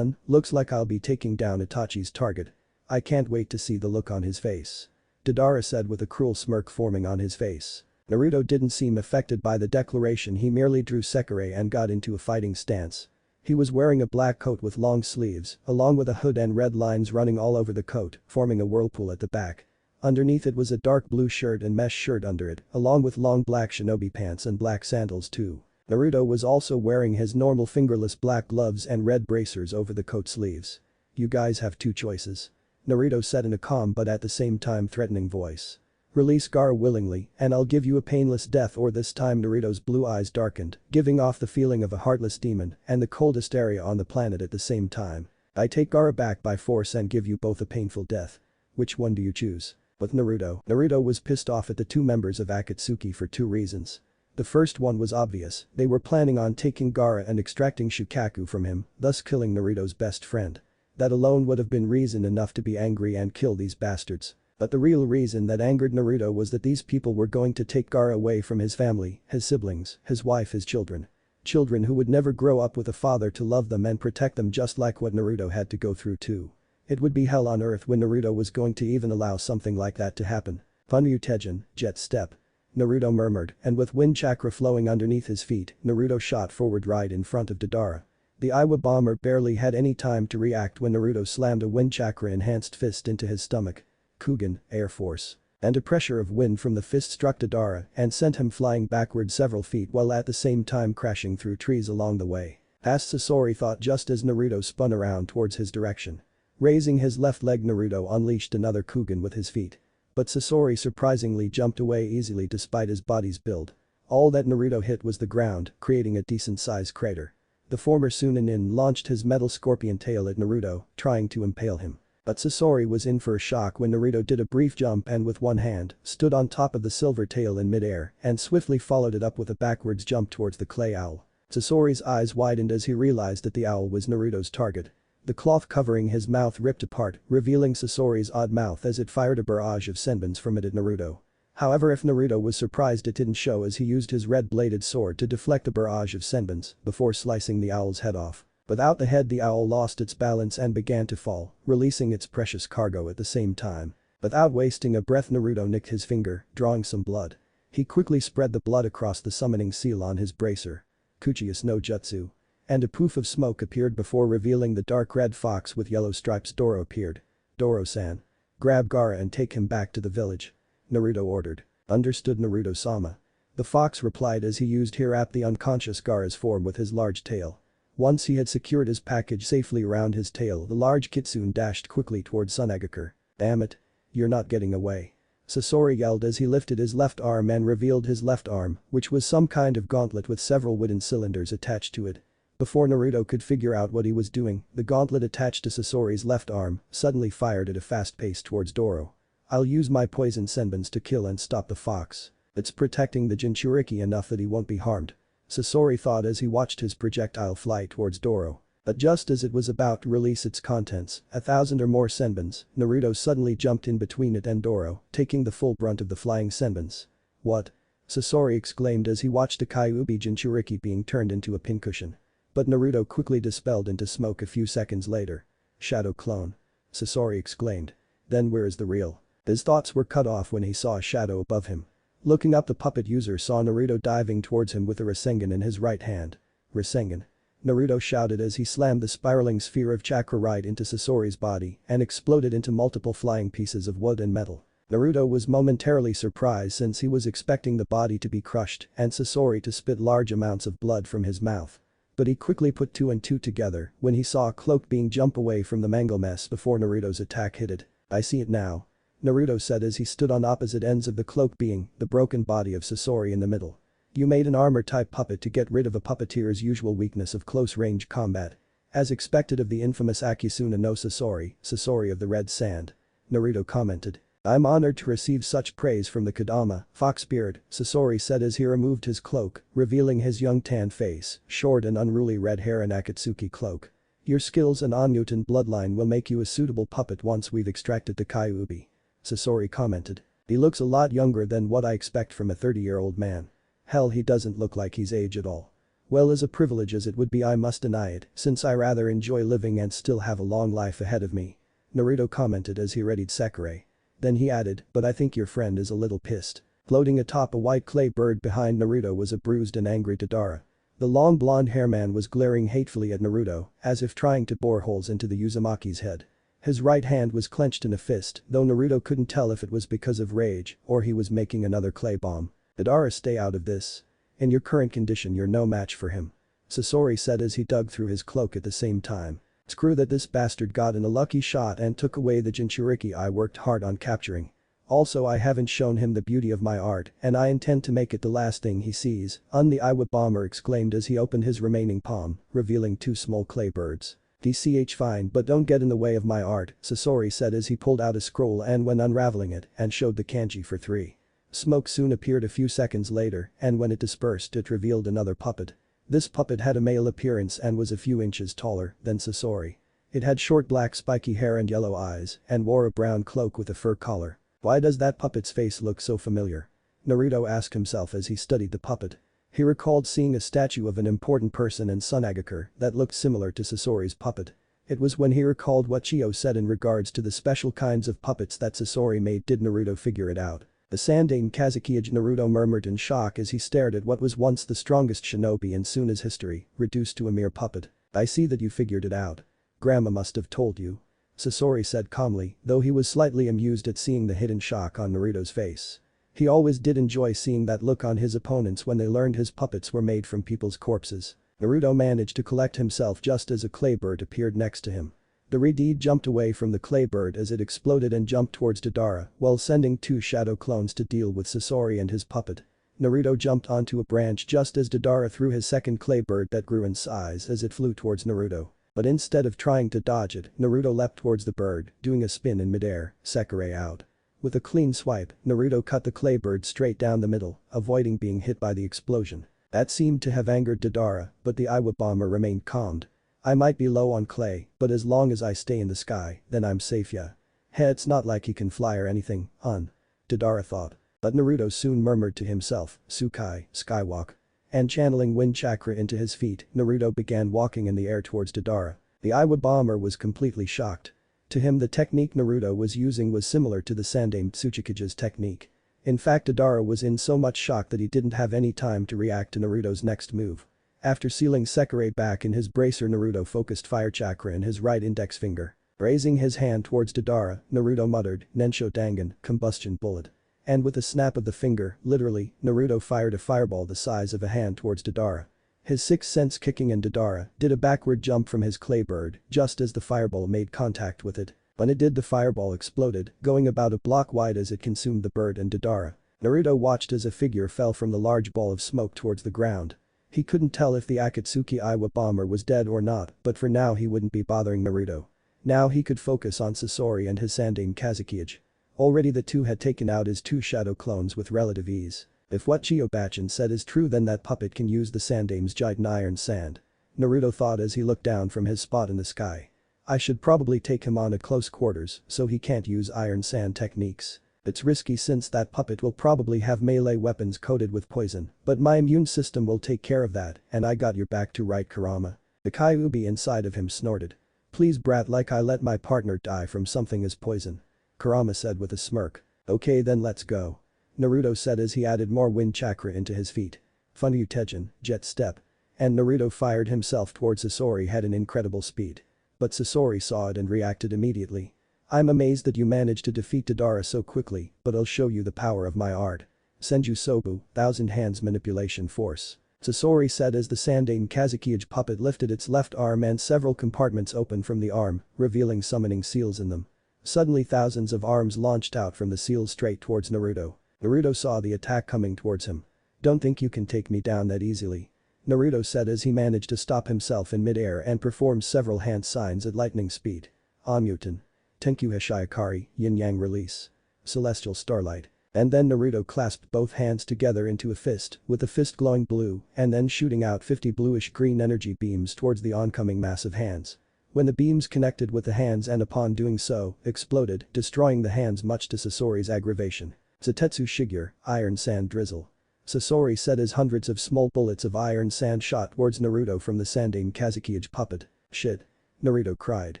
Looks like I'll be taking down Itachi's target. I can't wait to see the look on his face. Deidara said with a cruel smirk forming on his face. Naruto didn't seem affected by the declaration. He merely drew Sekirei and got into a fighting stance. He was wearing a black coat with long sleeves, along with a hood and red lines running all over the coat, forming a whirlpool at the back. Underneath it was a dark blue shirt and mesh shirt under it, along with long black shinobi pants and black sandals too. Naruto was also wearing his normal fingerless black gloves and red bracers over the coat sleeves. You guys have 2 choices. Naruto said in a calm but at the same time threatening voice. Release Gaara willingly, and I'll give you a painless death, or this time Naruto's blue eyes darkened, giving off the feeling of a heartless demon and the coldest area on the planet at the same time. I take Gaara back by force and give you both a painful death. Which one do you choose? With Naruto was pissed off at the 2 members of Akatsuki for 2 reasons. The first one was obvious, they were planning on taking Gaara and extracting Shukaku from him, thus killing Naruto's best friend. That alone would have been reason enough to be angry and kill these bastards. But the real reason that angered Naruto was that these people were going to take Gaara away from his family, his siblings, his wife, his children. Children who would never grow up with a father to love them and protect them, just like what Naruto had to go through too. It would be hell on earth when Naruto was going to even allow something like that to happen. Funryu Teijin, jet step. Naruto murmured, and with wind chakra flowing underneath his feet, Naruto shot forward right in front of Deidara. The Iwa bomber barely had any time to react when Naruto slammed a wind chakra enhanced fist into his stomach. Kugan, Air Force. And a pressure of wind from the fist struck Deidara and sent him flying backward several feet while at the same time crashing through trees along the way. Past Sasori thought just as Naruto spun around towards his direction. Raising his left leg, Naruto unleashed another Kugan with his feet. But Sasori surprisingly jumped away easily despite his body's build. All that Naruto hit was the ground, creating a decent-sized crater. The former Sunanin launched his metal scorpion tail at Naruto, trying to impale him. But Sasori was in for a shock when Naruto did a brief jump and with one hand, stood on top of the silver tail in midair and swiftly followed it up with a backwards jump towards the clay owl. Sasori's eyes widened as he realized that the owl was Naruto's target. The cloth covering his mouth ripped apart, revealing Sasori's odd mouth as it fired a barrage of senbons from it at Naruto. However, if Naruto was surprised, it didn't show as he used his red-bladed sword to deflect a barrage of senbons before slicing the owl's head off. Without the head, the owl lost its balance and began to fall, releasing its precious cargo at the same time. Without wasting a breath, Naruto nicked his finger, drawing some blood. He quickly spread the blood across the summoning seal on his bracer. Kuchius no Jutsu. And a poof of smoke appeared before revealing the dark red fox with yellow stripes. Doro appeared. Doro-san. Grab Gaara and take him back to the village. Naruto ordered. Understood, Naruto-sama. The fox replied as he used Hirap the unconscious Gaara's form with his large tail. Once he had secured his package safely around his tail, the large kitsune dashed quickly towards Sunagakure. Damn it. You're not getting away. Sasori yelled as he lifted his left arm and revealed his left arm, which was some kind of gauntlet with several wooden cylinders attached to it. Before Naruto could figure out what he was doing, the gauntlet attached to Sasori's left arm suddenly fired at a fast pace towards Doro. I'll use my poison senbons to kill and stop the fox. It's protecting the Jinchuriki enough that he won't be harmed. Sasori thought as he watched his projectile fly towards Doro. But just as it was about to release its contents, 1,000 or more senbons, Naruto suddenly jumped in between it and Doro, taking the full brunt of the flying senbons. What? Sasori exclaimed as he watched a Kyuubi Jinchuriki being turned into a pincushion. But Naruto quickly dispelled into smoke a few seconds later. Shadow clone. Sasori exclaimed. Then where is the real? His thoughts were cut off when he saw a shadow above him. Looking up, the puppet user saw Naruto diving towards him with a Rasengan in his right hand. Rasengan. Naruto shouted as he slammed the spiraling sphere of chakra right into Sasori's body and exploded into multiple flying pieces of wood and metal. Naruto was momentarily surprised since he was expecting the body to be crushed and Sasori to spit large amounts of blood from his mouth. But he quickly put two and two together when he saw a cloak being jump away from the mangle mess before Naruto's attack hit it. I see it now. Naruto said as he stood on opposite ends of the cloak, being the broken body of Sasori in the middle. You made an armor-type puppet to get rid of a puppeteer's usual weakness of close-range combat. As expected of the infamous Akisuna no Sasori, Sasori of the Red Sand. Naruto commented. I'm honored to receive such praise from the Kodama, Foxbeard, Sasori said as he removed his cloak, revealing his young tan face, short and unruly red hair and Akatsuki cloak. Your skills and Onmutan bloodline will make you a suitable puppet once we've extracted the Kyuubi. Sasori commented. He looks a lot younger than what I expect from a 30-year-old man. Hell, he doesn't look like he's aged at all. Well, as a privilege as it would be, I must deny it, since I rather enjoy living and still have a long life ahead of me. Naruto commented as he readied Sakurai. Then he added, but I think your friend is a little pissed. Floating atop a white clay bird behind Naruto was a bruised and angry Deidara. The long blonde hair man was glaring hatefully at Naruto, as if trying to bore holes into the Uzumaki's head. His right hand was clenched in a fist, though Naruto couldn't tell if it was because of rage or he was making another clay bomb. Deidara, stay out of this. In your current condition, you're no match for him. Sasori said as he dug through his cloak at the same time. Screw that, this bastard got in a lucky shot and took away the Jinchuriki I worked hard on capturing. Also, I haven't shown him the beauty of my art and I intend to make it the last thing he sees. The Iwa bomber exclaimed as he opened his remaining palm, revealing two small clay birds. DCH fine, but don't get in the way of my art, Sasori said as he pulled out a scroll and when unraveling it and showed the kanji for 3. Smoke soon appeared a few seconds later, and when it dispersed it revealed another puppet. This puppet had a male appearance and was a few inches taller than Sasori. It had short black spiky hair and yellow eyes and wore a brown cloak with a fur collar. Why does that puppet's face look so familiar? Naruto asked himself as he studied the puppet. He recalled seeing a statue of an important person in Sunagakure that looked similar to Sasori's puppet. It was when he recalled what Chio said in regards to the special kinds of puppets that Sasori made did Naruto figure it out. The Sandaime Kazekage, Naruto murmured in shock as he stared at what was once the strongest shinobi in Suna's history, reduced to a mere puppet. I see that you figured it out. Grandma must have told you. Sasori said calmly, though he was slightly amused at seeing the hidden shock on Naruto's face. He always did enjoy seeing that look on his opponents when they learned his puppets were made from people's corpses. Naruto managed to collect himself just as a clay bird appeared next to him. The Redeed jumped away from the clay bird as it exploded and jumped towards Deidara while sending two shadow clones to deal with Sasori and his puppet. Naruto jumped onto a branch just as Deidara threw his second clay bird that grew in size as it flew towards Naruto. But instead of trying to dodge it, Naruto leapt towards the bird, doing a spin in midair, Sekirei out. With a clean swipe, Naruto cut the clay bird straight down the middle, avoiding being hit by the explosion. That seemed to have angered Deidara, but the Iwa bomber remained calmed. I might be low on clay, but as long as I stay in the sky, then I'm safe, yeah. Hey, it's not like he can fly or anything, Deidara thought. But Naruto soon murmured to himself, Tsukai, skywalk. And channeling wind chakra into his feet, Naruto began walking in the air towards Deidara. The Iwa bomber was completely shocked. To him the technique Naruto was using was similar to the Sandaime Tsuchikage's technique. In fact, Deidara was in so much shock that he didn't have any time to react to Naruto's next move. After sealing Sekirei back in his bracer, Naruto focused fire chakra in his right index finger. Raising his hand towards Deidara, Naruto muttered, Nensho Dangan, combustion bullet. And with a snap of the finger, literally, Naruto fired a fireball the size of a hand towards Deidara. His sixth sense kicking in, Deidara did a backward jump from his clay bird just as the fireball made contact with it. When it did, the fireball exploded, going about a block wide as it consumed the bird and Deidara. Naruto watched as a figure fell from the large ball of smoke towards the ground. He couldn't tell if the Akatsuki Iwa bomber was dead or not, but for now he wouldn't be bothering Naruto. Now he could focus on Sasori and his Sandaime Kazekage. Already the two had taken out his two shadow clones with relative ease. If what Chiyo-bachan said is true, then that puppet can use the Sandaime's giant iron sand. Naruto thought as he looked down from his spot in the sky. I should probably take him on at close quarters so he can't use iron sand techniques. It's risky since that puppet will probably have melee weapons coated with poison, but my immune system will take care of that, and I got your back to right, Kurama. The Kyuubi inside of him snorted. Please brat, like I let my partner die from something as poison. Kurama said with a smirk. Okay, then let's go. Naruto said as he added more wind chakra into his feet. Funryu Teijin, jet step. And Naruto fired himself towards Sasori at an incredible speed. But Sasori saw it and reacted immediately. I'm amazed that you managed to defeat Deidara so quickly, but I'll show you the power of my art. Senju Sobu, thousand hands manipulation force. Sasori said as the Sandaime Kazekage puppet lifted its left arm and several compartments opened from the arm, revealing summoning seals in them. Suddenly thousands of arms launched out from the seals straight towards Naruto. Naruto saw the attack coming towards him. Don't think you can take me down that easily. Naruto said as he managed to stop himself in midair and performed several hand signs at lightning speed. Onmuten. Tenkyu Hashiyakari, Yin Yang release. Celestial starlight. And then Naruto clasped both hands together into a fist, with the fist glowing blue and then shooting out 50 bluish-green energy beams towards the oncoming massive hands. When the beams connected with the hands and upon doing so, exploded, destroying the hands much to Sasori's aggravation. Zatetsu Shigure, iron sand drizzle. Sasori said as hundreds of small bullets of iron sand shot towards Naruto from the Sandaime Kazekage puppet. Shit. Naruto cried.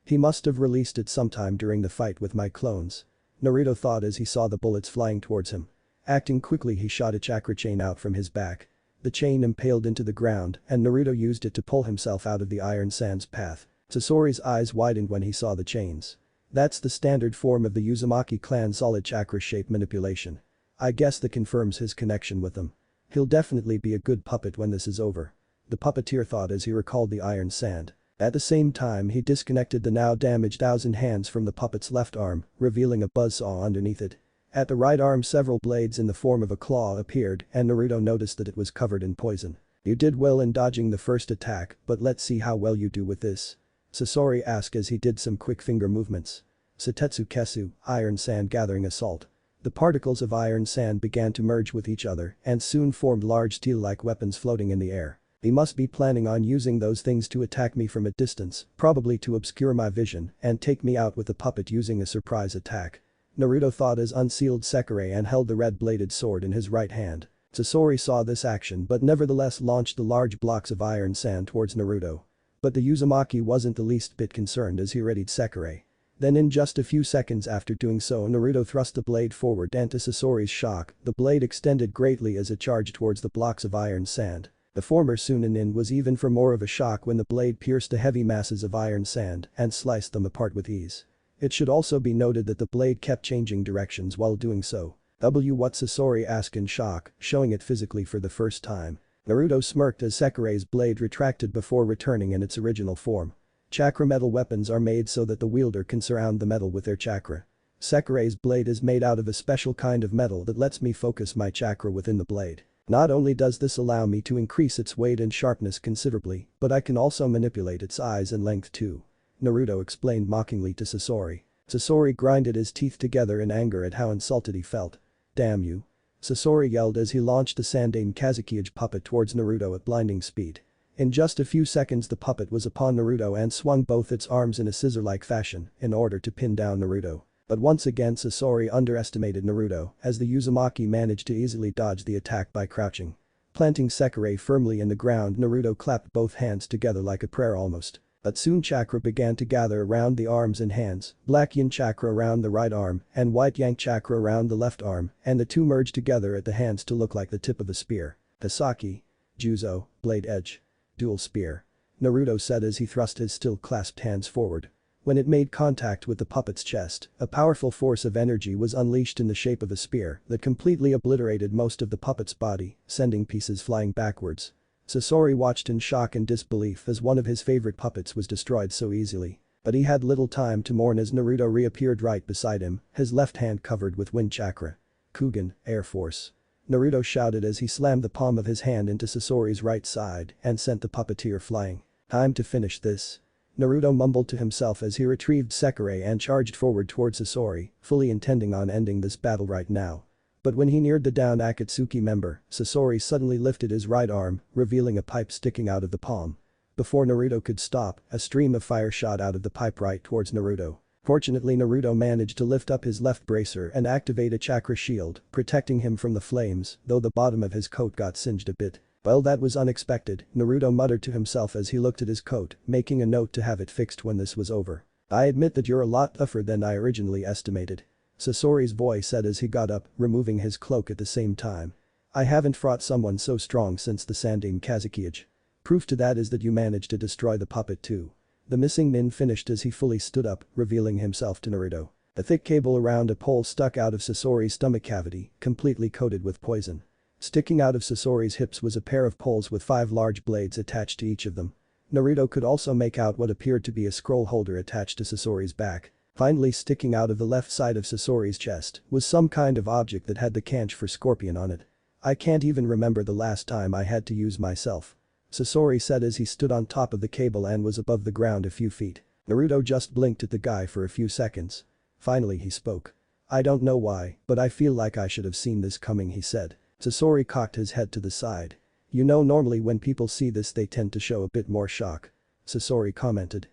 He must have released it sometime during the fight with my clones. Naruto thought as he saw the bullets flying towards him. Acting quickly, he shot a chakra chain out from his back. The chain impaled into the ground and Naruto used it to pull himself out of the iron sand's path. Sasori's eyes widened when he saw the chains. That's the standard form of the Uzumaki clan solid chakra shape manipulation. I guess that confirms his connection with them. He'll definitely be a good puppet when this is over. The puppeteer thought as he recalled the iron sand. At the same time, he disconnected the now damaged thousand hands from the puppet's left arm, revealing a buzzsaw underneath it. At the right arm, several blades in the form of a claw appeared and Naruto noticed that it was covered in poison. You did well in dodging the first attack, but let's see how well you do with this. Sasori asked as he did some quick finger movements. Satetsu Kesu, iron sand gathering assault. The particles of iron sand began to merge with each other and soon formed large steel-like weapons floating in the air. He must be planning on using those things to attack me from a distance, probably to obscure my vision and take me out with the puppet using a surprise attack. Naruto thought as unsealed Sekirei and held the red-bladed sword in his right hand. Sasori saw this action but nevertheless launched the large blocks of iron sand towards Naruto. But the Uzumaki wasn't the least bit concerned as he readied Sekirei. Then in just a few seconds after doing so, Naruto thrust the blade forward and to Sasori's shock, the blade extended greatly as it charged towards the blocks of iron sand. The former Sunanin was even for more of a shock when the blade pierced the heavy masses of iron sand and sliced them apart with ease. It should also be noted that the blade kept changing directions while doing so. What Sasori asked in shock, showing it physically for the first time. Naruto smirked as Sekirei's blade retracted before returning in its original form. Chakra metal weapons are made so that the wielder can surround the metal with their chakra. Sekirei's blade is made out of a special kind of metal that lets me focus my chakra within the blade. Not only does this allow me to increase its weight and sharpness considerably, but I can also manipulate its size and length too. Naruto explained mockingly to Sasori. Sasori grinded his teeth together in anger at how insulted he felt. "Damn you." Sasori yelled as he launched the Sandaime Kazukiage puppet towards Naruto at blinding speed. In just a few seconds the puppet was upon Naruto and swung both its arms in a scissor-like fashion in order to pin down Naruto. But once again Sasori underestimated Naruto as the Uzumaki managed to easily dodge the attack by crouching. Planting Sekirei firmly in the ground, Naruto clapped both hands together like a prayer almost. But soon chakra began to gather around the arms and hands, black yin chakra around the right arm and white yang chakra around the left arm, and the two merged together at the hands to look like the tip of a spear. Hasaki. Juzo, blade edge. Dual spear. Naruto said as he thrust his still clasped hands forward. When it made contact with the puppet's chest, a powerful force of energy was unleashed in the shape of a spear that completely obliterated most of the puppet's body, sending pieces flying backwards. Sasori watched in shock and disbelief as one of his favorite puppets was destroyed so easily. But he had little time to mourn as Naruto reappeared right beside him, his left hand covered with wind chakra. Kugen, Air Force. Naruto shouted as he slammed the palm of his hand into Sasori's right side and sent the puppeteer flying. "Time to finish this." Naruto mumbled to himself as he retrieved Sekirei and charged forward towards Sasori, fully intending on ending this battle right now. But when he neared the downed Akatsuki member, Sasori suddenly lifted his right arm, revealing a pipe sticking out of the palm. Before Naruto could stop, a stream of fire shot out of the pipe right towards Naruto. Fortunately, Naruto managed to lift up his left bracer and activate a chakra shield, protecting him from the flames, though the bottom of his coat got singed a bit. "Well, that was unexpected," Naruto muttered to himself as he looked at his coat, making a note to have it fixed when this was over. "I admit that you're a lot tougher than I originally estimated," Sasori's voice said as he got up, removing his cloak at the same time. "I haven't fought someone so strong since the Sandaime Kazukiage. Proof to that is that you managed to destroy the puppet too." The missing nin finished as he fully stood up, revealing himself to Naruto. A thick cable around a pole stuck out of Sasori's stomach cavity, completely coated with poison. Sticking out of Sasori's hips was a pair of poles with 5 large blades attached to each of them. Naruto could also make out what appeared to be a scroll holder attached to Sasori's back. Finally, sticking out of the left side of Sasori's chest was some kind of object that had the kanji for scorpion on it. "I can't even remember the last time I had to use myself," Sasori said as he stood on top of the cable and was above the ground a few feet. Naruto just blinked at the guy for a few seconds. Finally he spoke. "I don't know why, but I feel like I should have seen this coming," he said. Sasori cocked his head to the side. "You know, normally when people see this they tend to show a bit more shock," Sasori commented.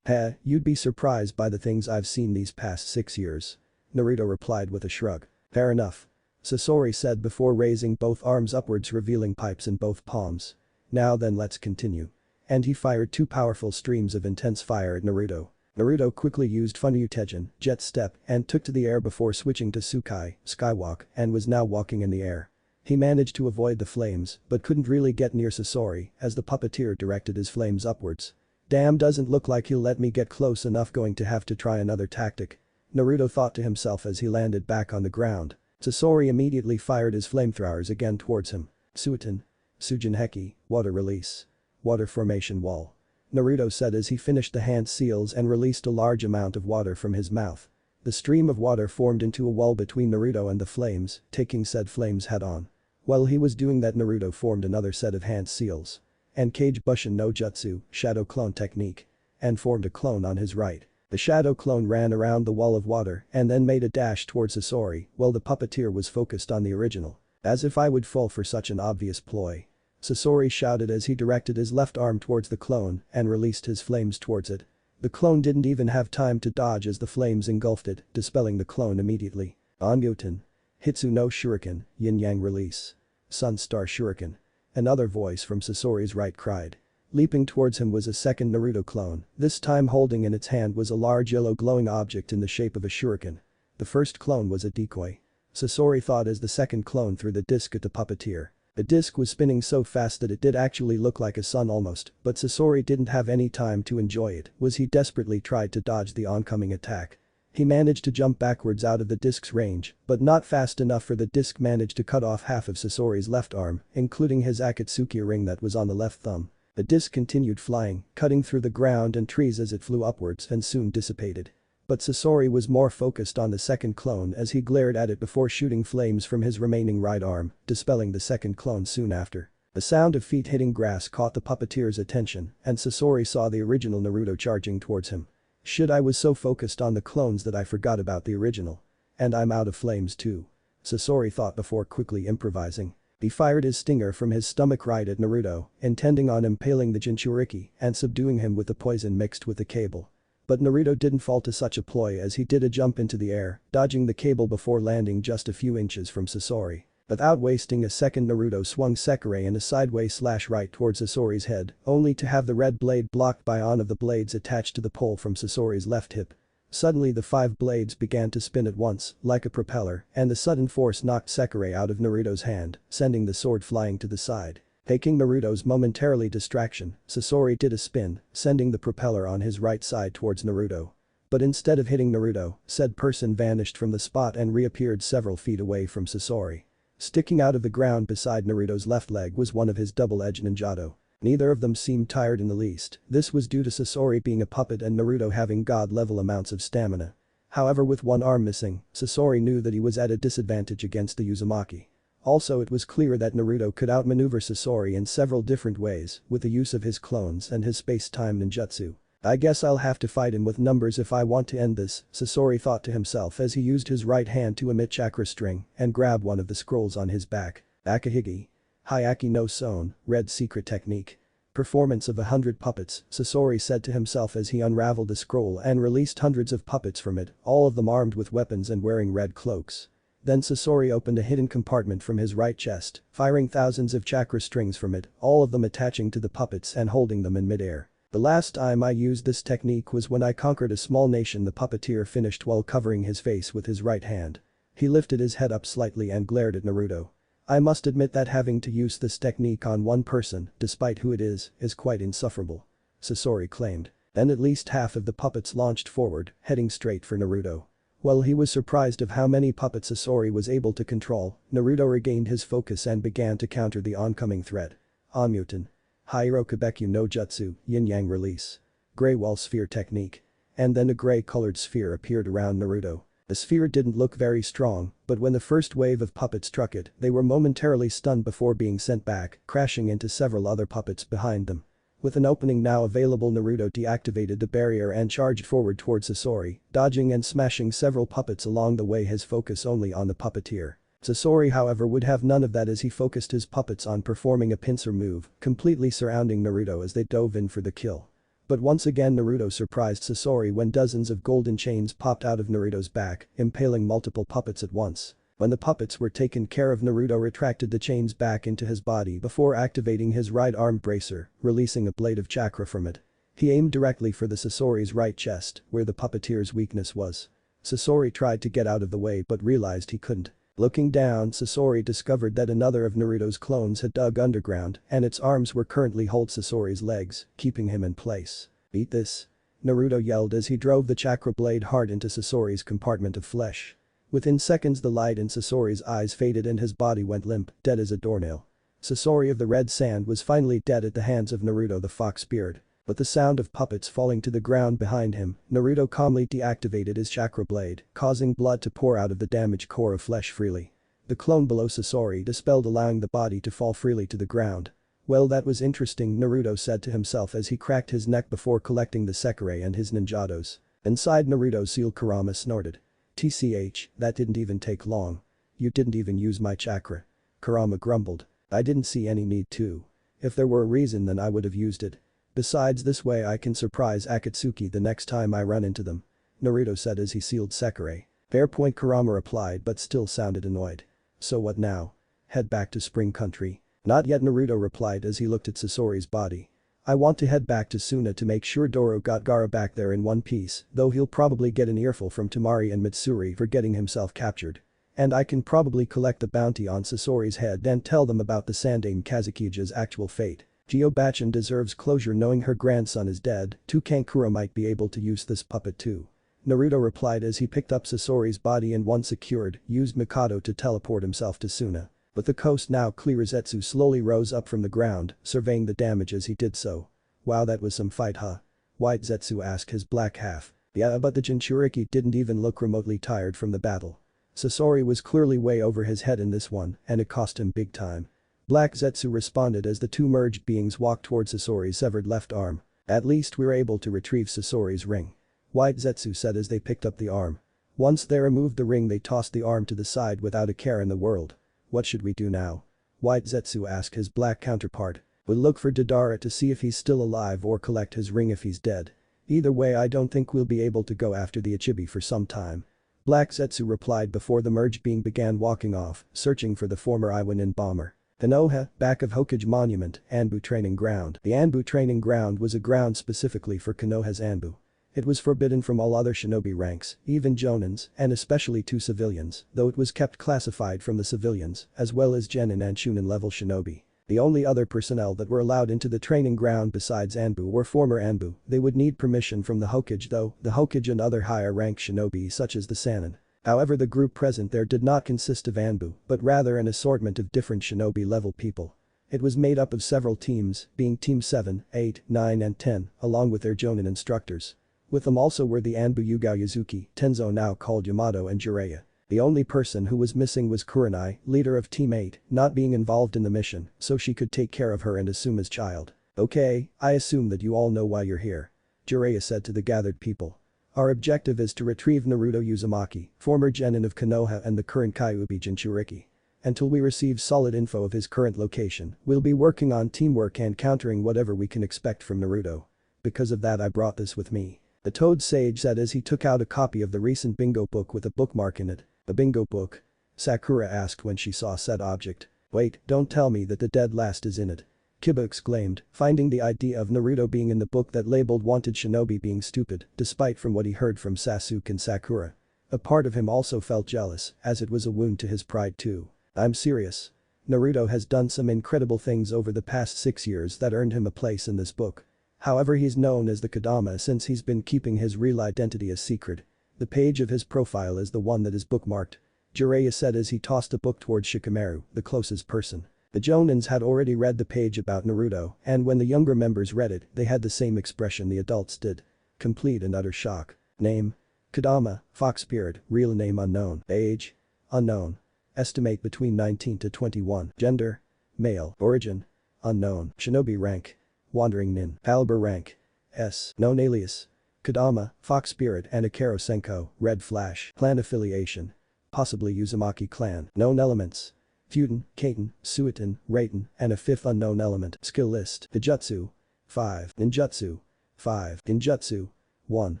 You'd be surprised by the things I've seen these past 6 years," Naruto replied with a shrug. "Fair enough," Sasori said before raising both arms upwards, revealing pipes in both palms. "Now then, let's continue." And he fired 2 powerful streams of intense fire at Naruto. Naruto quickly used Funyuteijin, Jet Step, and took to the air before switching to Tsukai, Skywalk, and was now walking in the air. He managed to avoid the flames, but couldn't really get near Sasori as the puppeteer directed his flames upwards. "Damn, doesn't look like he'll let me get close enough, going to have to try another tactic," Naruto thought to himself as he landed back on the ground. Sasori immediately fired his flamethrowers again towards him. Suiten. Sujinheki, water release. Water formation wall. Naruto said as he finished the hand seals and released a large amount of water from his mouth. The stream of water formed into a wall between Naruto and the flames, taking said flames head on. While he was doing that, Naruto formed another set of hand seals. And Kage Bushin no Jutsu, Shadow Clone Technique. And formed a clone on his right. The shadow clone ran around the wall of water and then made a dash towards Sasori while the puppeteer was focused on the original. As if I would fall for such an obvious ploy. Sasori shouted as he directed his left arm towards the clone and released his flames towards it. The clone didn't even have time to dodge as the flames engulfed it, dispelling the clone immediately. Ongyuten. Hitsu no Shuriken, Yin-Yang release. Sun Star Shuriken. Another voice from Sasori's right cried. Leaping towards him was a second Naruto clone, this time holding in its hand was a large yellow glowing object in the shape of a shuriken. The first clone was a decoy. Sasori thought as the second clone threw the disc at the puppeteer. The disc was spinning so fast that it did actually look like a sun almost, but Sasori didn't have any time to enjoy it, as he desperately tried to dodge the oncoming attack. He managed to jump backwards out of the disc's range, but not fast enough for the disc managed to cut off half of Sasori's left arm, including his Akatsuki ring that was on the left thumb. The disc continued flying, cutting through the ground and trees as it flew upwards and soon dissipated. But Sasori was more focused on the second clone as he glared at it before shooting flames from his remaining right arm, dispelling the second clone soon after. The sound of feet hitting grass caught the puppeteer's attention and Sasori saw the original Naruto charging towards him. Shit, I was so focused on the clones that I forgot about the original. And I'm out of flames too. Sasori thought before quickly improvising. He fired his stinger from his stomach right at Naruto, intending on impaling the Jinchuriki and subduing him with the poison mixed with the cable. But Naruto didn't fall to such a ploy as he did a jump into the air, dodging the cable before landing just a few inches from Sasori. Without wasting a second, Naruto swung Sekirei in a sideways slash right towards Sasori's head, only to have the red blade blocked by one of the blades attached to the pole from Sasori's left hip. Suddenly the 5 blades began to spin at once, like a propeller, and the sudden force knocked Sekirei out of Naruto's hand, sending the sword flying to the side. Taking Naruto's momentarily distraction, Sasori did a spin, sending the propeller on his right side towards Naruto. But instead of hitting Naruto, said person vanished from the spot and reappeared several feet away from Sasori. Sticking out of the ground beside Naruto's left leg was one of his double-edged ninjato. Neither of them seemed tired in the least, this was due to Sasori being a puppet and Naruto having god-level amounts of stamina. However, with one arm missing, Sasori knew that he was at a disadvantage against the Uzumaki. Also, it was clear that Naruto could outmaneuver Sasori in several different ways with the use of his clones and his space-time ninjutsu. I guess I'll have to fight him with numbers if I want to end this, Sasori thought to himself as he used his right hand to emit chakra string and grab one of the scrolls on his back. Akahigi. Hyaki no Son, Red Secret Technique. Performance of 100 puppets, Sasori said to himself as he unraveled the scroll and released hundreds of puppets from it, all of them armed with weapons and wearing red cloaks. Then Sasori opened a hidden compartment from his right chest, firing thousands of chakra strings from it, all of them attaching to the puppets and holding them in midair. The last time I used this technique was when I conquered a small nation, the puppeteer finished while covering his face with his right hand. He lifted his head up slightly and glared at Naruto. I must admit that having to use this technique on one person, despite who it is quite insufferable. Sasori claimed. Then at least half of the puppets launched forward, heading straight for Naruto. While he was surprised of how many puppets Sasori was able to control, Naruto regained his focus and began to counter the oncoming threat. Onmuten. Hairokabeku no Jutsu, Yin-Yang release. Grey Wall Sphere Technique. And then a grey-colored sphere appeared around Naruto. The sphere didn't look very strong, but when the first wave of puppets struck it, they were momentarily stunned before being sent back, crashing into several other puppets behind them. With an opening now available, Naruto deactivated the barrier and charged forward towards Sasori, dodging and smashing several puppets along the way, his focus only on the puppeteer. Sasori, however, would have none of that as he focused his puppets on performing a pincer move, completely surrounding Naruto as they dove in for the kill. But once again Naruto surprised Sasori when dozens of golden chains popped out of Naruto's back, impaling multiple puppets at once. When the puppets were taken care of, Naruto retracted the chains back into his body before activating his right arm bracer, releasing a blade of chakra from it. He aimed directly for the Sasori's right chest, where the puppeteer's weakness was. Sasori tried to get out of the way but realized he couldn't. Looking down, Sasori discovered that another of Naruto's clones had dug underground and its arms were currently holding Sasori's legs, keeping him in place. Beat this. Naruto yelled as he drove the chakra blade hard into Sasori's compartment of flesh. Within seconds the light in Sasori's eyes faded and his body went limp, dead as a doornail. Sasori of the Red Sand was finally dead at the hands of Naruto the Fox Spirit. With the sound of puppets falling to the ground behind him, Naruto calmly deactivated his chakra blade, causing blood to pour out of the damaged core of flesh freely. The clone below Sasori dispelled, allowing the body to fall freely to the ground. Well, that was interesting, Naruto said to himself as he cracked his neck before collecting the Sekirei and his ninjatos. Inside Naruto's seal, Kurama snorted. TCH, that didn't even take long. You didn't even use my chakra. Kurama grumbled. I didn't see any need to. If there were a reason then I would have used it. Besides, this way I can surprise Akatsuki the next time I run into them. Naruto said as he sealed Sekirei. Fair point, Kurama replied, but still sounded annoyed. So what now? Head back to Spring Country? Not yet, Naruto replied as he looked at Sasori's body. I want to head back to Suna to make sure Doro got Gaara back there in one piece, though he'll probably get an earful from Temari and Mitsuri for getting himself captured. And I can probably collect the bounty on Sasori's head and tell them about the Sandaime Kazukija's actual fate. Gyobachan deserves closure knowing her grandson is dead, too. Kankura might be able to use this puppet too. Naruto replied as he picked up Sasori's body and once secured, used Mikado to teleport himself to Suna. With the coast now clear, Zetsu slowly rose up from the ground, surveying the damage as he did so. Wow, that was some fight, huh? White Zetsu asked his black half. Yeah, but the Jinchuriki didn't even look remotely tired from the battle. Sasori was clearly way over his head in this one, and it cost him big time. Black Zetsu responded as the two merged beings walked towards Sasori's severed left arm. At least we're able to retrieve Sasori's ring. White Zetsu said as they picked up the arm. Once they removed the ring, they tossed the arm to the side without a care in the world. What should we do now? White Zetsu asked his black counterpart. We'll look for Deidara to see if he's still alive or collect his ring if he's dead. Either way, I don't think we'll be able to go after the Ichibi for some time. Black Zetsu replied before the merged being began walking off, searching for the former Iwanin bomber. Konoha, back of Hokage Monument, Anbu Training Ground. The Anbu Training Ground was a ground specifically for Konoha's Anbu. It was forbidden from all other shinobi ranks, even Jonins, and especially to civilians, though it was kept classified from the civilians, as well as Genin and Chunin level shinobi. The only other personnel that were allowed into the training ground besides Anbu were former Anbu. They would need permission from the Hokage, though, the Hokage and other higher rank shinobi such as the Sannin. However, the group present there did not consist of Anbu, but rather an assortment of different shinobi level people. It was made up of several teams, being Team 7, 8, 9 and 10, along with their Jonin instructors. With them also were the Anbu Yugao Yazuki, Tenzo now called Yamato, and Jiraiya. The only person who was missing was Kurenai, leader of Team 8, not being involved in the mission, so she could take care of her and Asuma's child. Okay, I assume that you all know why you're here. Jiraiya said to the gathered people. Our objective is to retrieve Naruto Uzumaki, former genin of Konoha and the current Kyuubi Jinchuriki. Until we receive solid info of his current location, we'll be working on teamwork and countering whatever we can expect from Naruto. Because of that I brought this with me. The Toad Sage said as he took out a copy of the recent bingo book with a bookmark in it. A bingo book? Sakura asked when she saw said object. Wait, don't tell me that the dead last is in it. Kiba exclaimed, finding the idea of Naruto being in the book that labeled wanted shinobi being stupid, despite from what he heard from Sasuke and Sakura. A part of him also felt jealous, as it was a wound to his pride too. I'm serious. Naruto has done some incredible things over the past 6 years that earned him a place in this book. However, he's known as the Kodama since he's been keeping his real identity a secret. The page of his profile is the one that is bookmarked. Jiraiya said as he tossed a book towards Shikamaru, the closest person. The Jonins had already read the page about Naruto, and when the younger members read it, they had the same expression the adults did. Complete and utter shock. Name? Kodama, Fox Spirit, real name unknown. Age? Unknown. Estimate between 19 to 21. Gender? Male. Origin? Unknown. Shinobi rank? Wandering Nin. Caliber rank? S. Known alias? Kodama, Fox Spirit and Ikaro Senko, Red Flash. Clan affiliation? Possibly Uzumaki clan. Known elements? Futon, Kaiten, Suiton, Raiten, and a fifth unknown element. Skill list. Hijutsu. 5. Ninjutsu. 5. Genjutsu. 1.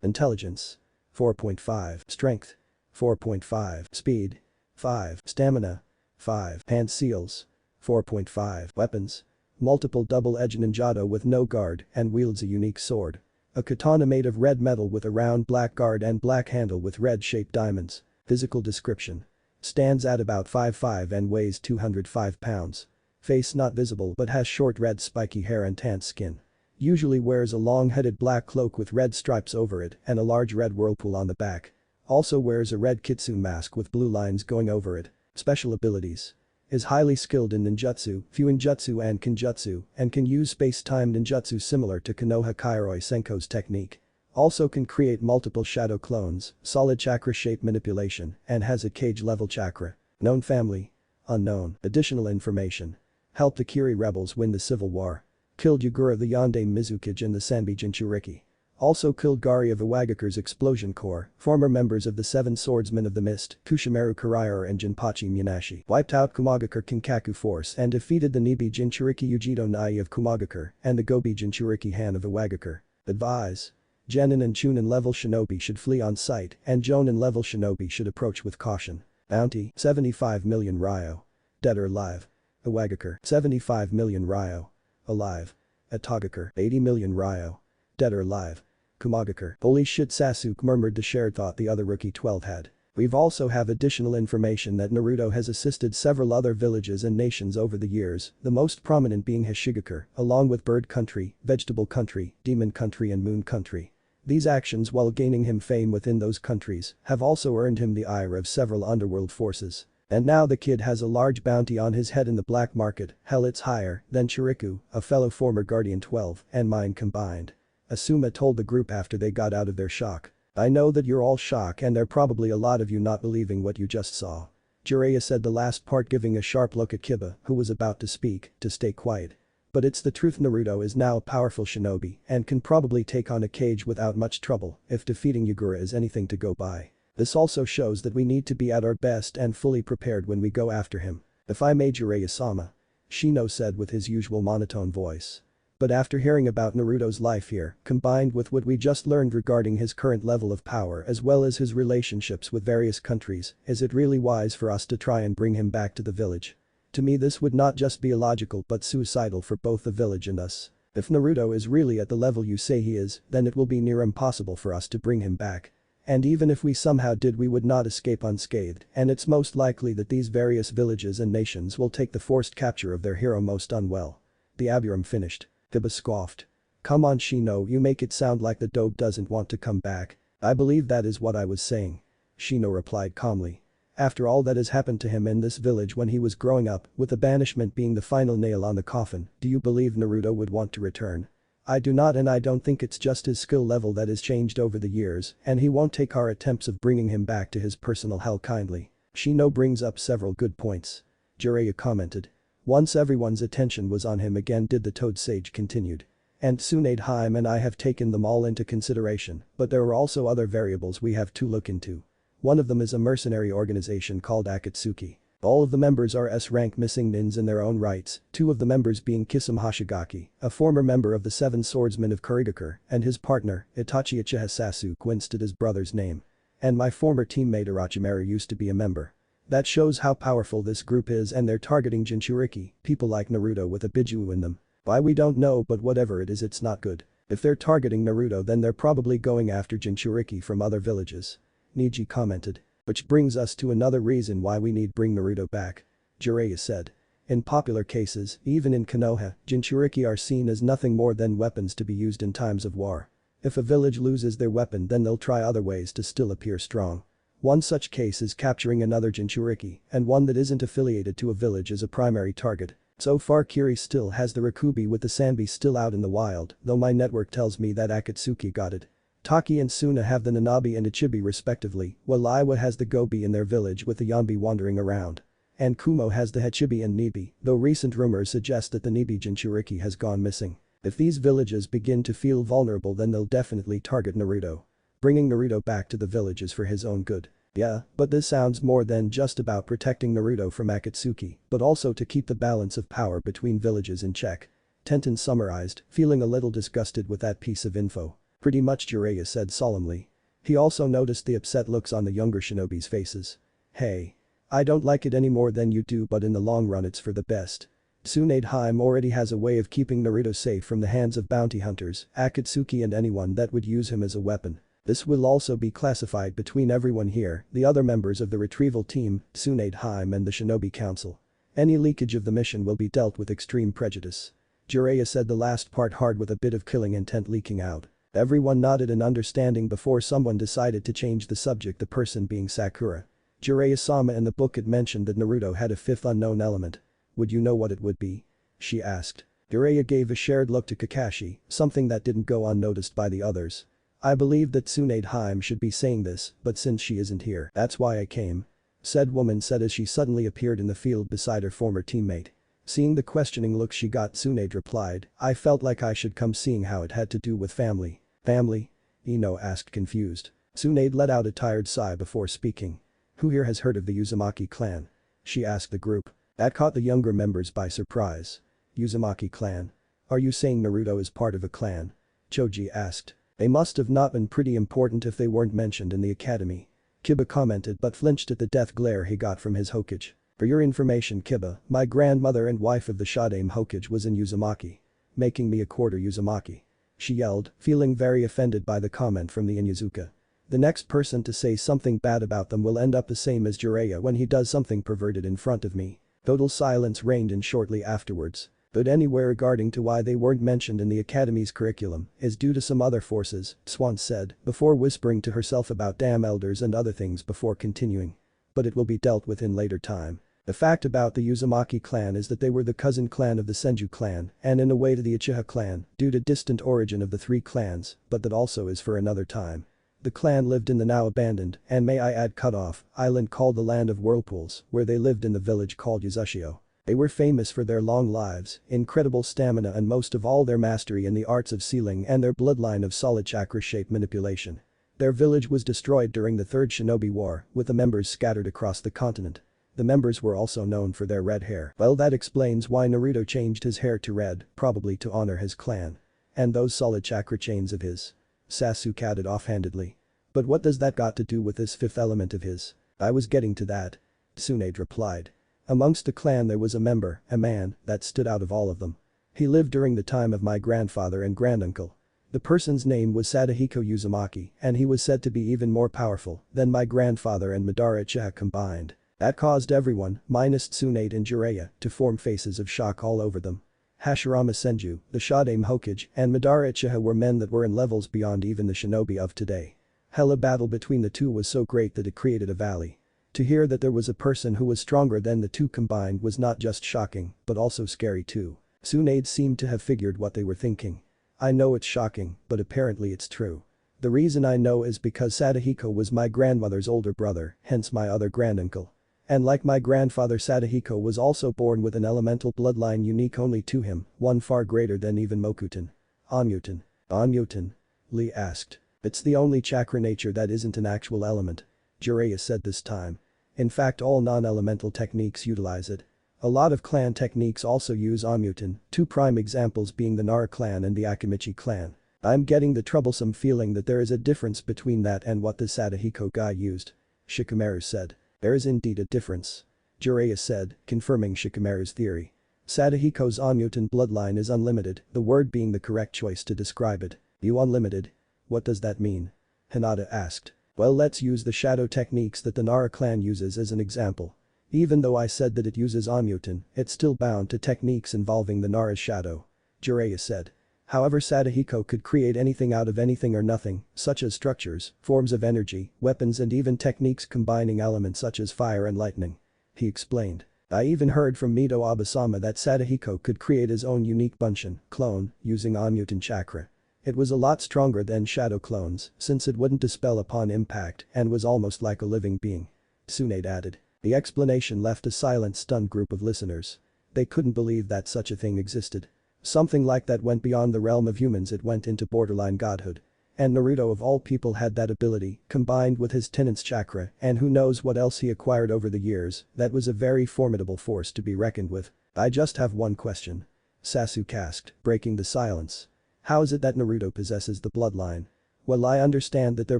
Intelligence. 4.5. Strength. 4.5. Speed. 5. Stamina. 5. Hand seals. 4.5. Weapons. Multiple double-edged ninjato with no guard and wields a unique sword. A katana made of red metal with a round black guard and black handle with red-shaped diamonds. Physical description. Stands at about 5'5" and weighs 205 pounds. Face not visible but has short red spiky hair and tanned skin. Usually wears a long-headed black cloak with red stripes over it and a large red whirlpool on the back. Also wears a red kitsune mask with blue lines going over it. Special abilities. Is highly skilled in ninjutsu, fuinjutsu and kenjutsu, and can use space-time ninjutsu similar to Konoha Kairoi Senko's technique. Also can create multiple shadow clones, solid chakra shape manipulation, and has a cage-level chakra. Known family? Unknown. Additional information. Helped the Kiri rebels win the civil war. Killed Yugura the Yondaime Mizukage and the Sanbi Jinchuriki. Also killed Gari of Iwagakure's Explosion Corps, former members of the Seven Swordsmen of the Mist, Kushimaru Kuraira and Jinpachi Munashi. Wiped out Kumagakure Kinkaku force and defeated the Nibi Jinchuriki Ujido Nai of Kumagakure and the Gobi Jinchuriki Han of Iwagakure. Advise. Genin and Chunin level shinobi should flee on sight and Jonin level shinobi should approach with caution. Bounty 75 million Ryo. Dead or alive. Iwagakure 75 million Ryo. Alive. Atagakure 80 million Ryo. Dead or alive. Kumagakure. Holy shit, Sasuke murmured the shared thought the other rookie 12 had. We've also have additional information that Naruto has assisted several other villages and nations over the years, the most prominent being Hashigakure, along with Bird Country, Vegetable Country, Demon Country and Moon Country. These actions while gaining him fame within those countries have also earned him the ire of several underworld forces. And now the kid has a large bounty on his head in the black market, hell it's higher than Chiriku, a fellow former Guardian 12, and mine combined. Asuma told the group after they got out of their shock. I know that you're all shocked and there are probably a lot of you not believing what you just saw. Jiraiya said the last part giving a sharp look at Kiba, who was about to speak, to stay quiet. But it's the truth, Naruto is now a powerful shinobi and can probably take on a cage without much trouble if defeating Yagura is anything to go by. This also shows that we need to be at our best and fully prepared when we go after him. If I may, Jiraiya-sama. Shino said with his usual monotone voice. But after hearing about Naruto's life here, combined with what we just learned regarding his current level of power as well as his relationships with various countries, is it really wise for us to try and bring him back to the village? To me this would not just be illogical but suicidal for both the village and us. If Naruto is really at the level you say he is, then it will be near impossible for us to bring him back. And even if we somehow did, we would not escape unscathed, and it's most likely that these various villages and nations will take the forced capture of their hero most unwell. The Aburam finished. Kiba scoffed. Come on Shino, you make it sound like the dope doesn't want to come back. I believe that is what I was saying. Shino replied calmly. After all that has happened to him in this village when he was growing up, with the banishment being the final nail on the coffin, do you believe Naruto would want to return? I do not, and I don't think it's just his skill level that has changed over the years and he won't take our attempts of bringing him back to his personal hell kindly. Shino brings up several good points. Jiraiya commented. Once everyone's attention was on him again, did the Toad Sage continued. And Tsunade and I have taken them all into consideration, but there are also other variables we have to look into. One of them is a mercenary organization called Akatsuki. All of the members are S-rank missing nins in their own rights, two of the members being Kisame Hoshigaki, a former member of the Seven Swordsmen of Kurigakure, and his partner, Itachi Uchiha Sasuke winced at his brother's name. And my former teammate Orochimaru used to be a member. That shows how powerful this group is, and they're targeting Jinchuriki, people like Naruto with a Biju in them. Why we don't know, but whatever it is, it's not good. If they're targeting Naruto, then they're probably going after Jinchuriki from other villages. Niji commented. Which brings us to another reason why we need bring Naruto back. Jiraiya said. In popular cases, even in Konoha, Jinchuriki are seen as nothing more than weapons to be used in times of war. If a village loses their weapon, then they'll try other ways to still appear strong. One such case is capturing another Jinchuriki, and one that isn't affiliated to a village as a primary target. So far Kiri still has the Rakubi with the Sanbi still out in the wild, though my network tells me that Akatsuki got it. Taki and Suna have the Nanabi and Ichibi respectively, while Iwa has the Gobi in their village with the Yanbi wandering around. And Kumo has the Hachibi and Nibi, though recent rumors suggest that the Nibi Jinchuriki has gone missing. If these villages begin to feel vulnerable, then they'll definitely target Naruto. Bringing Naruto back to the village is for his own good. Yeah, but this sounds more than just about protecting Naruto from Akatsuki, but also to keep the balance of power between villages in check. Tenten summarized, feeling a little disgusted with that piece of info. Pretty much, Jiraiya said solemnly. He also noticed the upset looks on the younger shinobi's faces. Hey. I don't like it any more than you do, but in the long run it's for the best. Tsunade already has a way of keeping Naruto safe from the hands of bounty hunters, Akatsuki and anyone that would use him as a weapon. This will also be classified between everyone here, the other members of the retrieval team, Tsunade and the Shinobi Council. Any leakage of the mission will be dealt with extreme prejudice. Jiraiya said the last part hard with a bit of killing intent leaking out. Everyone nodded in understanding before someone decided to change the subject, the person being Sakura. Jiraiya-sama, in the book it mentioned that Naruto had a fifth unknown element. Would you know what it would be? She asked. Jiraiya gave a shared look to Kakashi, something that didn't go unnoticed by the others. I believe that Tsunade should be saying this, but since she isn't here, that's why I came. Said woman said as she suddenly appeared in the field beside her former teammate. Seeing the questioning look she got, Tsunade replied, I felt like I should come, seeing how it had to do with family. Family? Ino asked confused. Tsunade let out a tired sigh before speaking. Who here has heard of the Uzumaki clan? She asked the group. That caught the younger members by surprise. Uzumaki clan? Are you saying Naruto is part of a clan? Choji asked. They must have not been pretty important if they weren't mentioned in the academy. Kiba commented but flinched at the death glare he got from his Hokage. For your information Kiba, my grandmother and wife of the Shadame Hokage was in Uzumaki. Making me a quarter Uzumaki. She yelled, feeling very offended by the comment from the Inyazuka. The next person to say something bad about them will end up the same as Jiraiya when he does something perverted in front of me. Total silence reigned in shortly afterwards. But anyway regarding to why they weren't mentioned in the academy's curriculum is due to some other forces, Swan said, before whispering to herself about damn elders and other things before continuing. But it will be dealt with in later time. The fact about the Uzumaki clan is that they were the cousin clan of the Senju clan and in a way to the Uchiha clan due to distant origin of the three clans, but that also is for another time. The clan lived in the now abandoned and may I add cut off island called the Land of Whirlpools where they lived in the village called Yuzushio. They were famous for their long lives, incredible stamina and most of all their mastery in the arts of sealing and their bloodline of solid chakra shape manipulation. Their village was destroyed during the Third Shinobi War with the members scattered across the continent. The members were also known for their red hair. Well that explains why Naruto changed his hair to red, probably to honor his clan. And those solid chakra chains of his. Sasuke added offhandedly. But what does that got to do with this fifth element of his? I was getting to that. Tsunade replied. Amongst the clan there was a member, a man, that stood out of all of them. He lived during the time of my grandfather and granduncle. The person's name was Sadahiko Uzumaki and he was said to be even more powerful than my grandfather and Madara Uchiha combined. That caused everyone, minus Tsunade and Jiraiya, to form faces of shock all over them. Hashirama Senju, the Shadame Hokage, and Madara Uchiha were men that were in levels beyond even the shinobi of today. Hella battle between the two was so great that it created a valley. To hear that there was a person who was stronger than the two combined was not just shocking, but also scary too. Tsunade seemed to have figured what they were thinking. I know it's shocking, but apparently it's true. The reason I know is because Sadahiko was my grandmother's older brother, hence my other granduncle. And like my grandfather Sadahiko was also born with an elemental bloodline unique only to him, one far greater than even Mokuton. Onmuten. Onmuten? Lee asked. It's the only chakra nature that isn't an actual element. Jiraiya said this time. In fact all non-elemental techniques utilize it. A lot of clan techniques also use Onmuten, two prime examples being the Nara clan and the Akimichi clan. I'm getting the troublesome feeling that there is a difference between that and what the Sadahiko guy used. Shikamaru said. There is indeed a difference. Jiraiya said, confirming Shikamaru's theory. Sadahiko's Onmuten bloodline is unlimited, the word being the correct choice to describe it. You unlimited? What does that mean? Hinata asked. Well let's use the shadow techniques that the Nara clan uses as an example. Even though I said that it uses Onmuten, it's still bound to techniques involving the Nara's shadow. Jiraiya said. However Sadahiko could create anything out of anything or nothing, such as structures, forms of energy, weapons and even techniques combining elements such as fire and lightning. He explained. I even heard from Mito Abasama that Sadahiko could create his own unique Bunshin clone using Onmuten chakra. It was a lot stronger than shadow clones since it wouldn't dispel upon impact and was almost like a living being. Tsunade added. The explanation left a silent stunned group of listeners. They couldn't believe that such a thing existed. Something like that went beyond the realm of humans, it went into borderline godhood. And Naruto of all people had that ability, combined with his tenant's chakra and who knows what else he acquired over the years, that was a very formidable force to be reckoned with. I just have one question. Sasuke asked, breaking the silence. How is it that Naruto possesses the bloodline? Well I understand that they're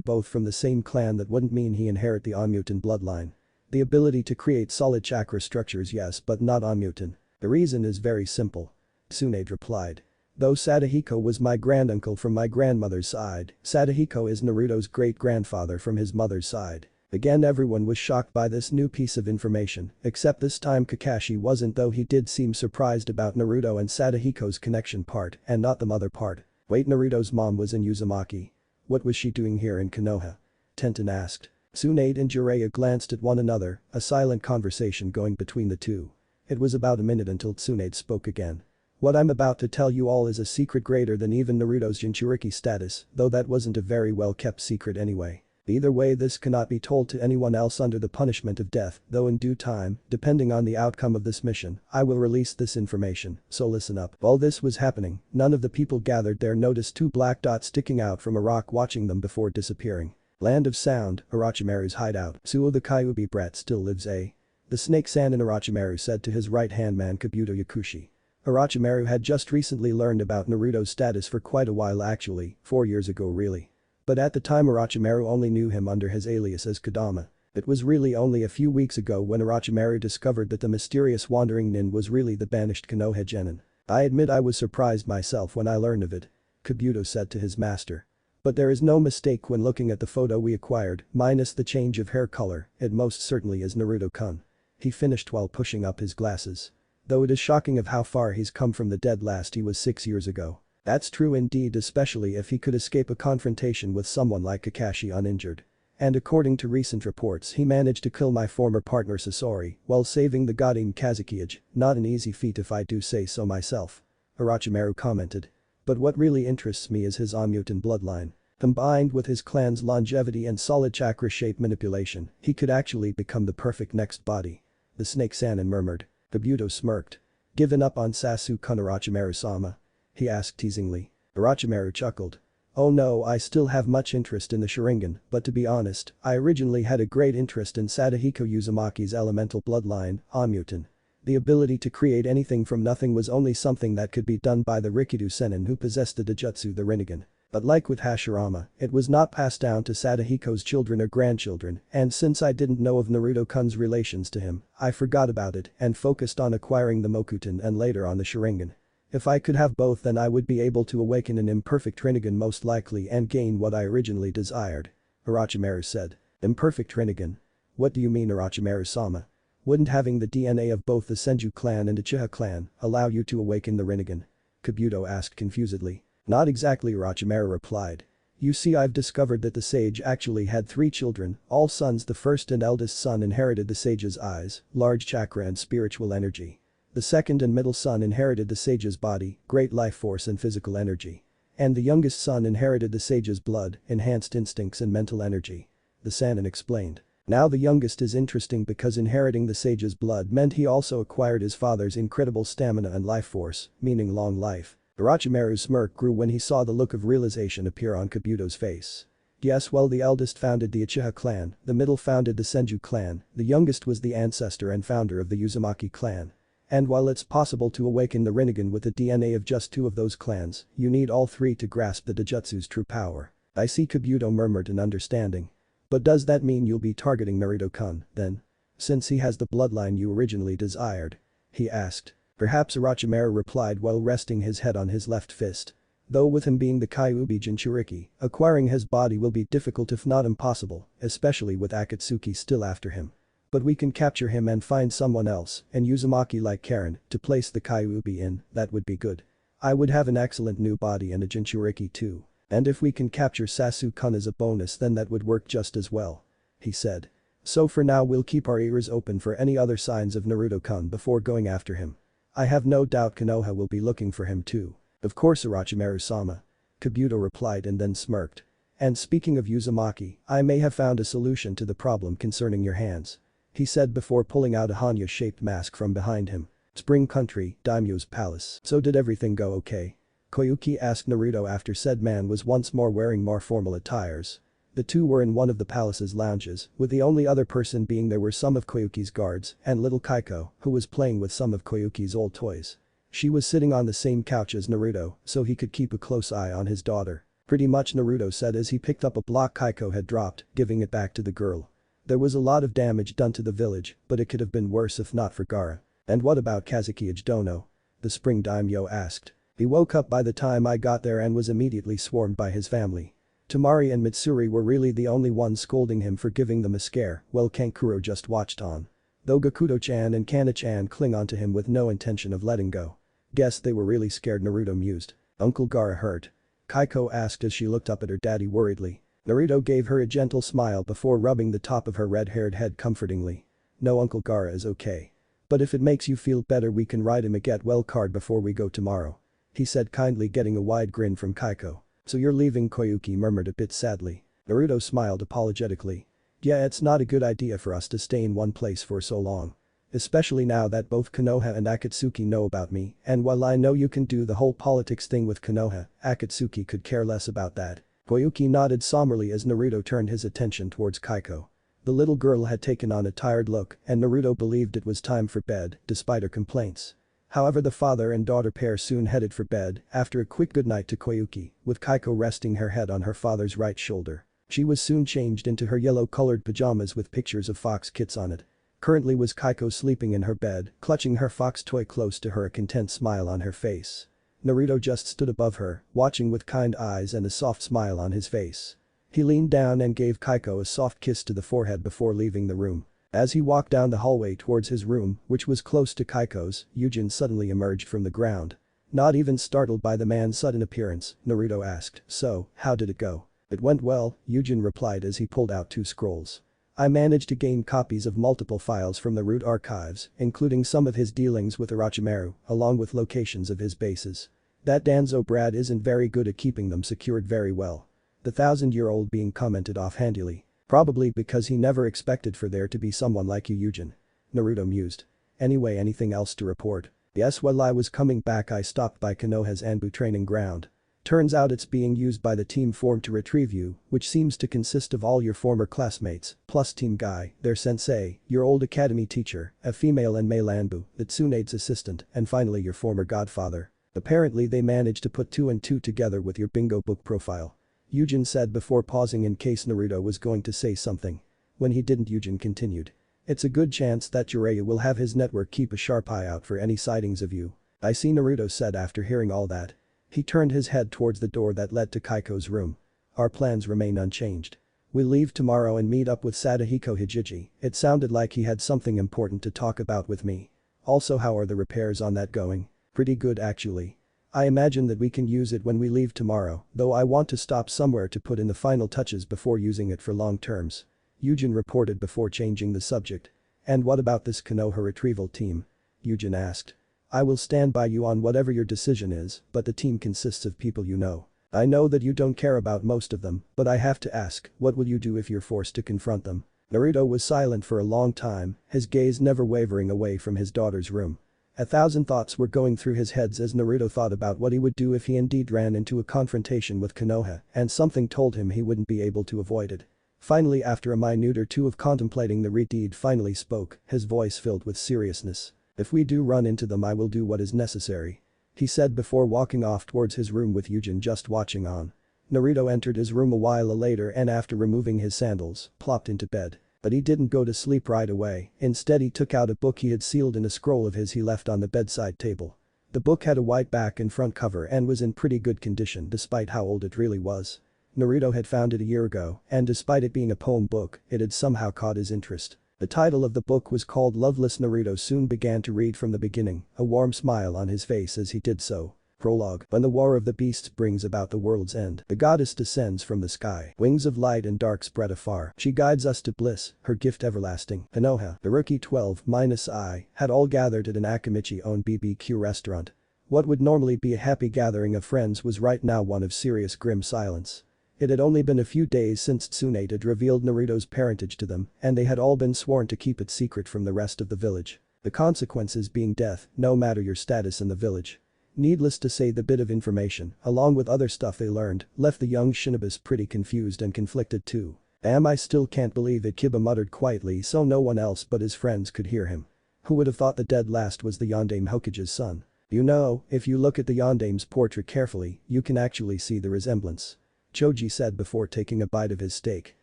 both from the same clan, that wouldn't mean he inherit the Onmuten bloodline. The ability to create solid chakra structures yes but not Onmuten. The reason is very simple. Tsunade replied. Though Sadahiko was my granduncle from my grandmother's side, Sadahiko is Naruto's great-grandfather from his mother's side. Again everyone was shocked by this new piece of information, except this time Kakashi wasn't, though he did seem surprised about Naruto and Sadahiko's connection part and not the mother part. Wait, Naruto's mom was in Uzumaki. What was she doing here in Konoha? Tenten asked. Tsunade and Jiraiya glanced at one another, a silent conversation going between the two. It was about a minute until Tsunade spoke again. What I'm about to tell you all is a secret greater than even Naruto's Jinchuriki status, though that wasn't a very well kept secret anyway. Either way, this cannot be told to anyone else under the punishment of death, though in due time, depending on the outcome of this mission, I will release this information, so listen up. While this was happening, none of the people gathered there noticed two black dots sticking out from a rock watching them before disappearing. Land of Sound, Orochimaru's hideout. Suo the Kyuubi brat still lives, eh? The snake-san in Orochimaru said to his right-hand man Kabuto Yakushi. Orochimaru had just recently learned about Naruto's status for quite a while, actually, 4 years ago really. But at the time Orochimaru only knew him under his alias as Kodama. It was really only a few weeks ago when Orochimaru discovered that the mysterious wandering nin was really the banished Konoha genin. I admit I was surprised myself when I learned of it, Kabuto said to his master. But there is no mistake when looking at the photo we acquired, minus the change of hair color, it most certainly is Naruto-kun. He finished while pushing up his glasses. Though it is shocking of how far he's come from the dead last he was 6 years ago. That's true indeed, especially if he could escape a confrontation with someone like Kakashi uninjured. And according to recent reports, he managed to kill my former partner Sasori while saving the Godin Kazekage, not an easy feat if I do say so myself. Orochimaru commented. But what really interests me is his Onmutin bloodline. Combined with his clan's longevity and solid chakra shape manipulation, he could actually become the perfect next body. The snake-sanin murmured. Kabuto smirked. Given up on Sasuke-kun Orochimaru-sama? He asked teasingly. Orochimaru chuckled. Oh no, I still have much interest in the Sharingan, but to be honest, I originally had a great interest in Sadahiko Uzumaki's elemental bloodline, Onmutin. The ability to create anything from nothing was only something that could be done by the Rikido Sennin who possessed the Dojutsu the Rinnegan. But like with Hashirama, it was not passed down to Sadahiko's children or grandchildren, and since I didn't know of Naruto-kun's relations to him, I forgot about it and focused on acquiring the Mokuton and later on the Sharingan. If I could have both, then I would be able to awaken an imperfect Rinnegan most likely and gain what I originally desired. Orochimaru said. Imperfect Rinnegan? What do you mean, Orochimaru-sama? Wouldn't having the DNA of both the Senju clan and Uchiha clan allow you to awaken the Rinnegan? Kabuto asked confusedly. Not exactly, Orochimaru replied. You see, I've discovered that the sage actually had 3 children, all sons. The first and eldest son inherited the sage's eyes, large chakra and spiritual energy. The second and middle son inherited the sage's body, great life force and physical energy. And the youngest son inherited the sage's blood, enhanced instincts and mental energy. The Sannin explained. Now the youngest is interesting because inheriting the sage's blood meant he also acquired his father's incredible stamina and life force, meaning long life. Orochimaru's smirk grew when he saw the look of realization appear on Kabuto's face. Yes, well, the eldest founded the Uchiha clan, the middle founded the Senju clan, the youngest was the ancestor and founder of the Uzumaki clan. And while it's possible to awaken the Rinnegan with the DNA of just 2 of those clans, you need all 3 to grasp the Dojutsu's true power. I see, Kabuto murmured in understanding. But does that mean you'll be targeting Naruto-kun, then? Since he has the bloodline you originally desired? He asked. Perhaps, Orochimaru replied while resting his head on his left fist. Though with him being the Kyuubi Jinchuriki, acquiring his body will be difficult if not impossible, especially with Akatsuki still after him. But we can capture him and find someone else, and Uzumaki like Karen, to place the Kyuubi in, that would be good. I would have an excellent new body and a Jinchuriki too. And if we can capture Sasuke-kun as a bonus, then that would work just as well. He said. So for now we'll keep our ears open for any other signs of Naruto-kun before going after him. I have no doubt Konoha will be looking for him too. Of course, Orochimaru-sama. Kabuto replied and then smirked. And speaking of Uzumaki, I may have found a solution to the problem concerning your hands. He said before pulling out a Hanya-shaped mask from behind him. Spring Country, Daimyo's palace. So did everything go okay? Koyuki asked Naruto after said man was once more wearing more formal attires. The two were in one of the palace's lounges, with the only other person being there were some of Koyuki's guards and little Kaiko, who was playing with some of Koyuki's old toys. She was sitting on the same couch as Naruto, so he could keep a close eye on his daughter. Pretty much, Naruto said as he picked up a block Kaiko had dropped, giving it back to the girl. There was a lot of damage done to the village, but it could have been worse if not for Gaara. And what about Kazekage Dono? The spring daimyo asked. He woke up by the time I got there and was immediately swarmed by his family. Temari and Mitsuri were really the only ones scolding him for giving them a scare, while Kankuro just watched on. Though Gakuto-chan and Kana-chan cling onto him with no intention of letting go. Guess they were really scared, Naruto mused. Uncle Gaara hurt? Kaiko asked as she looked up at her daddy worriedly. Naruto gave her a gentle smile before rubbing the top of her red-haired head comfortingly. No, Uncle Gaara is okay. But if it makes you feel better, we can write him a get well card before we go tomorrow. He said kindly, getting a wide grin from Kaiko. So you're leaving? Koyuki murmured a bit sadly. Naruto smiled apologetically. Yeah, it's not a good idea for us to stay in one place for so long. Especially now that both Konoha and Akatsuki know about me, and while I know you can do the whole politics thing with Konoha, Akatsuki could care less about that. Koyuki nodded somberly as Naruto turned his attention towards Kaiko. The little girl had taken on a tired look and Naruto believed it was time for bed, despite her complaints. However, the father and daughter pair soon headed for bed after a quick goodnight to Koyuki, with Kaiko resting her head on her father's right shoulder. She was soon changed into her yellow-colored pajamas with pictures of fox kits on it. Currently was Kaiko sleeping in her bed, clutching her fox toy close to her, a content smile on her face. Naruto just stood above her, watching with kind eyes and a soft smile on his face. He leaned down and gave Kaiko a soft kiss to the forehead before leaving the room. As he walked down the hallway towards his room, which was close to Kaiko's, Yujin suddenly emerged from the ground. Not even startled by the man's sudden appearance, Naruto asked, "So, how did it go?" "It went well," Yujin replied as he pulled out 2 scrolls. "I managed to gain copies of multiple files from the root archives, including some of his dealings with Orochimaru, along with locations of his bases. That Danzo Brad isn't very good at keeping them secured very well." The 1,000-year-old being commented offhandedly. "Probably because he never expected for there to be someone like you, Yujin." Naruto mused. "Anyway, anything else to report?" "Yes, while I was coming back I stopped by Konoha's Anbu training ground. Turns out it's being used by the team formed to retrieve you, which seems to consist of all your former classmates, plus Team Guy, their sensei, your old academy teacher, a female and male Anbu, the Tsunade's assistant, and finally your former godfather. Apparently they managed to put 2 and 2 together with your bingo book profile." Yujin said before pausing in case Naruto was going to say something. When he didn't, Yujin continued. "It's a good chance that Jiraiya will have his network keep a sharp eye out for any sightings of you." "I see," Naruto said after hearing all that. He turned his head towards the door that led to Kaiko's room. "Our plans remain unchanged. We'll leave tomorrow and meet up with Sadahiko Hijiji." It sounded like he had something important to talk about with me. "Also, how are the repairs on that going?" "Pretty good actually. I imagine that we can use it when we leave tomorrow, though I want to stop somewhere to put in the final touches before using it for long terms." Yujin reported before changing the subject. "And what about this Konoha retrieval team?" Yujin asked. "I will stand by you on whatever your decision is, but the team consists of people you know. I know that you don't care about most of them, but I have to ask, what will you do if you're forced to confront them?" Naruto was silent for a long time, his gaze never wavering away from his daughter's room. 1,000 thoughts were going through his head as Naruto thought about what he would do if he indeed ran into a confrontation with Konoha, and something told him he wouldn't be able to avoid it. Finally, after a minute or two of contemplating, the deed finally spoke, his voice filled with seriousness. "If we do run into them, I will do what is necessary," he said before walking off towards his room with Yujin just watching on. Naruto entered his room a while later and after removing his sandals, plopped into bed. But he didn't go to sleep right away, instead he took out a book he had sealed in a scroll of his he left on the bedside table. The book had a white back and front cover and was in pretty good condition despite how old it really was. Naruto had found it a year ago, and despite it being a poem book, it had somehow caught his interest. The title of the book was called Loveless. Naruto soon began to read from the beginning, a warm smile on his face as he did so. Prologue. When the war of the beasts brings about the world's end, the goddess descends from the sky. Wings of light and dark spread afar. She guides us to bliss, her gift everlasting. Konoha, the rookie 12-I, had all gathered at an Akamichi-owned BBQ restaurant. What would normally be a happy gathering of friends was right now one of serious grim silence. It had only been a few days since Tsunade had revealed Naruto's parentage to them, and they had all been sworn to keep it secret from the rest of the village. The consequences being death, no matter your status in the village. Needless to say, the bit of information, along with other stuff they learned, left the young shinobis pretty confused and conflicted too. "I still can't believe it," Kiba muttered quietly so no one else but his friends could hear him. Who would have thought the dead last was the Yondaime Hokage's son? "You know, if you look at the Yondaime's portrait carefully, you can actually see the resemblance," Choji said before taking a bite of his steak.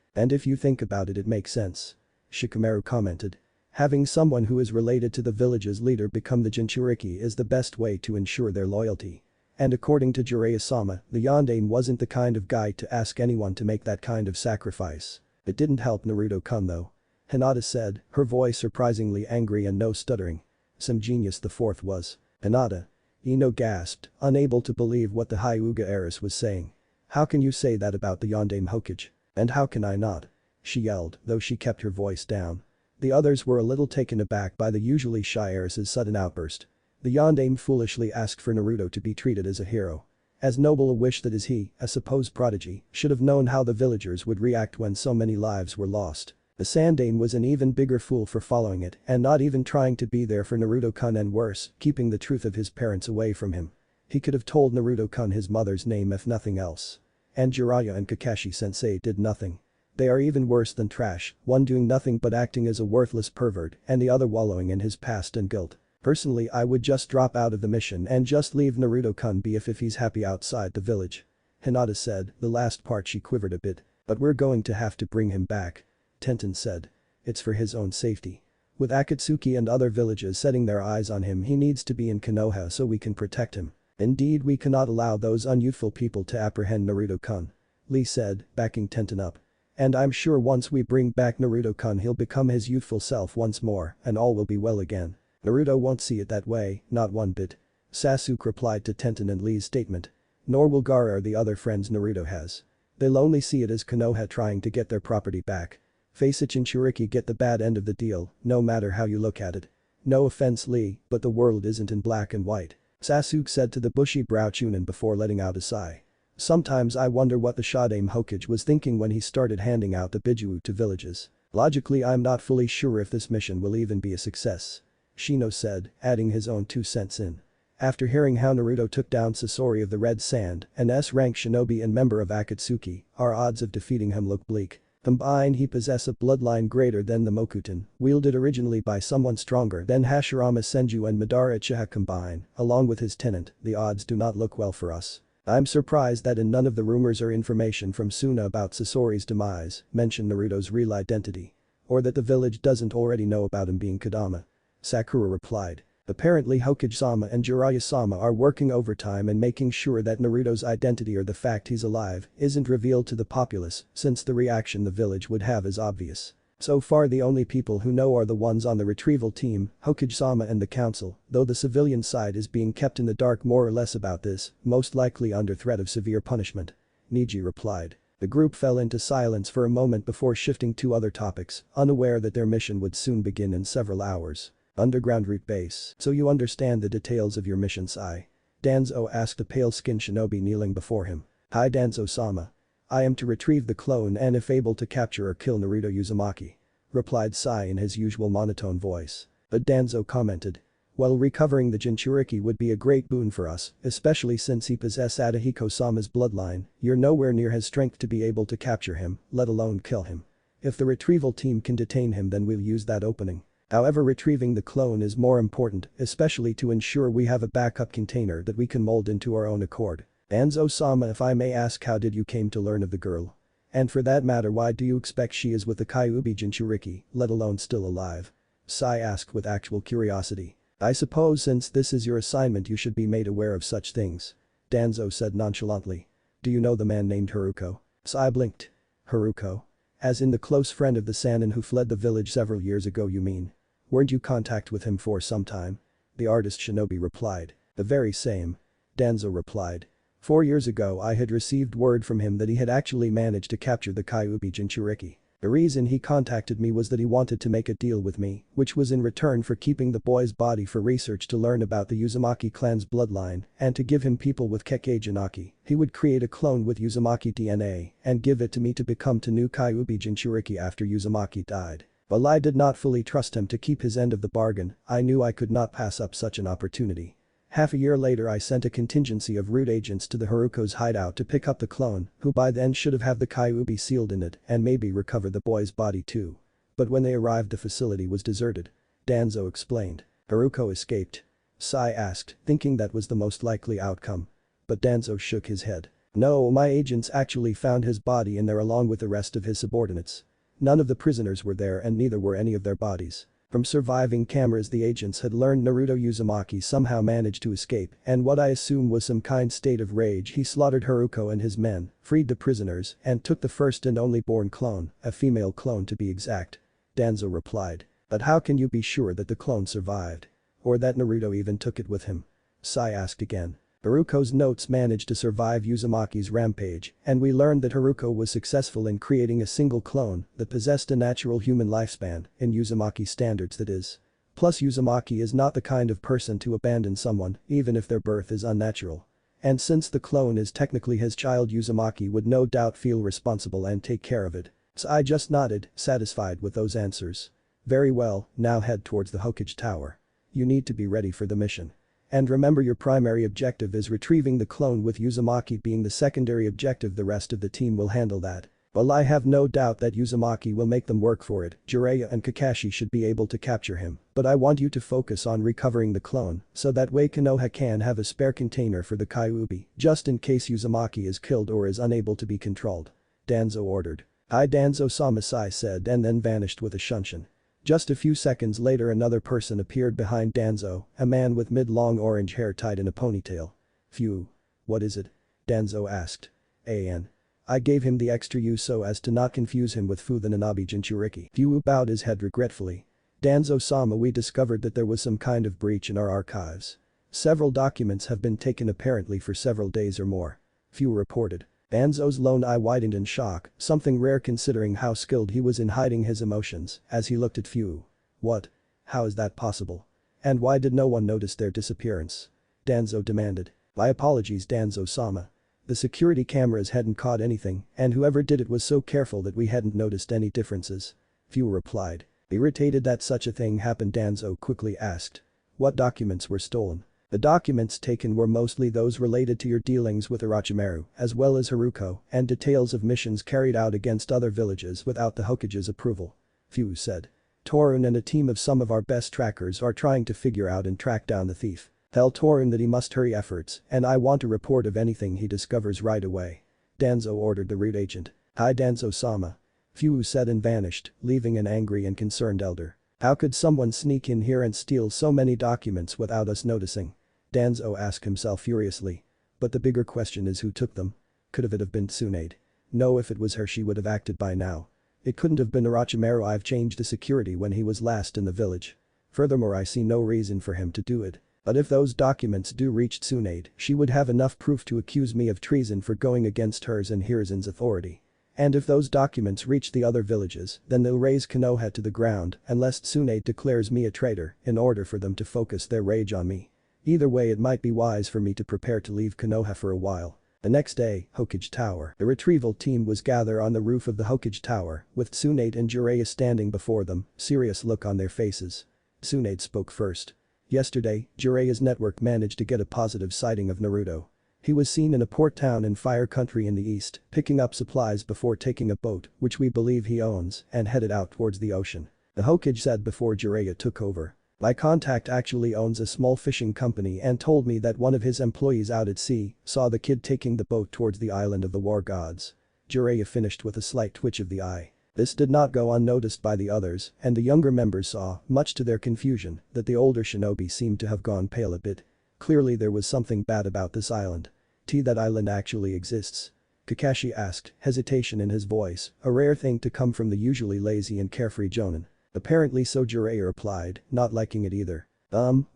"And if you think about it, it makes sense," Shikamaru commented. "Having someone who is related to the village's leader become the Jinchuriki is the best way to ensure their loyalty. And according to Jiraiya-sama, the Yondaime wasn't the kind of guy to ask anyone to make that kind of sacrifice." It didn't help Naruto-kun though. Hinata said, her voice surprisingly angry and no stuttering. "Some genius the fourth was." "Hinata." Ino gasped, unable to believe what the Hyuga heiress was saying. "How can you say that about the Yondaime Hokage? And how can I not?" she yelled, though she kept her voice down. The others were a little taken aback by the usually shy heiress's sudden outburst. The Yondaime foolishly asked for Naruto to be treated as a hero. As noble a wish that is he, a supposed prodigy, should have known how the villagers would react when so many lives were lost. The Sandane was an even bigger fool for following it and not even trying to be there for Naruto-kun, and worse, keeping the truth of his parents away from him. He could have told Naruto-kun his mother's name if nothing else. And Jiraiya and Kakashi-sensei did nothing. They are even worse than trash, one doing nothing but acting as a worthless pervert and the other wallowing in his past and guilt. Personally, I would just drop out of the mission and just leave Naruto-kun be if he's happy outside the village. Hinata said, the last part she quivered a bit. But we're going to have to bring him back. Tenten said. It's for his own safety. With Akatsuki and other villages setting their eyes on him, he needs to be in Konoha so we can protect him. Indeed, we cannot allow those unyouthful people to apprehend Naruto-kun. Lee said, backing Tenten up. And I'm sure once we bring back Naruto-kun he'll become his youthful self once more and all will be well again. Naruto won't see it that way, not one bit. Sasuke replied to Tenten and Lee's statement. Nor will Gaara or the other friends Naruto has. They'll only see it as Konoha trying to get their property back. Face it, Jinchuriki get the bad end of the deal, no matter how you look at it. No offense Lee, but the world isn't in black and white. Sasuke said to the bushy-browed Chunin before letting out a sigh. Sometimes I wonder what the Shadame Hokage was thinking when he started handing out the Bijuu to villages. Logically, I'm not fully sure if this mission will even be a success. Shino said, adding his own 2 cents in. After hearing how Naruto took down Sasori of the Red Sand, an S-rank shinobi and member of Akatsuki, our odds of defeating him look bleak. Combined, he possesses a bloodline greater than the Mokuton, wielded originally by someone stronger than Hashirama Senju and Madara Uchiha combined, along with his tenant. The odds do not look well for us. I'm surprised that in none of the rumors or information from Suna about Sasori's demise mention Naruto's real identity. Or that the village doesn't already know about him being Kodama. Sakura replied. Apparently Hokage-sama and Jiraiya-sama are working overtime and making sure that Naruto's identity or the fact he's alive isn't revealed to the populace, since the reaction the village would have is obvious. So far the only people who know are the ones on the retrieval team, Hokage-sama and the council, though the civilian side is being kept in the dark more or less about this, most likely under threat of severe punishment. Niji replied. The group fell into silence for a moment before shifting to other topics, unaware that their mission would soon begin in several hours. Underground root base. So you understand the details of your mission, Sai? Danzo asked the pale-skinned shinobi kneeling before him. Hi Danzo-sama. I am to retrieve the clone and if able to capture or kill Naruto Uzumaki. Replied Sai in his usual monotone voice. But Danzo commented. Well, recovering the Jinchuriki would be a great boon for us, especially since he possesses Adahiko-sama's bloodline. You're nowhere near his strength to be able to capture him, let alone kill him. If the retrieval team can detain him then we'll use that opening. However, retrieving the clone is more important, especially to ensure we have a backup container that we can mold into our own accord. Danzo-sama, if I may ask, how did you came to learn of the girl? And for that matter, why do you expect she is with the Kyuubi Jinchuriki, let alone still alive? Sai asked with actual curiosity. I suppose since this is your assignment you should be made aware of such things. Danzo said nonchalantly. Do you know the man named Haruko? Sai blinked. Haruko? As in the close friend of the Sannin who fled the village several years ago, you mean? Weren't you in contact with him for some time? The artist shinobi replied. The very same. Danzo replied. 4 years ago I had received word from him that he had actually managed to capture the Kyuubi Jinchuriki. The reason he contacted me was that he wanted to make a deal with me, which was in return for keeping the boy's body for research to learn about the Uzumaki clan's bloodline and to give him people with Kekkei Jinaki. He would create a clone with Uzumaki DNA and give it to me to become the new Kyuubi Jinchuriki after Uzumaki died. While I did not fully trust him to keep his end of the bargain, I knew I could not pass up such an opportunity. Half a year later I sent a contingency of root agents to the Haruko's hideout to pick up the clone, who by then should have the Kyuubi sealed in it and maybe recover the boy's body too. But when they arrived the facility was deserted. Danzo explained. Haruko escaped. Sai asked, thinking that was the most likely outcome. But Danzo shook his head. No, my agents actually found his body in there along with the rest of his subordinates. None of the prisoners were there and neither were any of their bodies. From surviving cameras the agents had learned Naruto Uzumaki somehow managed to escape and what I assume was some kind state of rage he slaughtered Haruko and his men, freed the prisoners and took the first and only born clone, a female clone to be exact. Danzo replied. But how can you be sure that the clone survived? Or that Naruto even took it with him? Sai asked again. Haruko's notes managed to survive Uzumaki's rampage, and we learned that Haruko was successful in creating a single clone that possessed a natural human lifespan, in Uzumaki standards that is. Plus Uzumaki is not the kind of person to abandon someone, even if their birth is unnatural. And since the clone is technically his child, Uzumaki would no doubt feel responsible and take care of it. So I just nodded, satisfied with those answers. Very well, now head towards the Hokage Tower. You need to be ready for the mission. And remember, your primary objective is retrieving the clone, with Uzumaki being the secondary objective. The rest of the team will handle that. Well, I have no doubt that Uzumaki will make them work for it. Jiraiya and Kakashi should be able to capture him, but I want you to focus on recovering the clone, so that way Konoha can have a spare container for the Kyuubi, just in case Uzumaki is killed or is unable to be controlled. Danzo ordered. "Aye, Danzo-sama," Sai said, and then vanished with a shunshin. Just a few seconds later, another person appeared behind Danzo, a man with mid-long orange hair tied in a ponytail. "Phew. What is it?" Danzo asked. "An. I gave him the extra U so as to not confuse him with Fu the Nanabi Jinchuriki." Phew bowed his head regretfully. "Danzo-sama, we discovered that there was some kind of breach in our archives. Several documents have been taken, apparently for several days or more." Phew reported. Danzo's lone eye widened in shock, something rare considering how skilled he was in hiding his emotions, as he looked at Phew. "What? How is that possible? And why did no one notice their disappearance?" Danzo demanded. "My apologies, Danzo-sama. The security cameras hadn't caught anything, and whoever did it was so careful that we hadn't noticed any differences." Phew replied. Irritated that such a thing happened, Danzo quickly asked. "What documents were stolen?" "The documents taken were mostly those related to your dealings with Orochimaru, as well as Haruko, and details of missions carried out against other villages without the Hokage's approval," Phew said. "Torun and a team of some of our best trackers are trying to figure out and track down the thief. Tell Torun that he must hurry efforts, and I want a report of anything he discovers right away." Danzo ordered the route agent. "Hi, Danzo-sama." Phew said and vanished, leaving an angry and concerned elder. "How could someone sneak in here and steal so many documents without us noticing?" Danzo asked himself furiously. But the bigger question is, who took them? Could it have been Tsunade? No, if it was her, she would have acted by now. It couldn't have been Orochimaru. I've changed the security when he was last in the village. Furthermore, I see no reason for him to do it. But if those documents do reach Tsunade, she would have enough proof to accuse me of treason for going against hers and Hiruzen's authority. And if those documents reach the other villages, then they'll raise Konoha to the ground unless Tsunade declares me a traitor in order for them to focus their rage on me. Either way, it might be wise for me to prepare to leave Konoha for a while." The next day, Hokage Tower. The retrieval team was gathered on the roof of the Hokage Tower, with Tsunade and Jiraiya standing before them, serious look on their faces. Tsunade spoke first. "Yesterday, Jiraiya's network managed to get a positive sighting of Naruto. He was seen in a port town in Fire Country in the east, picking up supplies before taking a boat, which we believe he owns, and headed out towards the ocean." The Hokage said before Jiraiya took over. "My contact actually owns a small fishing company and told me that one of his employees out at sea saw the kid taking the boat towards the island of the war gods." Jiraiya finished with a slight twitch of the eye. This did not go unnoticed by the others, and the younger members saw, much to their confusion, that the older shinobi seemed to have gone pale a bit. Clearly there was something bad about this island. That island actually exists?" Kakashi asked, hesitation in his voice, a rare thing to come from the usually lazy and carefree Jonin. "Apparently so," Jiraiya replied, not liking it either.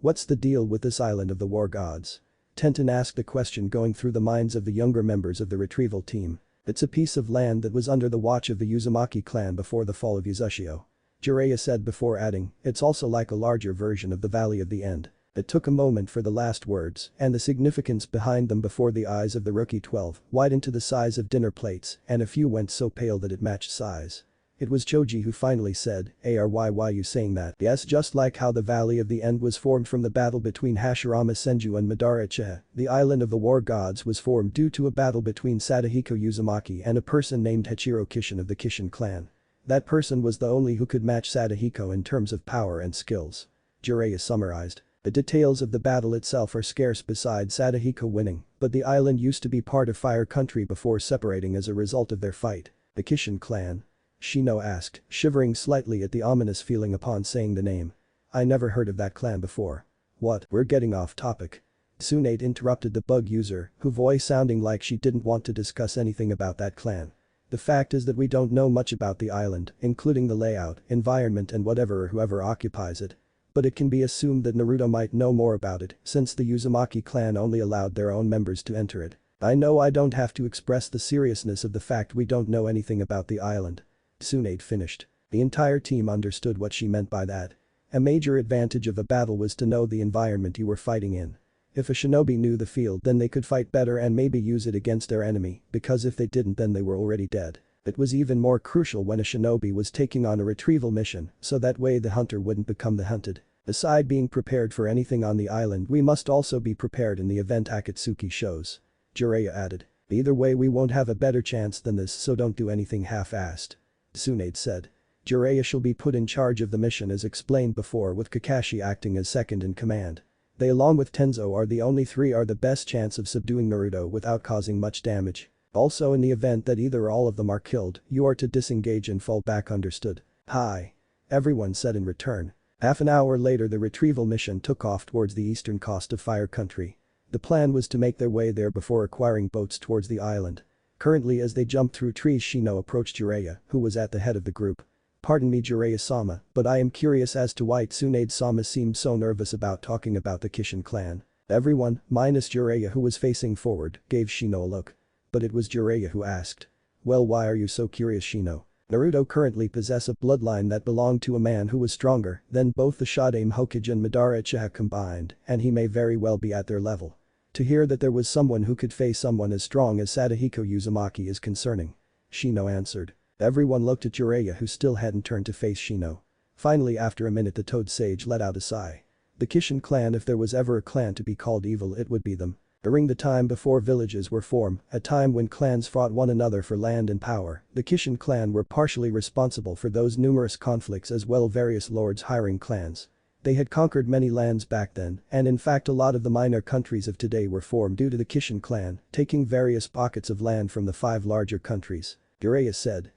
What's the deal with this island of the war gods?" Tenten asked a question going through the minds of the younger members of the retrieval team. "It's a piece of land that was under the watch of the Uzumaki clan before the fall of Uzushio," Jiraiya said before adding, "It's also like a larger version of the Valley of the End." It took a moment for the last words and the significance behind them before the eyes of the rookie 12 widened to the size of dinner plates, and a few went so pale that it matched size. It was Choji who finally said, why you saying that?" "Yes, just like how the Valley of the End was formed from the battle between Hashirama Senju and Madara Uchiha, the island of the war gods was formed due to a battle between Sadahiko Uzumaki and a person named Hachiro Kishin of the Kishin clan. That person was the only who could match Sadahiko in terms of power and skills," Jiraiya summarized. "The details of the battle itself are scarce besides Sadahiko winning, but the island used to be part of Fire Country before separating as a result of their fight." "The Kishin clan?" Shino asked, shivering slightly at the ominous feeling upon saying the name. "I never heard of that clan before." "What, we're getting off topic." Tsunade interrupted the bug user, whose voice sounding like she didn't want to discuss anything about that clan. "The fact is that we don't know much about the island, including the layout, environment and whatever or whoever occupies it. But it can be assumed that Naruto might know more about it since the Uzumaki clan only allowed their own members to enter it. I know I don't have to express the seriousness of the fact we don't know anything about the island." Tsunade finished. The entire team understood what she meant by that. A major advantage of a battle was to know the environment you were fighting in. If a shinobi knew the field then they could fight better and maybe use it against their enemy, because if they didn't then they were already dead. It was even more crucial when a shinobi was taking on a retrieval mission, so that way the hunter wouldn't become the hunted. Aside being prepared for anything on the island, we must also be prepared in the event Akatsuki shows. Jiraiya added. Either way we won't have a better chance than this, so don't do anything half-assed. Tsunade said. Jiraiya shall be put in charge of the mission as explained before, with Kakashi acting as second in command. They along with Tenzo are the only three are the best chance of subduing Naruto without causing much damage. Also in the event that either or all of them are killed, you are to disengage and fall back, understood? Hi. Everyone said in return. Half an hour later the retrieval mission took off towards the eastern coast of Fire Country. The plan was to make their way there before acquiring boats towards the island. Currently as they jumped through trees Shino approached Jiraiya, who was at the head of the group. Pardon me Jiraiya-sama, but I am curious as to why Tsunade-sama seemed so nervous about talking about the Kishin clan. Everyone, minus Jiraiya who was facing forward, gave Shino a look. But it was Jiraiya who asked. Well, why are you so curious, Shino? Naruto currently possess a bloodline that belonged to a man who was stronger than both the Shodaime Hokage and Madara Uchiha combined, and he may very well be at their level. To hear that there was someone who could face someone as strong as Sadahiko Uzumaki is concerning. Shino answered. Everyone looked at Jiraiya who still hadn't turned to face Shino. Finally after a minute the Toad Sage let out a sigh. The Kishin clan, if there was ever a clan to be called evil, it would be them. During the time before villages were formed, a time when clans fought one another for land and power, the Kishin clan were partially responsible for those numerous conflicts as well various lords hiring clans. They had conquered many lands back then, and in fact a lot of the minor countries of today were formed due to the Kishin clan, taking various pockets of land from the 5 larger countries. Jiraiya said.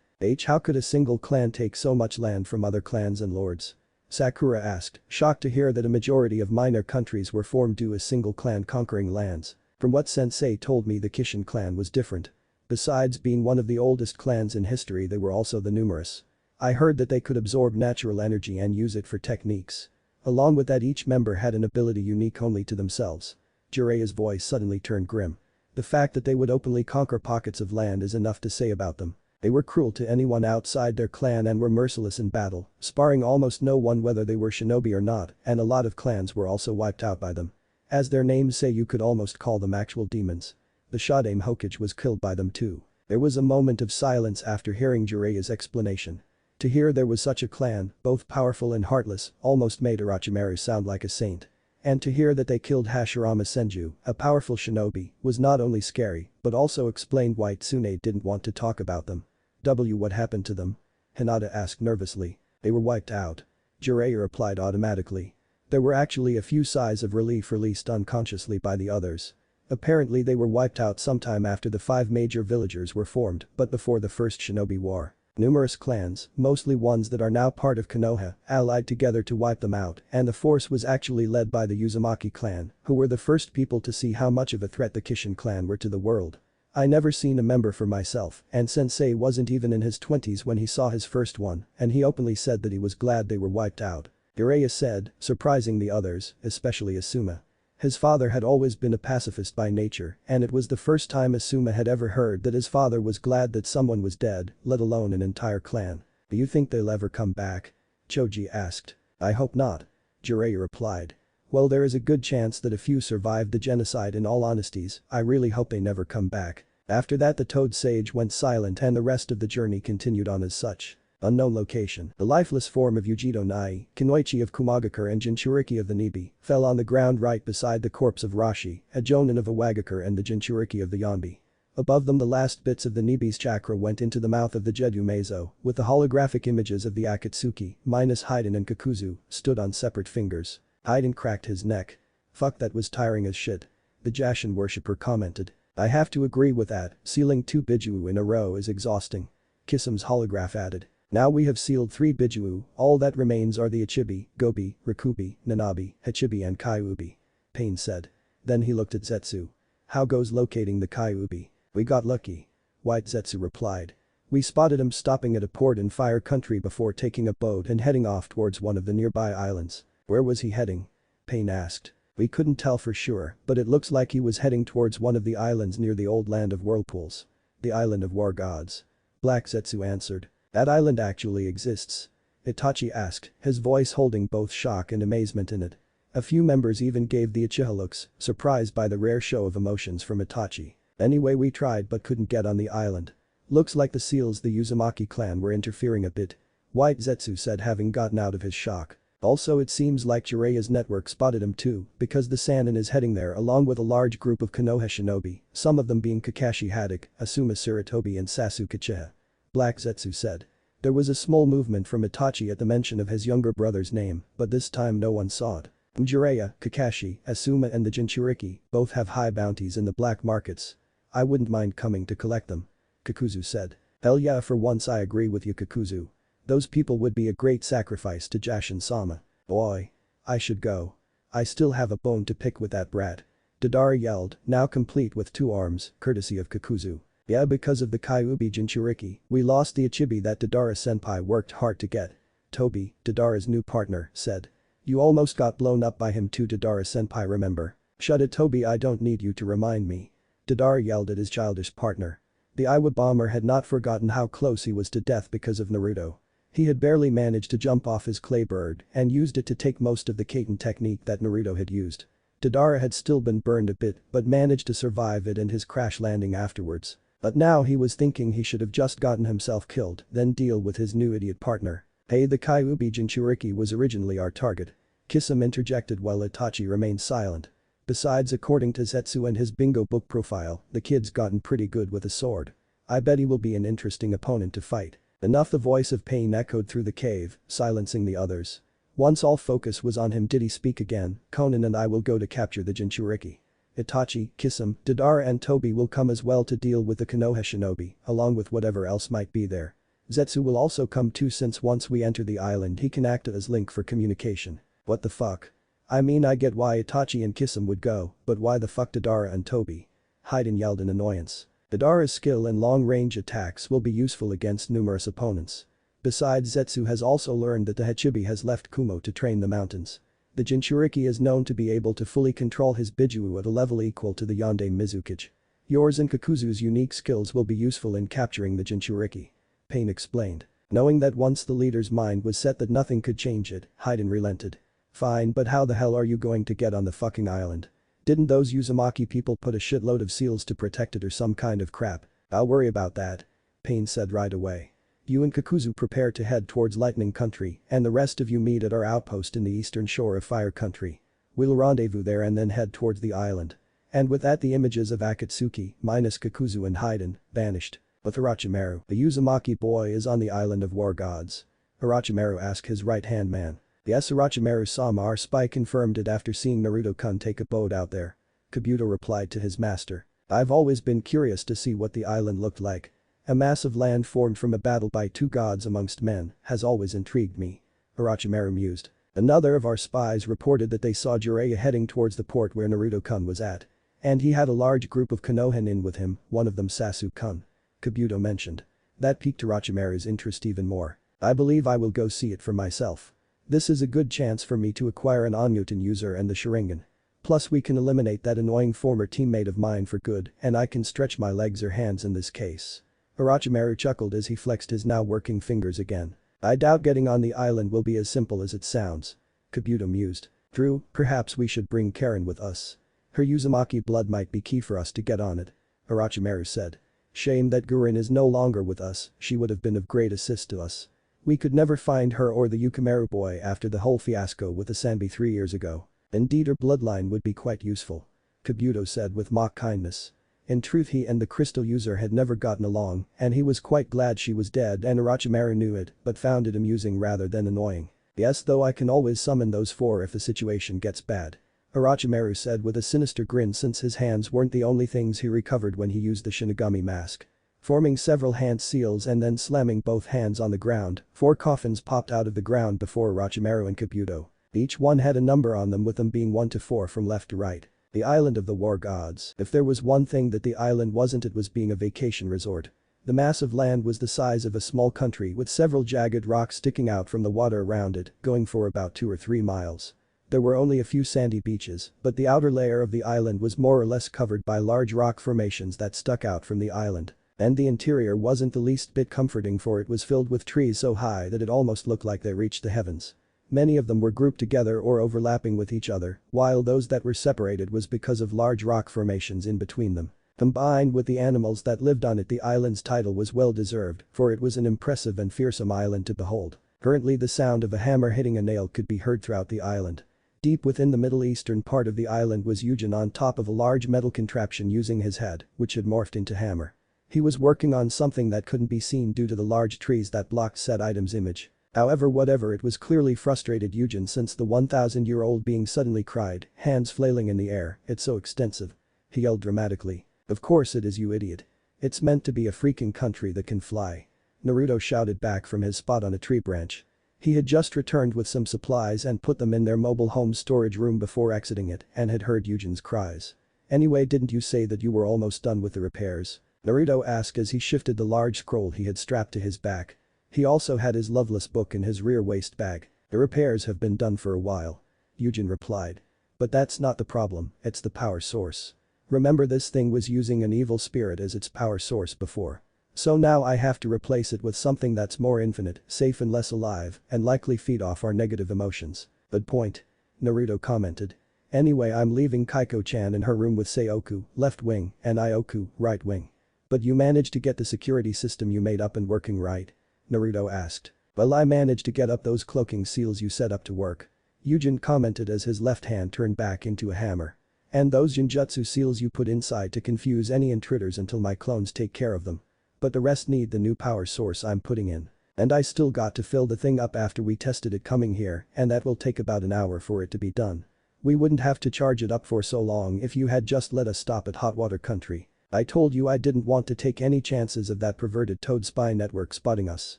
How could a single clan take so much land from other clans and lords? Sakura asked, shocked to hear that a majority of minor countries were formed due to a single clan conquering lands. From what sensei told me the Kishin clan was different. Besides being one of the oldest clans in history they were also the numerous. I heard that they could absorb natural energy and use it for techniques. Along with that each member had an ability unique only to themselves. Jiraiya's voice suddenly turned grim. The fact that they would openly conquer pockets of land is enough to say about them. They were cruel to anyone outside their clan and were merciless in battle, sparing almost no one whether they were shinobi or not, and a lot of clans were also wiped out by them. As their names say, you could almost call them actual demons. The Shodaime Hokage was killed by them too. There was a moment of silence after hearing Jiraiya's explanation. To hear there was such a clan, both powerful and heartless, almost made Orochimaru sound like a saint. And to hear that they killed Hashirama Senju, a powerful shinobi, was not only scary, but also explained why Tsunade didn't want to talk about them. What happened to them? Hinata asked nervously. They were wiped out. Jiraiya replied automatically. There were actually a few sighs of relief released unconsciously by the others. Apparently they were wiped out sometime after the 5 major villagers were formed, but before the first shinobi war. Numerous clans, mostly ones that are now part of Konoha, allied together to wipe them out, and the force was actually led by the Uzumaki clan, who were the first people to see how much of a threat the Kishin clan were to the world. I never seen a member for myself, and sensei wasn't even in his 20s when he saw his first one, and he openly said that he was glad they were wiped out. Jiraiya said, surprising the others, especially Asuma. His father had always been a pacifist by nature, and it was the first time Asuma had ever heard that his father was glad that someone was dead, let alone an entire clan. Do you think they'll ever come back? Choji asked. I hope not. Jiraiya replied. Well, there is a good chance that a few survived the genocide. In all honesties, I really hope they never come back. After that the Toad Sage went silent and the rest of the journey continued on as such. Unknown location. The lifeless form of Yujito Nai, Kunoichi of Kumagakure and Jinchuriki of the Nibi, fell on the ground right beside the corpse of Rashi, a Jonin of Iwagakure and the Jinchuriki of the Yonbi. Above them the last bits of the Nibi's chakra went into the mouth of the Jedu Meizo, with the holographic images of the Akatsuki, minus Haiden and Kakuzu, stood on separate fingers. Haiden cracked his neck. Fuck, that was tiring as shit. The Jashin worshipper commented. I have to agree with that, sealing 2 Biju in a row is exhausting. Kisam's holograph added. Now we have sealed 3 Biju, all that remains are the Ichibi, Gobi, Rikubi, Nanabi, Hachibi and Kyuubi. Pain said. Then he looked at Zetsu. How goes locating the Kyuubi? We got lucky. White Zetsu replied. We spotted him stopping at a port in Fire Country before taking a boat and heading off towards one of the nearby islands. Where was he heading? Pain asked. We couldn't tell for sure, but it looks like he was heading towards one of the islands near the old land of whirlpools. The island of war gods. Black Zetsu answered. That island actually exists? Itachi asked, his voice holding both shock and amazement in it. A few members even gave the Uchiha looks, surprised by the rare show of emotions from Itachi. Anyway, we tried but couldn't get on the island. Looks like the seals the Uzumaki clan were interfering a bit. White Zetsu said, having gotten out of his shock. Also, it seems like Jiraiya's network spotted him too, because the Sannin is heading there along with a large group of Konoha shinobi, some of them being Kakashi Haddock, Asuma Sarutobi and Sasuke Uchiha. Black Zetsu said. There was a small movement from Itachi at the mention of his younger brother's name, but this time no one saw it. Jiraiya, Kakashi, Asuma and the Jinchuriki both have high bounties in the black markets. I wouldn't mind coming to collect them. Kakuzu said. Hell yeah, for once I agree with you, Kakuzu. Those people would be a great sacrifice to Jashin-sama. Boy. I should go. I still have a bone to pick with that brat. Deidara yelled, now complete with 2 arms, courtesy of Kakuzu. Yeah, because of the Kyuubi Jinchuriki, we lost the Ichibi that Deidara-senpai worked hard to get. Tobi, Deidara's new partner, said. You almost got blown up by him too, Deidara-senpai, remember? Shut it, Tobi, I don't need you to remind me. Deidara yelled at his childish partner. The Iwa bomber had not forgotten how close he was to death because of Naruto. He had barely managed to jump off his clay bird and used it to take most of the Kaiten technique that Naruto had used. Deidara had still been burned a bit but managed to survive it and his crash landing afterwards. But now he was thinking he should have just gotten himself killed, then deal with his new idiot partner. Hey, the Kyuubi Jinchuriki was originally our target. Kisame interjected while Itachi remained silent. Besides, according to Zetsu and his bingo book profile, the kid's gotten pretty good with a sword. I bet he will be an interesting opponent to fight. Enough, the voice of pain echoed through the cave, silencing the others. Once all focus was on him, did he speak again, Konan and I will go to capture the Jinchuriki. Itachi, Kisame, Deidara and Tobi will come as well to deal with the Konoha shinobi, along with whatever else might be there. Zetsu will also come too, since once we enter the island he can act as link for communication. What the fuck? I mean, I get why Itachi and Kisame would go, but why the fuck Deidara and Tobi? Hayden yelled in annoyance. Deidara's skill in long-range attacks will be useful against numerous opponents. Besides, Zetsu has also learned that the Hachibi has left Kumo to train the mountains. The Jinchuriki is known to be able to fully control his Bijuu at a level equal to the Yonde Mizukage. Yours and Kakuzu's unique skills will be useful in capturing the Jinchuriki. Pain explained. Knowing that once the leader's mind was set that nothing could change it, Hayden relented. Fine, but how the hell are you going to get on the fucking island? Didn't those Uzumaki people put a shitload of seals to protect it or some kind of crap? I'll worry about that. Pain said right away. You and Kakuzu prepare to head towards Lightning Country and the rest of you meet at our outpost in the eastern shore of Fire Country. We'll rendezvous there and then head towards the island. And with that, the images of Akatsuki, minus Kakuzu and Hayden, vanished. But Orochimaru, the Uzumaki boy, is on the island of war gods. Orochimaru asked his right-hand man. Yes, Orochimaru-sama, our spy confirmed it after seeing Naruto-kun take a boat out there. Kabuto replied to his master. I've always been curious to see what the island looked like. A mass of land formed from a battle by 2 gods amongst men has always intrigued me. Orochimaru mused. Another of our spies reported that they saw Jiraiya heading towards the port where Naruto-kun was at. And he had a large group of Konohan in with him, one of them Sasuke-kun. Kabuto mentioned. That piqued Orochimaru's interest even more. I believe I will go see it for myself. This is a good chance for me to acquire an Onyutan user and the Sharingan. Plus we can eliminate that annoying former teammate of mine for good and I can stretch my legs or hands in this case. Orochimaru chuckled as he flexed his now working fingers again. I doubt getting on the island will be as simple as it sounds. Kabuto mused. True, perhaps we should bring Karen with us. Her Uzumaki blood might be key for us to get on it. Orochimaru said. Shame that Gurin is no longer with us, she would have been of great assist to us. We could never find her or the Yukimaru boy after the whole fiasco with the Sanbi 3 years ago. Indeed, her bloodline would be quite useful. Kabuto said with mock kindness. In truth, he and the crystal user had never gotten along and he was quite glad she was dead and Orochimaru knew it but found it amusing rather than annoying. Yes, though I can always summon those 4 if the situation gets bad. Orochimaru said with a sinister grin since his hands weren't the only things he recovered when he used the Shinigami mask. Forming several hand seals and then slamming both hands on the ground, 4 coffins popped out of the ground before Orochimaru and Kabuto. Each one had a number on them with them being 1 to 4 from left to right. The island of the war gods. If there was one thing that the island wasn't, it was being a vacation resort. The mass of land was the size of a small country with several jagged rocks sticking out from the water around it, going for about 2 or 3 miles. There were only a few sandy beaches, but the outer layer of the island was more or less covered by large rock formations that stuck out from the island. And the interior wasn't the least bit comforting, for it was filled with trees so high that it almost looked like they reached the heavens. Many of them were grouped together or overlapping with each other, while those that were separated was because of large rock formations in between them. Combined with the animals that lived on it, the island's title was well deserved, for it was an impressive and fearsome island to behold. Currently the sound of a hammer hitting a nail could be heard throughout the island. Deep within the Middle Eastern part of the island was Eugen on top of a large metal contraption using his head, which had morphed into hammer. He was working on something that couldn't be seen due to the large trees that blocked said item's image. However, whatever it was clearly frustrated Eugen since the 1,000-year-old being suddenly cried, hands flailing in the air, "It's so extensive." He yelled dramatically. "Of course it is, you idiot. It's meant to be a freaking country that can fly." Naruto shouted back from his spot on a tree branch. He had just returned with some supplies and put them in their mobile home storage room before exiting it and had heard Eugen's cries. "Anyway, didn't you say that you were almost done with the repairs?" Naruto asked as he shifted the large scroll he had strapped to his back. He also had his Loveless book in his rear waist bag. "The repairs have been done for a while," Eugen replied. "But that's not the problem, it's the power source. Remember, this thing was using an evil spirit as its power source before. So now I have to replace it with something that's more infinite, safe and less alive, and likely feed off our negative emotions." "Good point," Naruto commented. "Anyway, I'm leaving Kaiko-chan in her room with Seoku, left wing, and Ioku, right wing." "But you managed to get the security system you made up and working, right?" Naruto asked. "Well, I managed to get up those cloaking seals you set up to work," Eugen commented as his left hand turned back into a hammer. "And those Genjutsu seals you put inside to confuse any intruders until my clones take care of them. But the rest need the new power source I'm putting in. And I still got to fill the thing up after we tested it coming here, and that will take about an hour for it to be done. We wouldn't have to charge it up for so long if you had just let us stop at Hot Water Country. I told you I didn't want to take any chances of that perverted toad spy network spotting us.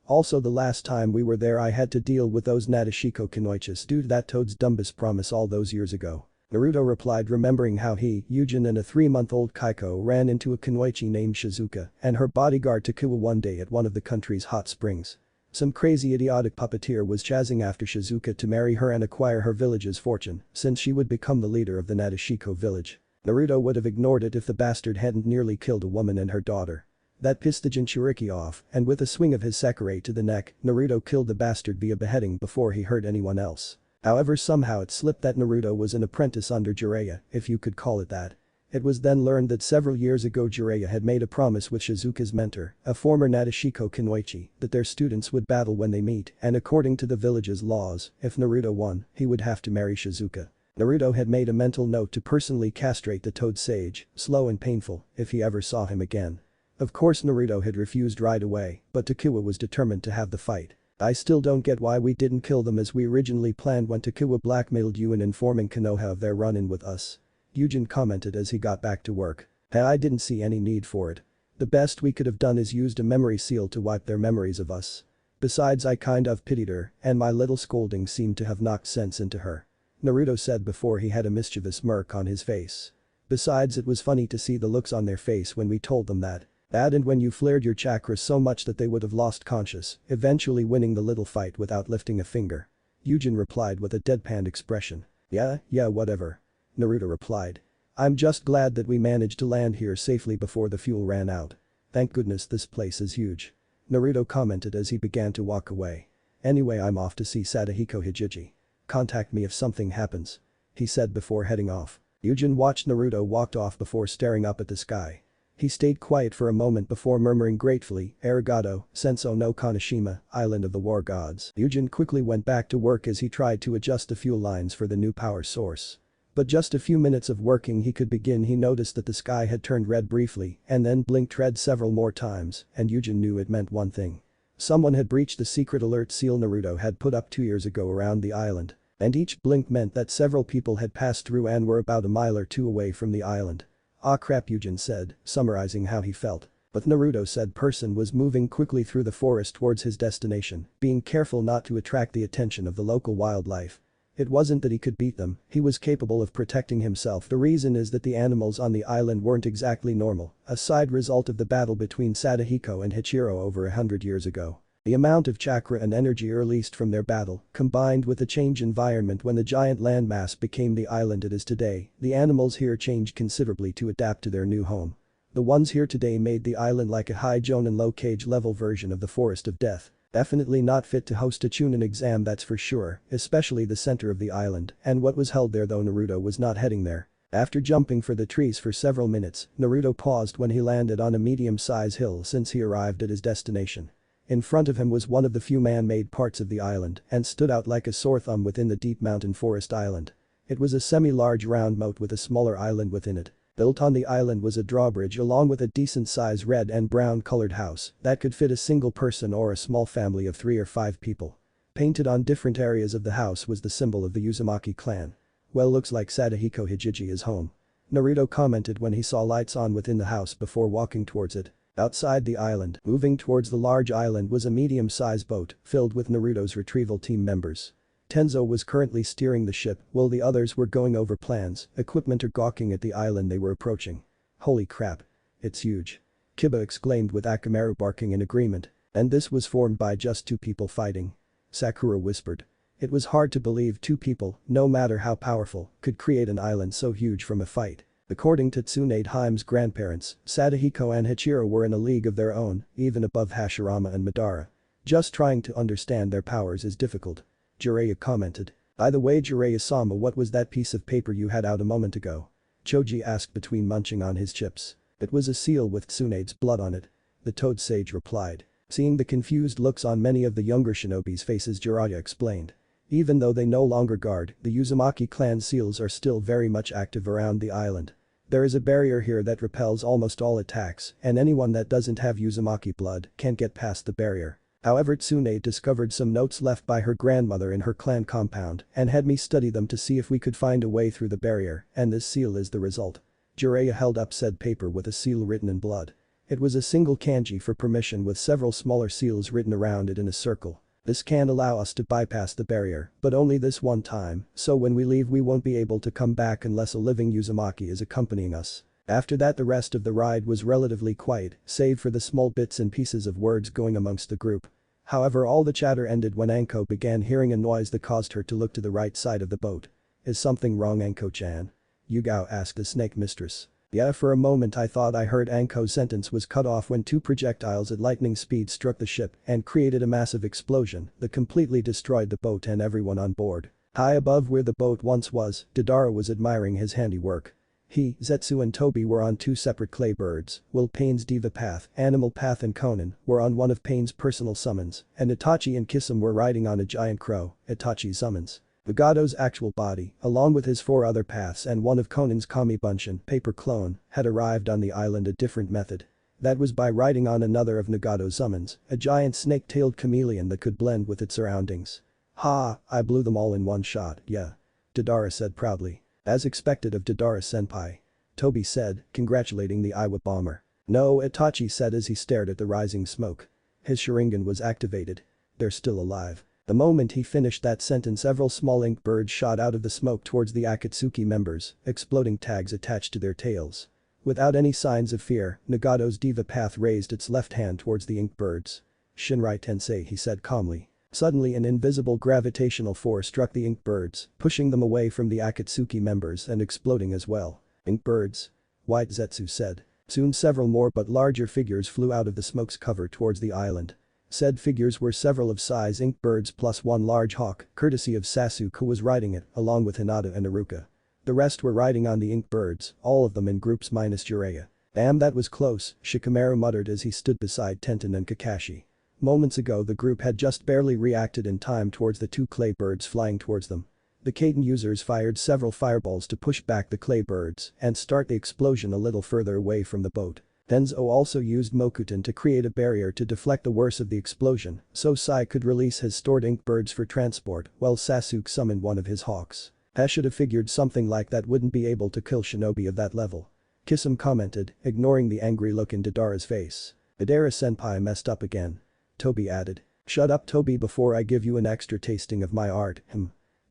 Also, the last time we were there I had to deal with those Nadeshiko Kunoichis due to that toad's dumbest promise all those years ago." Naruto replied, remembering how he, Eugen, and a 3-month-old Kaiko ran into a kunoichi named Shizuka and her bodyguard Takuya one day at one of the country's hot springs. Some crazy idiotic puppeteer was chasing after Shizuka to marry her and acquire her village's fortune, since she would become the leader of the Nadeshiko village. Naruto would have ignored it if the bastard hadn't nearly killed a woman and her daughter. That pissed the Jinchuriki off, and with a swing of his Sakure to the neck, Naruto killed the bastard via beheading before he hurt anyone else. However, somehow it slipped that Naruto was an apprentice under Jiraiya, if you could call it that. It was then learned that several years ago Jiraiya had made a promise with Shizuka's mentor, a former Nadeshiko Kunoichi, that their students would battle when they meet, and according to the village's laws, if Naruto won, he would have to marry Shizuka. Naruto had made a mental note to personally castrate the Toad Sage, slow and painful, if he ever saw him again. Of course Naruto had refused right away, but Takuya was determined to have the fight. "I still don't get why we didn't kill them as we originally planned when Takuya blackmailed you in informing Konoha of their run-in with us," Eugen commented as he got back to work. "I didn't see any need for it. The best we could have done is used a memory seal to wipe their memories of us. Besides, I kind of pitied her, and my little scolding seemed to have knocked sense into her," Naruto said before he had a mischievous smirk on his face. "Besides, it was funny to see the looks on their face when we told them that. And when you flared your chakra so much that they would have lost conscious, eventually winning the little fight without lifting a finger." Eugen replied with a deadpan expression. Yeah, whatever," Naruto replied. "I'm just glad that we managed to land here safely before the fuel ran out. Thank goodness this place is huge," Naruto commented as he began to walk away. "Anyway, I'm off to see Sadahiko Hijiji. Contact me if something happens," he said before heading off. Eugen watched Naruto walk off before staring up at the sky. He stayed quiet for a moment before murmuring gratefully, "Arigato, Senso no Kaneshima, Island of the War Gods." Eugen quickly went back to work as he tried to adjust the fuel lines for the new power source. But just a few minutes of working he noticed that the sky had turned red briefly and then blinked red several more times, and Eugen knew it meant one thing. Someone had breached the secret alert seal Naruto had put up 2 years ago around the island, and each blink meant that several people had passed through and were about a mile or two away from the island. "Ah crap," Eugen said, summarizing how he felt. But Naruto said person was moving quickly through the forest towards his destination, being careful not to attract the attention of the local wildlife. It wasn't that he could beat them, he was capable of protecting himself. The reason is that the animals on the island weren't exactly normal, a side result of the battle between Sadahiko and Hichiro over 100 years ago. The amount of chakra and energy released from their battle, combined with the change environment when the giant landmass became the island it is today, the animals here changed considerably to adapt to their new home. The ones here today made the island like a high Jonin low cage level version of the Forest of Death. Definitely not fit to host a Chunin exam, that's for sure, especially the center of the island and what was held there, though Naruto was not heading there. After jumping for the trees for several minutes, Naruto paused when he landed on a medium-sized hill since he arrived at his destination. In front of him was one of the few man-made parts of the island and stood out like a sore thumb within the deep mountain forest island. It was a semi-large round moat with a smaller island within it. Built on the island was a drawbridge along with a decent-sized red and brown-colored house that could fit a single person or a small family of 3 or 5 people. Painted on different areas of the house was the symbol of the Uzumaki clan. Well, looks like Sadahiko Hijiji is home. Naruto commented when he saw lights on within the house before walking towards it. Outside the island, moving towards the large island, was a medium-sized boat filled with Naruto's retrieval team members. Tenzo was currently steering the ship while the others were going over plans, equipment, or gawking at the island they were approaching. Holy crap. It's huge. Kiba exclaimed with Akamaru barking in agreement. And this was formed by just 2 people fighting. Sakura whispered. It was hard to believe 2 people, no matter how powerful, could create an island so huge from a fight. According to Tsunade Haime's grandparents, Sadahiko and Hachiro were in a league of their own, even above Hashirama and Madara. Just trying to understand their powers is difficult. Jiraiya commented. By the way, Jiraiya-sama, what was that piece of paper you had out a moment ago? Choji asked between munching on his chips. It was a seal with Tsunade's blood on it. The Toad Sage replied. Seeing the confused looks on many of the younger shinobi's faces, Jiraiya explained. Even though they no longer guard, the Uzumaki clan seals are still very much active around the island. There is a barrier here that repels almost all attacks, and anyone that doesn't have Uzumaki blood can't get past the barrier. However, Tsunade discovered some notes left by her grandmother in her clan compound and had me study them to see if we could find a way through the barrier, and this seal is the result. Jiraiya held up said paper with a seal written in blood. It was a single kanji for permission with several smaller seals written around it in a circle. This can allow us to bypass the barrier, but only this one time, so when we leave we won't be able to come back unless a living Uzumaki is accompanying us. After that, the rest of the ride was relatively quiet, save for the small bits and pieces of words going amongst the group. However, all the chatter ended when Anko began hearing a noise that caused her to look to the right side of the boat. Is something wrong, Anko-chan? Yugao asked the snake mistress. Yeah, for a moment I thought I heard Anko's sentence was cut off when 2 projectiles at lightning speed struck the ship and created a massive explosion that completely destroyed the boat and everyone on board. High above where the boat once was, Deidara was admiring his handiwork. He, Zetsu and Toby were on 2 separate clay birds, while Pain's Diva Path, Animal Path and Conan were on one of Pain's personal summons, and Itachi and Kisame were riding on a giant crow, Itachi's summons. Nagado's actual body, along with his 4 other paths and one of Conan's Kami Bunshin paper clone, had arrived on the island a different method. That was by riding on another of Nagado's summons, a giant snake-tailed chameleon that could blend with its surroundings. Ha, I blew them all in one shot, yeah. Deidara said proudly. As expected of Deidara-senpai. Toby said, congratulating the Iwa bomber. No, Itachi said as he stared at the rising smoke. His Sharingan was activated. They're still alive. The moment he finished that sentence, several small ink birds shot out of the smoke towards the Akatsuki members, exploding tags attached to their tails. Without any signs of fear, Nagado's Diva Path raised its left hand towards the ink birds. Shinrai Tensei, he said calmly. Suddenly an invisible gravitational force struck the ink birds, pushing them away from the Akatsuki members and exploding as well. Ink birds? White Zetsu said. Soon several more but larger figures flew out of the smoke's cover towards the island. Said figures were several of size ink birds plus 1 large hawk, courtesy of Sasuke, who was riding it, along with Hinata and Iruka. The rest were riding on the ink birds, all of them in groups minus Jiraiya. Damn, that was close, Shikamaru muttered as he stood beside Tenten and Kakashi. Moments ago the group had just barely reacted in time towards the 2 clay birds flying towards them. The Kaiten users fired several fireballs to push back the clay birds and start the explosion a little further away from the boat. Tenzo also used Mokuton to create a barrier to deflect the worst of the explosion, so Sai could release his stored ink birds for transport while Sasuke summoned one of his hawks. I should have figured something like that wouldn't be able to kill shinobi of that level. Kisame commented, ignoring the angry look in Deidara's face. Deidara-senpai messed up again. Toby added. Shut up, Toby, before I give you an extra tasting of my art,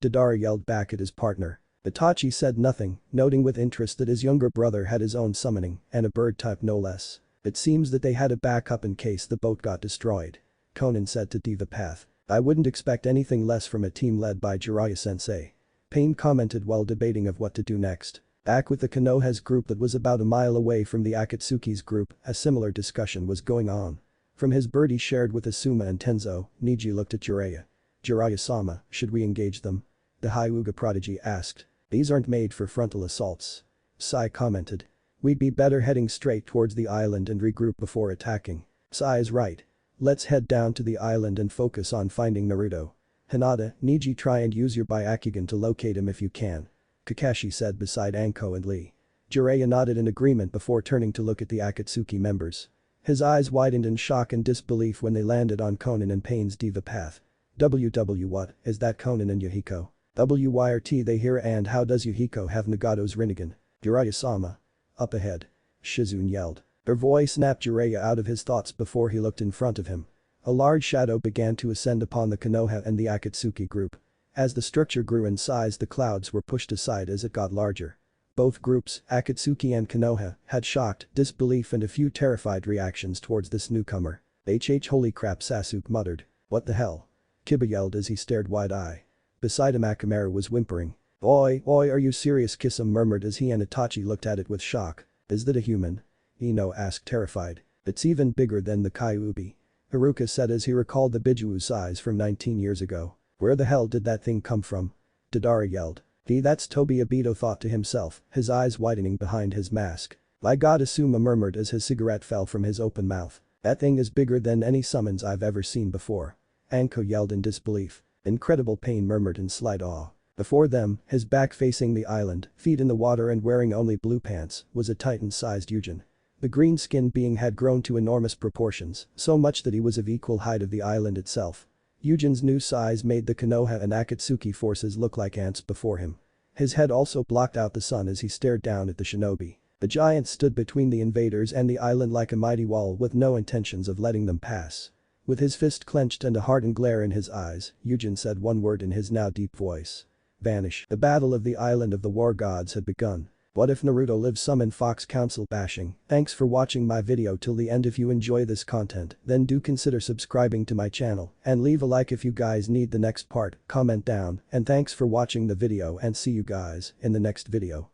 Deidara yelled back at his partner. Itachi said nothing, noting with interest that his younger brother had his own summoning, and a bird type no less. It seems that they had a backup in case the boat got destroyed. Conan said to Diva Path. I wouldn't expect anything less from a team led by Jiraiya-sensei. Pain commented while debating of what to do next. Back with the Konoha's group that was about a mile away from the Akatsuki's group, a similar discussion was going on. From his bird he shared with Asuma and Tenzo, Niji looked at Jiraiya. "Jiraiya-sama, should we engage them?" The Hyuga prodigy asked. "These aren't made for frontal assaults." Sai commented. "We'd be better heading straight towards the island and regroup before attacking." Sai is right. Let's head down to the island and focus on finding Naruto. "Hinata, Niji, try and use your Byakugan to locate him if you can," Kakashi said beside Anko and Lee. Jiraiya nodded in agreement before turning to look at the Akatsuki members. His eyes widened in shock and disbelief when they landed on Konan and Pain's Diva Path. What, is that Konan and Yahiko? Why are they here and how does Yahiko have Nagato's Rinnegan? Jiraiya-sama. Up ahead. Shizune yelled. Her voice snapped Jiraiya out of his thoughts before he looked in front of him. A large shadow began to ascend upon the Konoha and the Akatsuki group. As the structure grew in size the clouds were pushed aside as it got larger. Both groups, Akatsuki and Konoha, had shocked, disbelief and a few terrified reactions towards this newcomer. Holy crap, Sasuke muttered. What the hell? Kiba yelled as he stared wide-eyed. Beside him Akamaru was whimpering. Oi, are you serious? Kisame murmured as he and Itachi looked at it with shock. Is that a human? Ino asked terrified. It's even bigger than the Kyuubi. Haruka said as he recalled the Bijuu size from 19 years ago. Where the hell did that thing come from? Dodara yelled. That's Tobi, Obito thought to himself, his eyes widening behind his mask. My god, Asuma murmured as his cigarette fell from his open mouth. That thing is bigger than any summons I've ever seen before. Anko yelled in disbelief. Incredible Pain murmured in slight awe. Before them, his back facing the island, feet in the water and wearing only blue pants, was a titan-sized Yujin. The green-skinned being had grown to enormous proportions, so much that he was of equal height of the island itself. Yujin's new size made the Konoha and Akatsuki forces look like ants before him. His head also blocked out the sun as he stared down at the shinobi. The giant stood between the invaders and the island like a mighty wall with no intentions of letting them pass. With his fist clenched and a hardened glare in his eyes, Yujin said one word in his now deep voice. Vanish. The battle of the island of the war gods had begun. What if Naruto lives? Summon Fox Council bashing. Thanks for watching my video till the end. If you enjoy this content, then do consider subscribing to my channel and leave a like if you guys need the next part, comment down, and thanks for watching the video and see you guys in the next video.